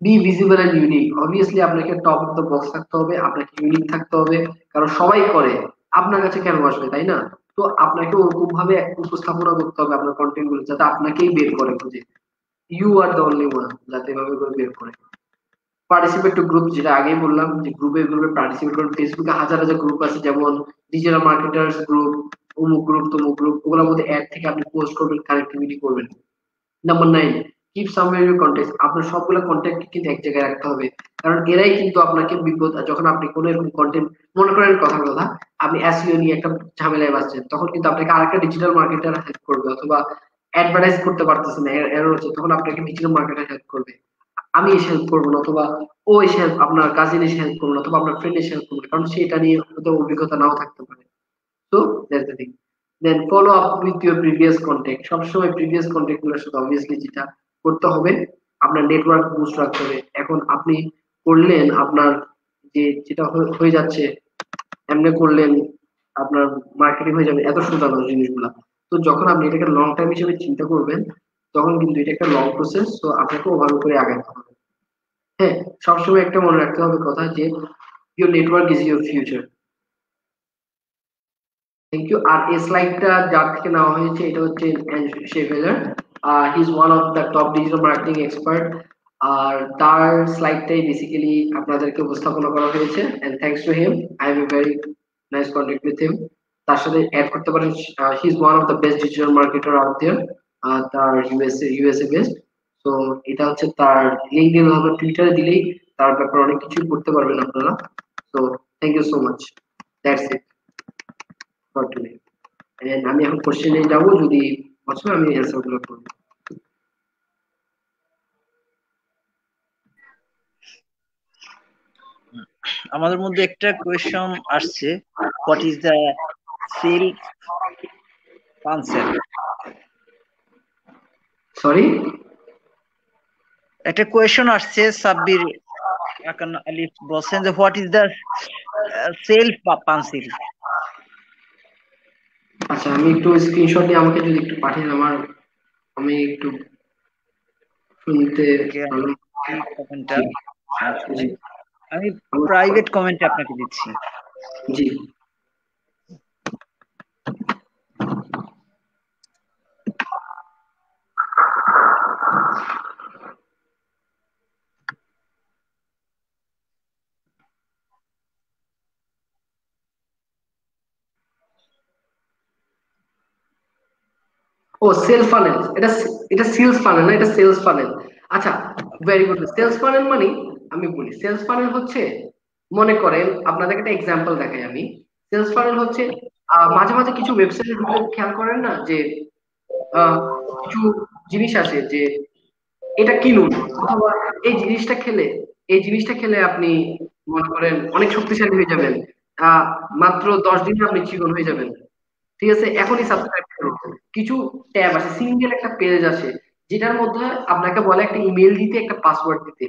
Be visible and unique, obviously আপনাকে টপ অফ দ্য বক্স থাকতে হবে, আপনাকে ইউনিক থাকতে হবে, কারণ সবাই করে, আপনার কাছে কেন আসবে, তাই না? তো আপনাকে ওরকম ভাবে উপস্থাপনা করতে হবে আপনার কন্টেন্ট গুলো, যাতে আপনাকেই বের করে খুঁজে, you are the only one, যাতে এভাবে করে বের করে। পার্টিসিপেট টু গ্রুপ, যেটা আগেই বললাম যে গ্রুপে গ্রুপে পার্টিসিপেট করুন। ফেসবুকে হাজার হাজার গ্রুপ আছে, যেমন ডিজিটাল মার্কেটার্স গ্রুপ, অমুক গ্রুপ তমুক গ্রুপ, ওগুলোর মধ্যে অ্যাড থেকে আপনি পোস্ট করবেন, কানেক্টিভিটি করবেন। Number 9, keep somewhere your contact, আপনার সবগুলো কন্টেক্ট কিন্তু এক জায়গায় রাখতে হবে, কারণ এরাই কিন্তু আপনাকে বিপদ, যখন আপনি কোনো এরকম কন্টেন্ট, মনে করেন কথার কথা, আপনি এসইও নিয়ে একটা ঝামেলায় বাঁচছেন, তখন কিন্তু আপনাকে আরেকটা ডিজিটাল মার্কেটার হেল্প করবে, অথবা অ্যাডভার্টাইজ করতে পারতেছেন না, এরর হচ্ছে, তখন আপনাকে ডিজিটাল মার্কেটার হেল্প করবে। আমি এসে হেল্প করবো না, অথবা ও এসে হেল্প, আপনার কাজিন এসে হেল্প করবো না, অথবা আপনার ফ্রেন্ড এসে হেল্প করবে, কারণ সে এটা নিয়ে হয়তো অভিজ্ঞতা নাও থাকতে পারে। তো that's the thing. Then follow up with your previous contact, সবসময় প্রিভিয়াস কন্টেক্ট গুলোর সাথে অবভিয়াসলি যেটা করতে হবে, আপনার নেটওয়ার্ক বুস্ট রাখতে হবে। এখন আপনি করলেন আপনার যে যেটা হয়ে যাচ্ছে, এমনি করলেন আপনার মার্কেটিং হয়ে যাবে, এত সোজা না জিনিসগুলা। তো যখন আপনি এটাকে লং টাইম হিসেবে চিন্তা করবেন, তখন কিন্তু এটা একটা লং প্রসেস, তো আপনাকে ওভাবে করে আগাতে হবে। হ্যাঁ, সবসময় একটা মনে রাখতে হবে কথা, যে your network is your future. Thank you. আর এই স্লাইডটা যার থেকে নেওয়া হয়েছে, এটা হচ্ছে শেভেলার, he is one of the top digital marketing expert. আর তার স্লাইডটাই বেসিক্যালি আপনাদেরকে উপস্থাপনা করা হয়েছে, and thanks to him, I am a very nice contact with him. তার সাথে অ্যাড করতে পারেন, he is one of the best digital marketer out there, তার ইউএসএ বেস্ট। তো এটা হচ্ছে তার লিঙ্কডইন হবে, টুইটারে দিলেই তার ব্যাপারে অনেক কিছু করতে পারবেন আপনারা। তো thank you so much, that's it for today. And আমি এখন কোশ্চেনে যাবো, যদি পছন্দ আমি অ্যান্সার গুলো করবো।
আমাদের মধ্যে একটা কোয়েশ্চন আসছে, what is the self concept?
Sorry,
একটা কোয়েশ্চন আসছে, সাব্বির আকান আলিফ বলছেন যে হোয়াট ইজ দ্য সেলফ পান্সিল?
আচ্ছা আমি একটু স্ক্রিনশট নিয়ে আমাকে যদি একটু পাঠিয়ে দেন, আমি একটু শুনতে ভালো।
কমেন্টটা
জি জি,
আমি প্রাইভেট কমেন্টে আপনাকে দিচ্ছি।
জি। ও সেলস ফানেল, এটা এটা সেলস ফানেল না, এটা সেলস ফানেল। আচ্ছা, ভেরি গুড। সেলস ফানেল মানে, আমি বলি সেলস ফানেল হচ্ছে, মনে করেন আপনাদেরকে একটা এক্সাম্পল দেখাই আমি। সেলস ফানেল হচ্ছে, মাঝে মাঝে কিছু ওয়েবসাইটের ভিতরে খেয়াল করেন না, যে কিছু জিনিস আছে যে এটা কিনুন, অথবা এই জিনিসটা খেলে, এই জিনিসটা খেলে আপনি মনে করেন অনেক শক্তিশালী হয়ে যাবেন, আহ মাত্র 10 দিনে আপনি চিকন হয়ে যাবেন, ঠিক আছে, এখনই সাবস্ক্রাইব করুন। কিছু ট্যাব আছে, সিঙ্গেল একটা পেজ আছে, যেটার মধ্যে আপনাকে বলে একটা ইমেল দিতে, একটা পাসওয়ার্ড দিতে।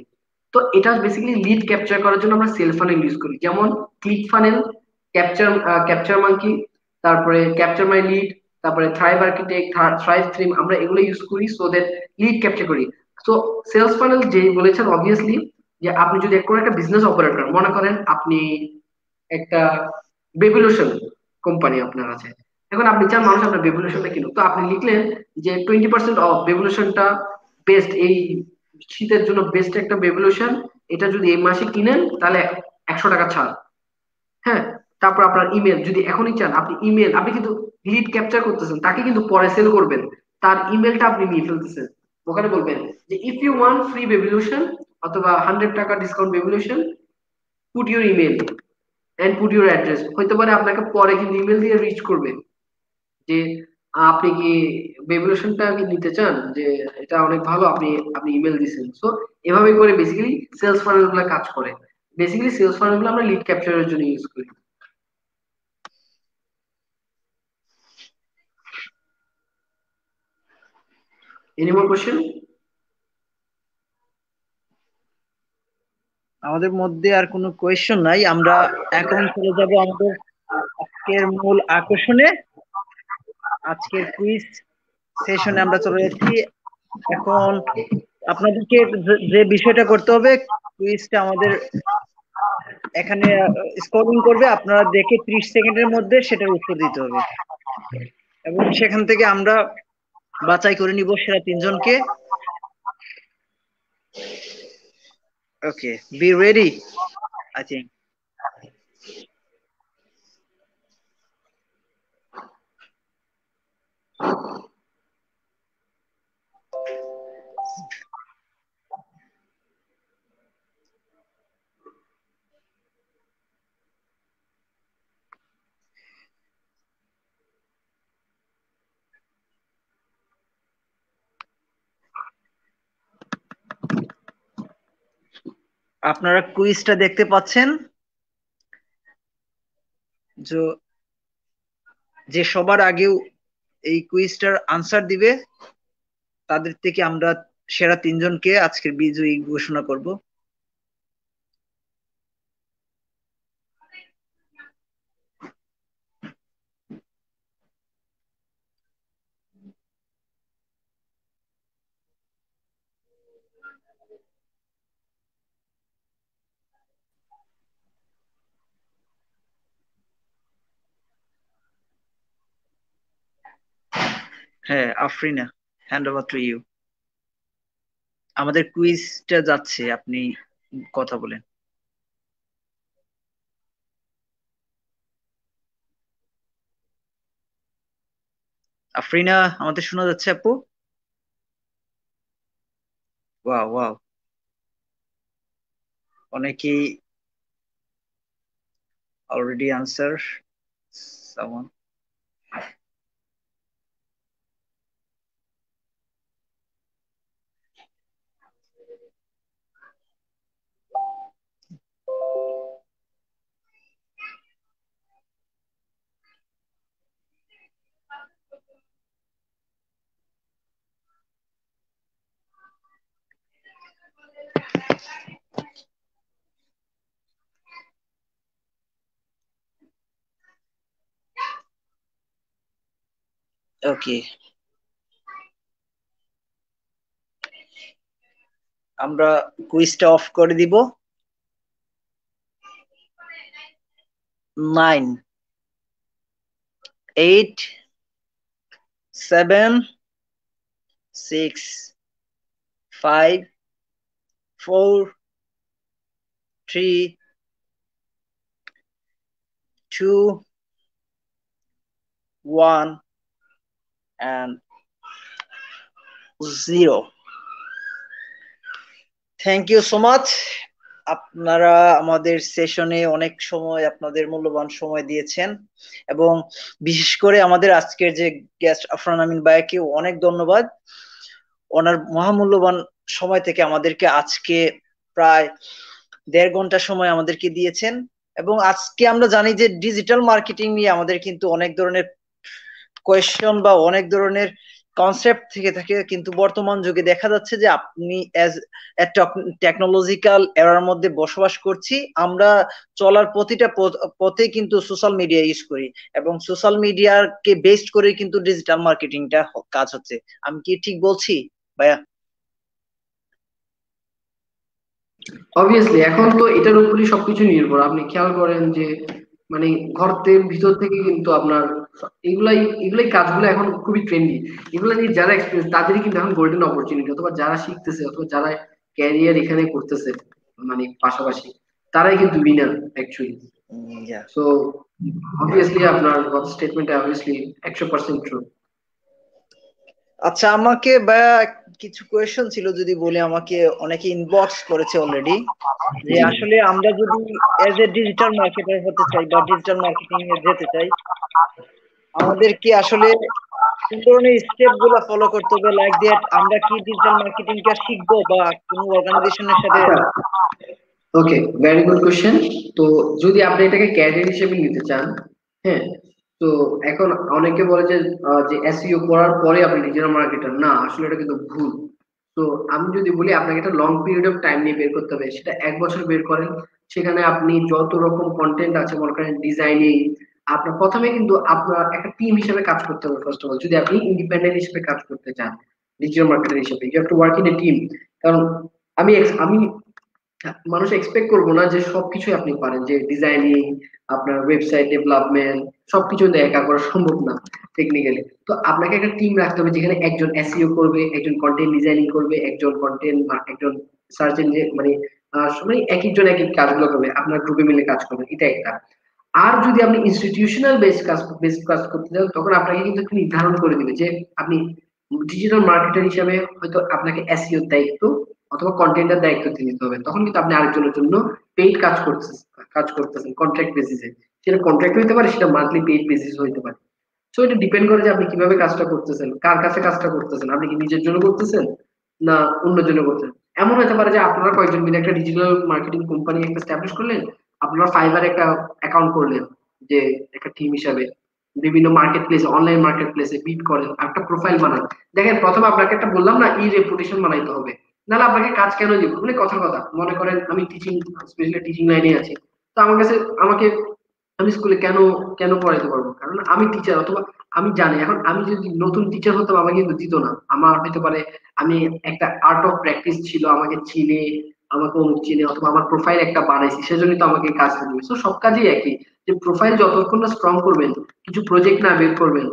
তো এটা বেসিক্যালি লিড ক্যাপচার করার জন্য আমরা সেল ফানেল ইউজ করি, যেমন click funnel, capture capture monkey, তারপরে ক্যাপচার মাই লিড, তারপরে থ্রাইভ আর্কিটেক্ট, থ্রাইভ থ্রিম, আমরা এগুলো ইউজ করি সো দ্যাট লিড ক্যাপচার করি। তো সেলস ফানেল যে বলেছেন, অবভিয়াসলি যে আপনি যদি কোনো একটা বিজনেস অপারেটর, মনে করেন আপনি একটা বেবিলোশন কোম্পানি আপনার আছে, এখন আপনি চান মানুষ আপনার বেবিলোশনটা কিনুক, তো আপনি লিখলেন যে 20% অফ বেবিলোশনটা বেস্ট, এই শীতের জন্য বেস্ট একটা বেবিলোশন, এটা যদি এই মাসে কিনেন তাহলে 100 টাকা ছাড়। হ্যাঁ, তারপর আপনার ইমেল, যদি এখনই চান আপনি ইমেল, আপনি কিন্তু লিড ক্যাপচার করতেছেন, তাকে কিন্তু পরে সেল করবেন, তার ইমেলটা আপনি নিয়ে ফেলতেছেন। ওখানে বলবেন যে if you want free baby lotion অথবা 100 টাকা discount baby lotion, put your email and put your address, হইতে পারে আপনাকে পরে কিন্তু ইমেল দিয়ে রিচ করবে যে আপনি কি বেবিলোশনটা কি নিতে চান, যে এটা অনেক ভালো, আপনি আপনি ইমেল দিছেন। সো এভাবে করে বেসিক্যালি সেলস ফানেল গুলো কাজ করে। বেসিক্যালি সেলস ফানেল গুলো আমরা লিড ক্যাপচারের জন্য ইউজ করি। Any more question?
আমাদের মধ্যে আর কোনো কোয়েশ্চন নাই, আমরা এখন চলে যাব আমাদের আজকের মূল আকর্ষণে, আজকের কুইজ সেশনে আমরা চলে যাচ্ছি। এখন আপনাদেরকে যে বিষয়টা করতে হবে, কুইজটা আমাদের এখানে স্ক্রলিং করবে, আপনারা দেখে 30 সেকেন্ডের মধ্যে সেটার উত্তর দিতে হবে এবং সেখান থেকে আমরা বাছাই করে নিব সেরা 3 জনকে। ওকে, বি রেডি আই থিংক। আপনারা কুইজটা দেখতে পাচ্ছেন? যে সবার আগেও এই কুইজটার আনসার দিবে তাদের থেকে আমরা সেরা 3 জনকে আজকের বিজয়ী ঘোষণা করব। হ্যাঁ, Afrina, hand over to you. আমাদের কুইজটা যাচ্ছে, আপনি কথা বলেন। আফরিনা, আমাদের শোনা যাচ্ছে আপু? ওয়াও ওয়াও, অনেকেই অলরেডি আনসার সামওয়ান। ওকে, আমরা কুইজটা অফ করে দিব। 9 8 7 6 5 4 3 2 1 and 0। Thank you so much. আপনারা আমাদের সেশনে অনেক সময়, আপনাদের মূল্যবান সময় দিয়েছেন এবং বিশেষ করে আমাদের আজকের যে গেস্ট আফরান আমিন ভাইকে অনেক ধন্যবাদ। ওনার মহামূল্যবান সময় থেকে আমাদেরকে আজকে প্রায় 1.5 ঘন্টা সময় আমাদেরকে দিয়েছেন এবং আজকে আমরা জানি যে ডিজিটাল মার্কেটিং নিয়ে আমাদের কিন্তু অনেক ধরনের কোয়েশ্চন বা অনেক ধরনের কনসেপ্ট থেকে থাকে, কিন্তু বর্তমান যুগে দেখা যাচ্ছে যে আপনি অ্যাজ টেকনোলজিক্যাল এরার মধ্যে বসবাস করছি, আমরা চলার প্রতিটা পথে কিন্তু সোশ্যাল মিডিয়া ইউজ করি এবং সোশ্যাল মিডিয়াকে বেসড করে কিন্তু ডিজিটাল মার্কেটিংটা কাজ হচ্ছে। আমি কি ঠিক বলছি ভাইয়া?
অবভিয়াসলি এখন তো এটার উপরই সবকিছু নির্ভর। আপনি খেয়াল করেন যে মানে ভিতর থেকে কিন্তু আপনার এগুলাই এগুলাই কাজগুলো এখন খুবই ট্রেন্ডি। এগুলো নিয়ে যারা এক্সপিরিয়েন্স তাদেরই কিন্তু এখন গোল্ডেন অপরচুনিটি, অথবা যারা শিখতেছে অথবা যারা ক্যারিয়ার এখানে করতেছে মানে পাশাপাশি, তারাই কিন্তু উইনার অ্যাকচুয়ালি। সো অবভিয়াসলি আপনার স্টেটমেন্ট অবভিয়াসলি 100% ট্রু।
আচ্ছা, আমাকে ভাইয়া কিছু কোয়েশ্চন ছিল যদি বলি। আমাকে অনেকে ইনবক্স করেছে অলরেডি যে আসলে আমরা যদি এজ এ ডিজিটাল মার্কেটার হতে চাই বা ডিজিটাল মার্কেটিং এ যেতে চাই, আমাদের কি আসলে কোন ধরনের স্টেপ গুলা ফলো করতে হবে? লাইক দ্যাট আমরা কি ডিজিটাল মার্কেটিংটা শিখবো বা কোনো অর্গানাইজেশনের সাথে?
ওকে, ভেরি গুড কোশ্চেন। তো যদি আপনি এটাকে ক্যারিয়ার হিসেবে নিতে চান, হ্যাঁ, তো এখন অনেকে বলে যে যে এসইও করার পরে আপনি ডিজিটাল মার্কেটার, না আসলে এটা কিন্তু ভুল। তো আমি যদি বলি আপনাকে একটা লং পিরিয়ড অফ টাইম নিয়ে বের করতে হবে, সেটা 1 বছর বের করেন। সেখানে আপনি যত রকম কন্টেন্ট আছে, মনে করেন ডিজাইনিং, আপনার প্রথমে কিন্তু আপনার একটা টিম হিসেবে কাজ করতে হবে ফার্স্ট অফ অল, যদি আপনি ইন্ডিপেন্ডেন্ট হিসেবে কাজ করতে চান ডিজিটাল মার্কেটার হিসেবে, you have to work in a team. কারণ আমি মানুষ এক্সপেক্ট করবো না যে সবকিছু আপনি পারেন, যে ডিজাইনিং, আপনার ওয়েবসাইট ডেভেলপমেন্ট সবকিছু কিন্তু একা করা সম্ভব না টেকনিক্যালি। তো আপনাকে একটা টিম রাখতে হবে, যেখানে একজন এসইও করবে, একজন কন্টেন্ট ডিজাইনিং করবে, একজন কন্টেন্ট, একজন সার্চ ইঞ্জিন, মানে মানে এক একজন এক এক কাজগুলো করবে, আপনার গ্রুপে মিলে কাজ করবে, এটা একটা। আর যদি আপনি ইনস্টিটিউশনাল বেস কাজ করতে চান, তখন আপনাকে কিন্তু একটু নির্ধারণ করে দিবে যে আপনি ডিজিটাল মার্কেটার হিসাবে হয়তো আপনাকে এসইও দায়িত্ব অথবা কন্টেন্টের দায়িত্ব দিয়ে দিতে হবে। তখন কিন্তু আপনি আরেকজনের জন্য পেইড কাজ করতেছেন কন্ট্রাক্ট বেসিসে। সেটা কন্ট্রাক্ট হইতে পারে, সেটা মান্থলি পেইড বেসিস হইতে পারে। সো এটা ডিপেন্ড করে যে আপনি কিভাবে কাজটা করতেছেন, কার কাছে কাজটা করতেছেন, আপনি কি নিজের জন্য করতেছেন না অন্যের জন্য করতেছেন। এমন হতে পারে যে আপনারা কয়েকজন মিলে একটা ডিজিটাল মার্কেটিং কোম্পানি একটা এস্টাবলিশ করলেন, আপনারা ফাইবারে একটা অ্যাকাউন্ট করলেন, যে একটা টিম হিসাবে বিভিন্ন মার্কেট প্লেসে, অনলাইন মার্কেট প্লেসে বিড করেন, একটা প্রোফাইল বানান। দেখেন প্রথমে আপনাকে একটা বললাম না, ই রেপুটেশন বানাইতে হবে, নাহলে আপনাকে কাজ কেন দিব। মানে কথার কথা, মনে করেন আমি টিচিং, স্পেশালি টিচিং লাইনে আছি, তো আমার কাছে আমাকে, আমি স্কুলে কেন কেন পড়াইতে পারবো, কারণ আমি টিচার, অথবা আমি জানি। এখন আমি যদি নতুন টিচার হতাম আমাকে কিন্তু দিত না, আমার হইতে পারে আমি একটা আর্ট অফ প্র্যাকটিস ছিল, আমাকে চিনে, আমাকে অমুক চিনে, অথবা আমার প্রোফাইল একটা বানাইছি, সেজন্যই তো আমাকে কাজটা দিবে। তো সব কাজেই একই, যে প্রোফাইল যতক্ষণ না স্ট্রং করবেন, কিছু প্রজেক্ট না বের করবেন,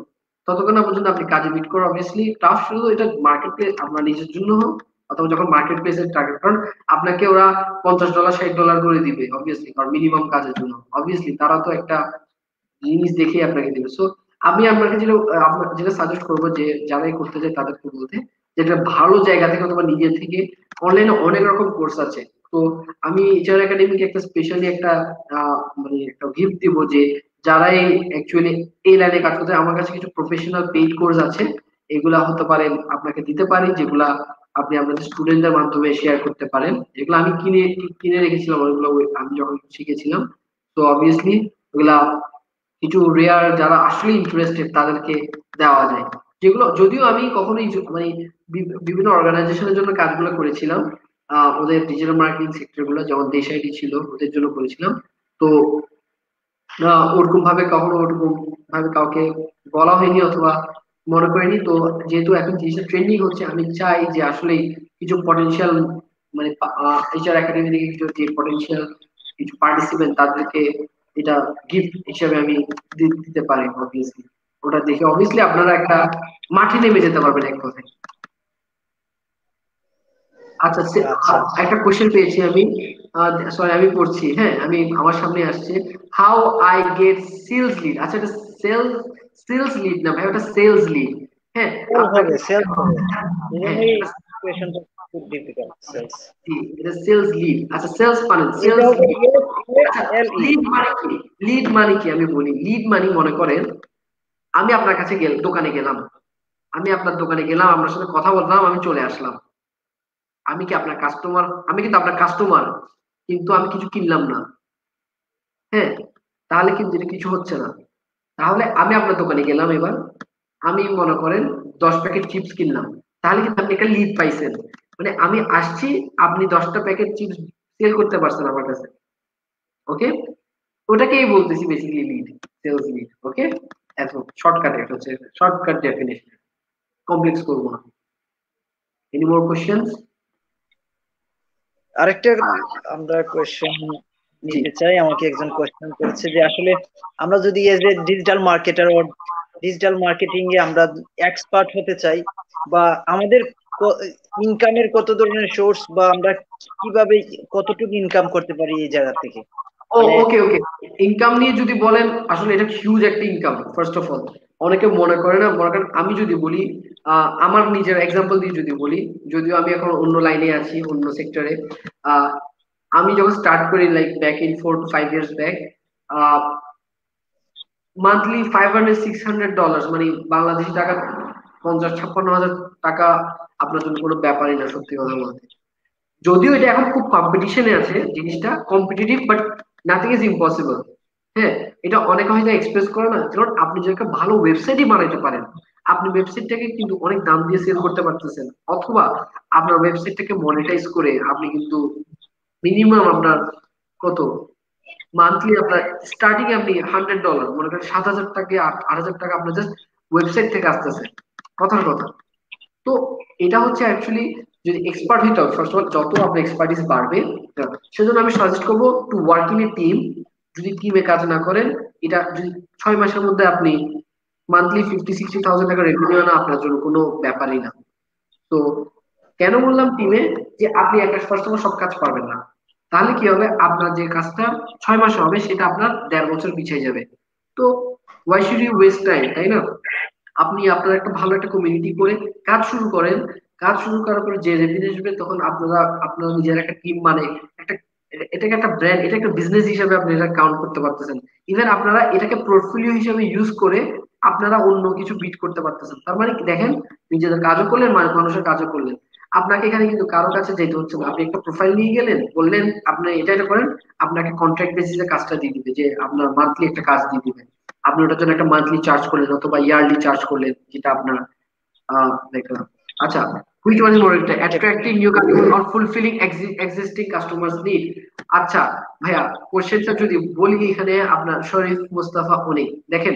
ততক্ষণ না পর্যন্ত আপনি কাজে মিট করা অবভিয়াসলি টাফ। শুধু এটা মার্কেট প্লেস আপনার নিজের জন্য হোক, অথবা যখন মার্কেট প্লেসের টার্গেট, কারণ আপনাকে ওরা $50 $60 করে দিবে অবভিয়াসলি, কারণ মিনিমাম কাজের জন্য অবভিয়াসলি তারা তো একটা জিনিস দেখে আপনাকে দিবে। সো আমি আপনাকে যেটা আপনার যেটা সাজেস্ট করবো, যে যারাই করতে চায় তাদেরকে বলতে, যেটা ভালো জায়গা থেকে অথবা নিজের থেকে, অনলাইনে অনেক রকম কোর্স আছে। তো আমি এইচআর একাডেমিকে একটা স্পেশালি একটা মানে একটা গিফট দিব, যে যারাই অ্যাকচুয়ালি এই লাইনে কাজ করতে, আমার কাছে কিছু প্রফেশনাল পেইড কোর্স আছে, এগুলা হতে পারে আপনাকে দিতে পারি, যেগুলা আপনি আপনাদের স্টুডেন্টদের মাধ্যমে শেয়ার করতে পারেন। এগুলো আমি কিনে কিনে রেখেছিলাম, ওইগুলো আমি যখন শিখেছিলাম। তো অবভিয়াসলি ওগুলা কিছু রেয়ার যারা আসলে ইন্টারেস্টেড তাদেরকে দেওয়া যায়, যেগুলো যদিও আমি কখনোই মানে বিভিন্ন অর্গানাইজেশনের জন্য কাজগুলো করেছিলাম, ওদের ডিজিটাল মার্কেটিং সেক্টর গুলো, যেমন দেশ আইডি ছিল, ওদের জন্য করেছিলাম। তো ওরকম ভাবে কখনো ওরকম ভাবে কাউকে বলা হয়নি অথবা মনে করিনি। তো যেহেতু এখন জিনিসটা ট্রেন্ডিং হচ্ছে, আমি চাই যে আসলে কিছু পটেনশিয়াল, মানে এইচআর একাডেমি থেকে কিছু যে পটেনশিয়াল কিছু পার্টিসিপেন্ট, তাদেরকে এটা গিফট হিসেবে আমি দিতে পারি অবভিয়াসলি। ওটা দেখে অবভিয়াসলি আপনারা একটা মাঠে নেমে যেতে পারবেন এক কথায়। আচ্ছা
আচ্ছা।
একটা কোশ্চেন পেয়েছি আমি, সরি আমি পড়ছি, হ্যাঁ আমি আমার সামনে আসছে, how I get sales lead. আচ্ছা এটা সেলস সেলস লিড না ভাই, ওটা সেলস লিড। হ্যাঁ
সেল
আপনাকে,
হবে, সেল হবে,
হ্যাঁ
এজন্যই কোয়েশনটা খুব ডিফিকাল্ট। সেলস,
জি, এটা সেলস লিড। আচ্ছা সেলস মানে
এটা
সেলস
হবে
লিড। আচ্ছা
এল ই।
লিড মানে কি? লিড মানে কি আমি বলি। লিড মানে মনে করেন আমি আপনার কাছে দোকানে গেলাম, আমি আপনার দোকানে গেলাম, আপনার সাথে কথা বললাম, আমি চলে আসলাম, আমি কি আপনার কাস্টমার? আমি কিন্তু আপনার কাস্টমার, কিন্তু আমি কিছু কিনলাম না। হ্যাঁ, তাহলে কিন্তু এটা কিছু হচ্ছে না। তাহলে আমি আপনার দোকানে গেলাম, এবার আমি মনে করেন 10 প্যাকেট চিপস কিনলাম, তাহলে কিন্তু আপনি একটা লিড পাইছেন। মানে আমি আসছি, আপনি 10টা প্যাকেট চিপস সেল করতে পারছেন আমার কাছে। ওকে, ওটাকেই বলতেছি বেসিক্যালি লিড, সেলস লিড। ওকে, এত শর্টকাট, এটা হচ্ছে শর্টকাট ডেফিনেশন, কমপ্লেক্স করবো না। Any more questions?
আরেকটা আমরা কোয়েশ্চেন
জি,
নিতে চাই। আমাকে একজন কোয়েশ্চেন করেছে যে আসলে আমরা যদি এজ এ ডিজিটাল মার্কেটার ও ডিজিটাল মার্কেটিং এ আমরা এক্সপার্ট হতে চাই, বা আমাদের ইনকামের কত ধরনের সোর্স, বা আমরা কিভাবে কতটুকু ইনকাম করতে পারি এই জায়গা থেকে,
ও
মানে
ওকে ওকে। ইনকাম নিয়ে যদি বলেন, আসলে এটা হিউজ একটা ইনকাম ফার্স্ট অফ অল। অনেকে মনে করে না, মনে করেন আমি যদি বলি, আমার নিজের এক্সাম্পল দিয়ে যদি বলি, যদিও আমি এখন অন্য লাইনে আছি, অন্য সেক্টরে। আমি যখন স্টার্ট করি like back in 4 to 5 years back, monthly $500 600, মানে বাংলাদেশি টাকা 50-56 হাজার টাকা আপনার জন্য কোনো ব্যাপারই না, সত্যি কথা বলতে। যদিও এটা এখন খুব কম্পিটিশনে আছে, জিনিসটা competitive, but nothing is impossible. হ্যাঁ, এটা অনেকে হয়তো এক্সপ্রেস করে না, কারণ আপনি যদি একটা ভালো ওয়েবসাইটই বানাইতে পারেন, আপনি ওয়েবসাইটটাকে কিন্তু অনেক দাম দিয়ে সেল করতে পারতেছেন, অথবা আপনার ওয়েবসাইটটাকে মনিটাইজ করে আপনি কিন্তু মিনিমাম আপনার কত মান্থলি আপনার স্টার্টিং আপনি $100 মনে করেন 7,000 টাকা 8,000 টাকা আপনার জাস্ট ওয়েবসাইট থেকে আসতেছে, কথার কথা। তো এটা হচ্ছে অ্যাকচুয়ালি যদি এক্সপার্ট হইতে হবে ফার্স্ট অফ অল, যত আপনার এক্সপার্টিস বাড়বে সেজন্য আমি সাজেস্ট করবো two work in a team. যদি টিমে কাজ না করেন, এটা যদি 6 মাসের মধ্যে আপনি মান্থলি 50-60 thousand টাকা রেভিনিউ আনা আপনার জন্য কোনো ব্যাপারই না। তো কেন বললাম টিমে, যে আপনি একা ফার্স্ট অফ অল সব কাজ পারবেন না, তাহলে কি হবে আপনার যে কাজটা 6 মাসে হবে সেটা আপনার 1.5 বছর পিছিয়ে যাবে। তো why should you waste time, তাই না? আপনি আপনার একটা ভালো একটা কমিউনিটি করে কাজ শুরু করেন। কাজ শুরু করার পরে যে রেভিনিউ আসবে তখন আপনারা নিজের একটা টিম, মানে একটা এটাকে একটা ব্র্যান্ড, এটা একটা বিজনেস হিসেবে আপনি এটা কাউন্ট করতে পারতেছেন। ইভেন আপনারা এটাকে পোর্টফোলিও হিসেবে ইউজ করে আপনারা অন্য কিছু বিট করতে পারতেছেন। তার মানে কি দেখেন, নিজেদের কাজও করলেন, মানুষের কাজও করলেন। আপনাকে এখানে কিন্তু কারো কাছে যেতে হচ্ছে না, আপনি একটা প্রোফাইল নিয়ে গেলেন, বললেন আপনি এটা করেন, আপনাকে কন্ট্রাক্ট বেসিসে কাজটা দিয়ে দিবে, যে আপনার মান্থলি একটা কাজ দিয়ে দিবে। আপনি ওটার জন্য একটা মান্থলি চার্জ করলেন অথবা ইয়ারলি চার্জ করলেন, যেটা আপনার দেখলাম। আচ্ছা, which one is more attracting new customers or fulfilling existing customers need? আচ্ছা ভাইয়া, কোশ্চেনটা যদি বলি এখানে আপনার শরীফ মুস্তাফা অনেক দেখেন,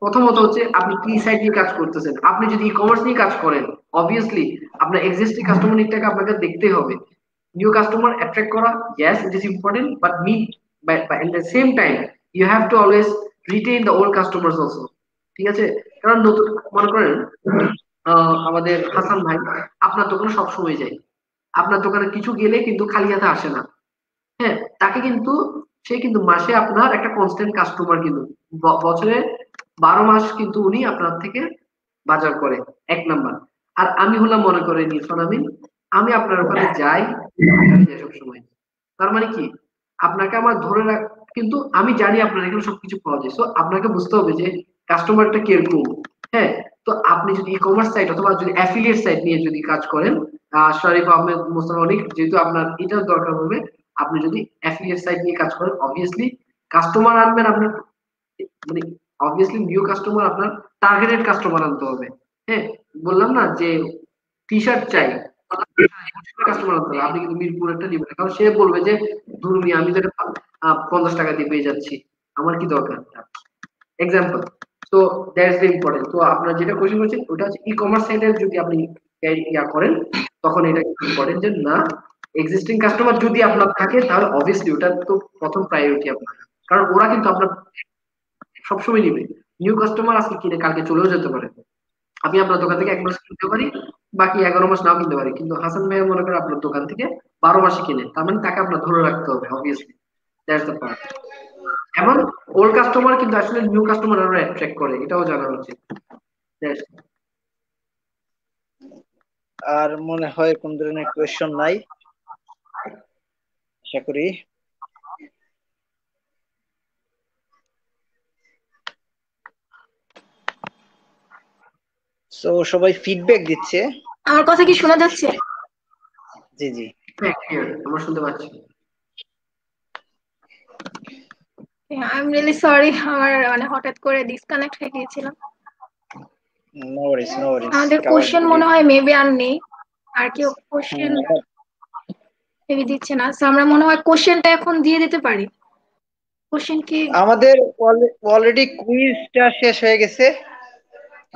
প্রথমত হচ্ছে আপনি কি সাইট নিয়ে কাজ করতেছেন। আপনি যদি ই কমার্স নিয়ে কাজ করেন, অবভিয়াসলি আপনার এক্সিস্টিং কাস্টমার নিডটাকে আপনাকে দেখতে হবে। নিউ কাস্টমার অ্যাট্রাক্ট করা, yes it is important, but at the same time you have to always retain the old customers also, ঠিক আছে? কারণ নতুন, মনে করেন আমাদের হাসান ভাই আপনার দোকানে সব সময় যায়, আপনার দোকানে কিছু গেলে কিন্তু খালি হাতে আসে না। হ্যাঁ, তাকে কিন্তু সে কিন্তু মাসে আপনার একটা কনস্ট্যান্ট কাস্টমার, কিন্তু বছরে 12 মাস কিন্তু উনি আপনার থেকে বাজার করে, 1 নাম্বার। আর আমি হলাম, মনে করেন ইরফান আমিন, আমি আপনার ওখানে যাই সবসময়। তার মানে কি, আপনাকে আমার ধরে রাখ, কিন্তু আমি জানি আপনার এখানে সবকিছু পাওয়া যায়। সো আপনাকে বুঝতে হবে যে কাস্টমারটা কিরকম। হ্যাঁ, তো আপনি যদি ই কমার্স সাইট অথবা যদি অ্যাফিলিয়েট সাইট নিয়ে যদি কাজ করেন, শরীফ আহমেদ মোস্তফা অনেক, যেহেতু আপনার এটাও দরকার হবে, আপনি যদি অ্যাফিলিয়েট সাইট নিয়ে কাজ করেন, অবভিয়াসলি কাস্টমার আনবেন আপনার, মানে অবভিয়াসলি নিউ কাস্টমার, আপনার টার্গেটেড কাস্টমার আনতে হবে। হ্যাঁ, বললাম না যে টি শার্ট চাই, কাস্টমার আনতে হবে। আপনি কিন্তু মিরপুর একটা নিবেন, কারণ সে বলবে যে ধরুন আমি তো 50 টাকা দিয়ে পেয়ে যাচ্ছি, আমার কি দরকার, এক্সাম্পল। তো দ্যাটস ভেরি ইম্পর্টেন্ট। তো আপনার যেটা কোশ্চেন করছেন ওটা হচ্ছে ই কমার্স সাইটের যদি আপনি ইয়া করেন, তখন এটা ইম্পর্টেন্ট যে না, এক্সিস্টিং কাস্টমার যদি আপনার থাকে তাহলে অবভিয়াসলি ওটা তো প্রথম প্রায়োরিটি আপনার, কারণ ওরা কিন্তু আপনার সবসময় নিবে। নিউ কাস্টমার আজকে কিনে কালকে চলেও যেতে পারে। আমি আপনার দোকান থেকে 1 মাস কিনতে পারি, বাকি 11 মাস নাও কিনতে পারি, কিন্তু হাসান ভাইয়া মনে করেন আপনার দোকান থেকে 12 মাসে কিনে, তার মানে তাকে আপনার ধরে রাখতে হবে, অবভিয়াসলি দ্যাটস দ্য পয়েন্ট। এমন ওল্ড কাস্টমার কিন্তু আসলে নিউ কাস্টমার আরো অ্যাট্রাক্ট করে, এটাও জানা উচিত।
আর মনে হয় কোন ধরনের কোয়েশ্চন নাই, আশা করি। সো সবাই ফিডব্যাক দিচ্ছে।
আমার কথা কি শোনা যাচ্ছে?
জি জি,
আমরা শুনতে পাচ্ছি।
আই এম রিয়েলি সরি, আমার মানে হঠাৎ করে ডিসকানেক্ট হয়ে গিয়েছিলাম।
নো ওয়ারিস নো ওয়ারিস।
আমাদের কোশ্চেন মনে হয় মেবি আর নেই, আর কেউ কোশ্চেন মেবি দিচ্ছে না। সো আমরা মনে হয় কোশ্চেনটা এখন দিয়ে দিতে পারি। কোশ্চেন কি
আমাদের অলরেডি কুইজটা শেষ হয়ে গেছে,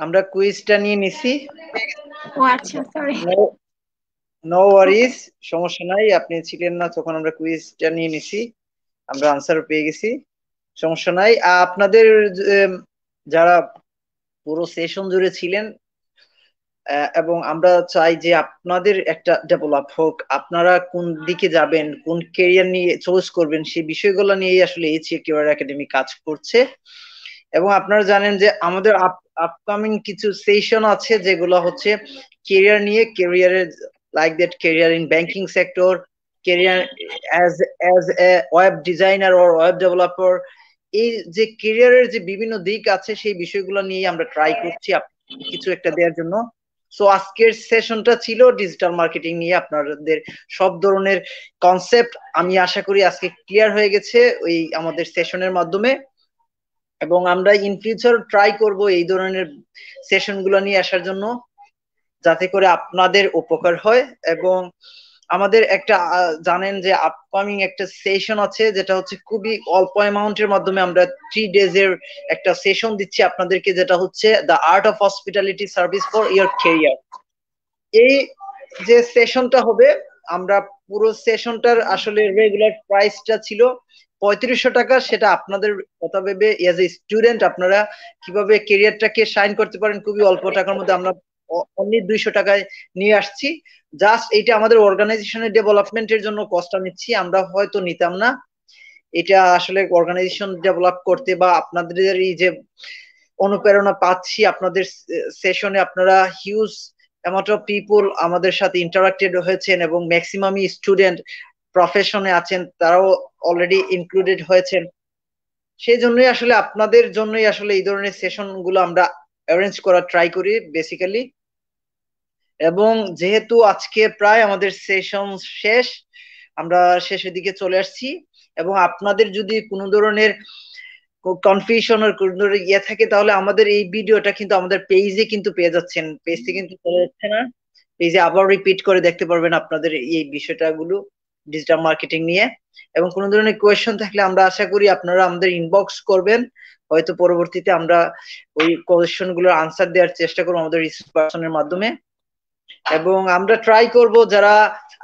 আমরা কুইজটা নিয়ে নিছি।
ও আচ্ছা, সরি।
নো ওয়ারিস, সমস্যা নাই, আপনি ছিলেন না তখন আমরা কুইজটা নিয়ে নিছি, আমরা আনসার পেয়ে গেছি, সমস্যা নাই। আপনাদের যারা পুরো সেশন জুড়ে ছিলেন, এবং আমরা চাই যে আপনাদের একটা ডেভেলপ হোক, আপনারা কোন দিকে যাবেন, কোন ক্যারিয়ার নিয়ে চয়েস করবেন, সেই বিষয়গুলো নিয়ে আসলে এইচএ ক্যারিয়ার একাডেমি কাজ করছে। এবং আপনারা জানেন যে আমাদের আপকামিং কিছু সেশন আছে যেগুলো হচ্ছে ক্যারিয়ার নিয়ে, ক্যারিয়ারের like that career in banking sector, career as a web designer or web developer, এই যে ক্যারিয়ারের যে বিভিন্ন দিক আছে সেই বিষয়গুলো নিয়ে আমরা ট্রাই করছি কিছু একটা দেওয়ার জন্য। সো আজকের সেশনটা ছিল ডিজিটাল মার্কেটিং নিয়ে, আপনাদের সব ধরনের কনসেপ্ট আমি আশা করি আজকে ক্লিয়ার হয়ে গেছে ওই আমাদের সেশনের মাধ্যমে। এবং আমরা ইন ফিউচার ট্রাই করব এই ধরনের সেশন গুলো নিয়ে আসার জন্য, যাতে করে আপনাদের উপকার হয়। এবং আমাদের একটা জানেন যে আপকামিং একটা সেশন আছে, যেটা হচ্ছে খুবই অল্প অ্যামাউন্টের মাধ্যমে আমরা 3 days এর একটা সেশন দিচ্ছি আপনাদেরকে, যেটা হচ্ছে the art of hospitality service for your career. এই যে সেশনটা হবে, আমরা পুরো সেশনটার আসলে রেগুলার প্রাইসটা ছিল 3500 টাকা। সেটা আপনাদের কথা ভেবে এজ এ স্টুডেন্ট আপনারা কিভাবে ক্যারিয়ারটাকে শাইন করতে পারেন খুবই অল্প টাকার মধ্যে আমরা অনলি 200 টাকায় নিয়ে আসছি। জাস্ট এটা আমাদের অর্গানাইজেশনের ডেভেলপমেন্টের জন্য কষ্টটা নিচ্ছি, আমরা হয়তো নিতাম না এটা আসলে অর্গানাইজেশন ডেভেলপ করতে, বা আপনাদের এই যে অনুপ্রেরণা পাচ্ছি আপনাদের সেশনে, আপনারা হিউজ অ্যামাউন্ট অফ পিপল আমাদের সাথে ইন্টারাক্টেড হয়েছেন এবং ম্যাক্সিমামই স্টুডেন্ট প্রফেশনে আছেন, তারাও অলরেডি ইনক্লুডেড হয়েছেন। সেই জন্যই আসলে আপনাদের জন্যই আসলে এই ধরনের সেশন গুলো আমরা অ্যারেঞ্জ করার ট্রাই করি বেসিক্যালি। এবং যেহেতু আজকে প্রায় আমাদের সেশন শেষ, আমরা শেষের দিকে চলে আসছি, এবং আপনাদের যদি কোনো ধরনের কনফিউশন আর কোনো ধরনের ইয়ে থাকে, তাহলে আমাদের এই ভিডিওটা কিন্তু আমাদের পেজে কিন্তু পেয়ে যাচ্ছেন, পেজে কিন্তু চলে যাচ্ছে না, পেজে আবার রিপিট করে দেখতে পারবেন আপনাদের এই বিষয়টাগুলো ডিজিটাল মার্কেটিং নিয়ে। এবং কোনো ধরনের কোয়েশ্চন থাকলে আমরা আশা করি আপনারা আমাদের ইনবক্স করবেন, হয়তো পরবর্তীতে আমরা ওই কোয়েশ্চন গুলোর আনসার দেওয়ার চেষ্টা করবো আমাদের রিসার্চ পার্সনের মাধ্যমে। এবং আমরা ট্রাই করব যারা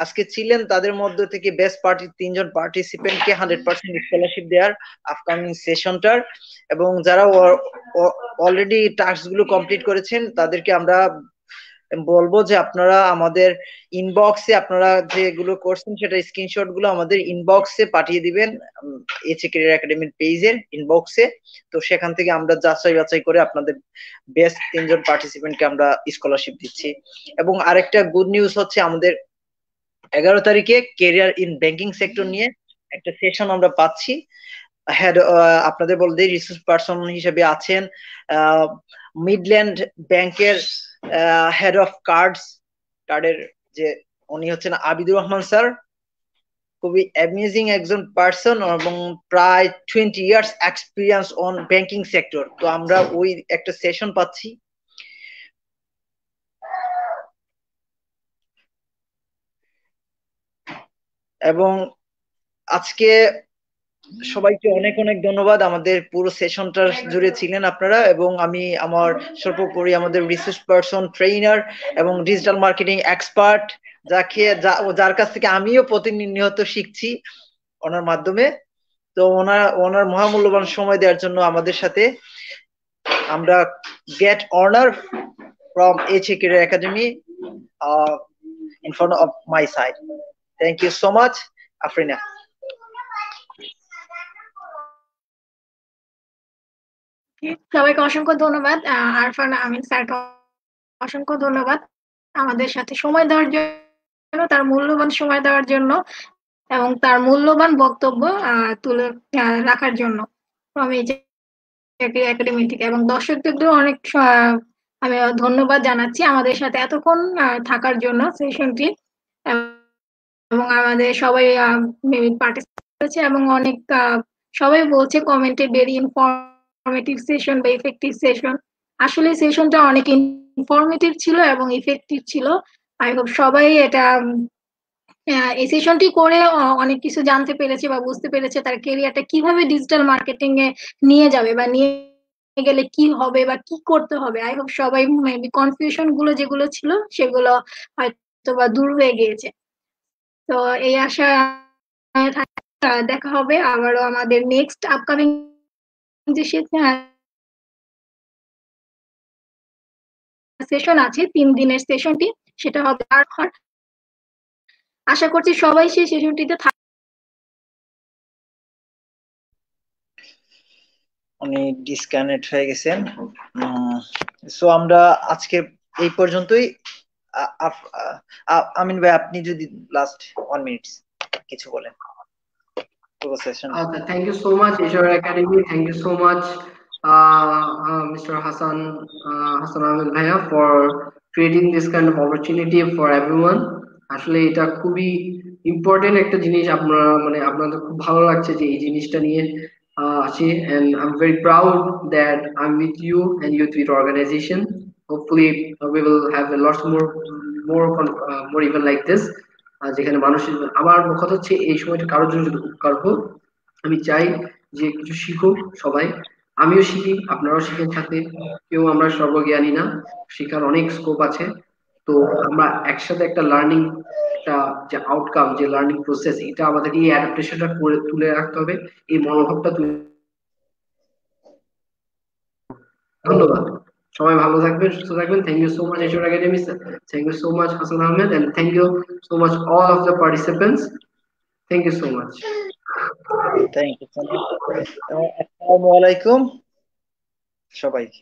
আজকে ছিলেন তাদের মধ্যে থেকে বেস্ট 3জন পার্টিসিপেন্টকে 100% স্কলারশিপ দেওয়ার আপকামিং সেশনটার। এবং যারা অলরেডি টাস্ক গুলো কমপ্লিট করেছেন তাদেরকে আমরা বলবো যে আপনারা আমাদের ইনবক্সে আপনারা যেগুলো করছেন সেটা স্ক্রিনশট গুলো আমাদের ইনবক্সে পাঠিয়ে দিবেন, এইচএ ক্যারিয়ার একাডেমির পেজের ইনবক্সে। তো সেখান থেকে আমরা যাচাই বাছাই করে আপনাদের বেস্ট 3জন পার্টিসিপেন্টকে আমরা স্কলারশিপ দিচ্ছি। এবং আরেকটা গুড নিউজ হচ্ছে আমাদের 11 তারিখে ক্যারিয়ার ইন ব্যাংকিং সেক্টর নিয়ে একটা সেশন আমরা পাচ্ছি। হেড আপনাদের বলতে রিসোর্স পার্সন হিসেবে আছেন মিডল্যান্ড ব্যাংকের হেড অফ কার্ডের যে উনি হচ্ছেন আবিদুর রহমান স্যার, খুবই অ্যামেজিং একজন পার্সন এবং প্রায় 20 years experience on banking sector. তো আমরা ওই একটা সেশন পাচ্ছি। এবং আজকে সবাইকে অনেক অনেক ধন্যবাদ, আমাদের পুরো সেশনটা জুড়ে ছিলেন আপনারা। এবং আমি আমার সর্বোপরি আমাদের রিসার্চ পার্সন, ট্রেইনার এবং ডিজিটাল মার্কেটিং এক্সপার্ট যার কাছ থেকে আমিও প্রতিনিয়ত শিখছি ওনার মাধ্যমে। তো ওনার মহামূল্যবান সময় দেওয়ার জন্য আমাদের সাথে আমরা get honour from HA career academy in front of my side. Thank you so much, Afrina.
সবাইকে অসংখ্য ধন্যবাদ। আরফান আমিন স্যারকে অসংখ্য ধন্যবাদ আমাদের সাথে সময় দেওয়ার জন্য, তার মূল্যবান সময় দেওয়ার জন্য এবং তার মূল্যবান বক্তব্য তুলে রাখার জন্য একাডেমি থেকে। এবং দর্শকদেরও অনেক আমি ধন্যবাদ জানাচ্ছি আমাদের সাথে এতক্ষণ থাকার জন্য সেশনটি। এবং আমাদের সবাই পার্টিসিপেট করেছে এবং অনেক সবাই বলছে কমেন্টে ভেরি ইনফরমেটিভ সেশন বা ইফেক্টিভ সেশন। আসলে সেশনটা অনেক ইনফরমেটিভ ছিল এবং ইফেক্টিভ ছিল। আই হোপ সবাই এটা এই সেশনটি করে অনেক কিছু জানতে পেরেছে বা বুঝতে পেরেছে তার ক্যারিয়ারটা কিভাবে ডিজিটাল মার্কেটিং এ নিয়ে যাবে বা নিয়ে গেলে কি হবে বা কি করতে হবে। আই হোপ সবাই মেবি কনফিউশন গুলো যেগুলো ছিল সেগুলো হয়তো বা দূর হয়ে গিয়েছে। তো এই আশা দেখা হবে আবারও আমাদের নেক্সট আপকামিং যে সেশন আছে 3 দিনের সেশনটি, সেটা হবে আশা করছি সবাই সেই সেশনটিতে
উনি ডিসকানেক্ট হয়ে গেছেন। সো আমরা আজকে এই পর্যন্তই। আমিন ভাই আপনি যদি লাস্ট 1 মিনিট কিছু বলেন পুরো session.
Thank you so much, HR Academy. Thank you so much, Mr. Hassan Ahmed Bhaiya, for creating this kind of opportunity for everyone. আসলে এটা খুবই ইম্পর্টেন্ট একটা জিনিস, আপনাদের খুব ভালো লাগছে যে এই জিনিসটা নিয়ে আসি, and I'm very proud that I'm with you and youth with organization. Hopefully we will have a lot more even like this. যেখানে মানুষের, আমার কথা হচ্ছে এই সময়টা কারোর জন্য যদি উপকার হোক, আমি চাই যে কিছু শিখুক সবাই, আমিও শিখি, আপনারাও শিখেন সাথে, কেউ আমরা সর্বজ্ঞানী না, শেখার অনেক স্কোপ আছে। তো আমরা একসাথে একটা লার্নিং, একটা যে আউটকাম, যে লার্নিং প্রসেস, এটা আমাদের এই অ্যাডাপ্টেশনটা করে তুলে রাখতে হবে, এই মনোভাবটা ধন্যবাদ। সবাই ভালো থাকবেন, সুস্থ থাকবেন। Thank you so much Asian Academy, thank you so much Hasan Ahmed, and thank you so much all of the participants. Thank you so much.
Thank you. আসসালামু আলাইকুম সবাইকে।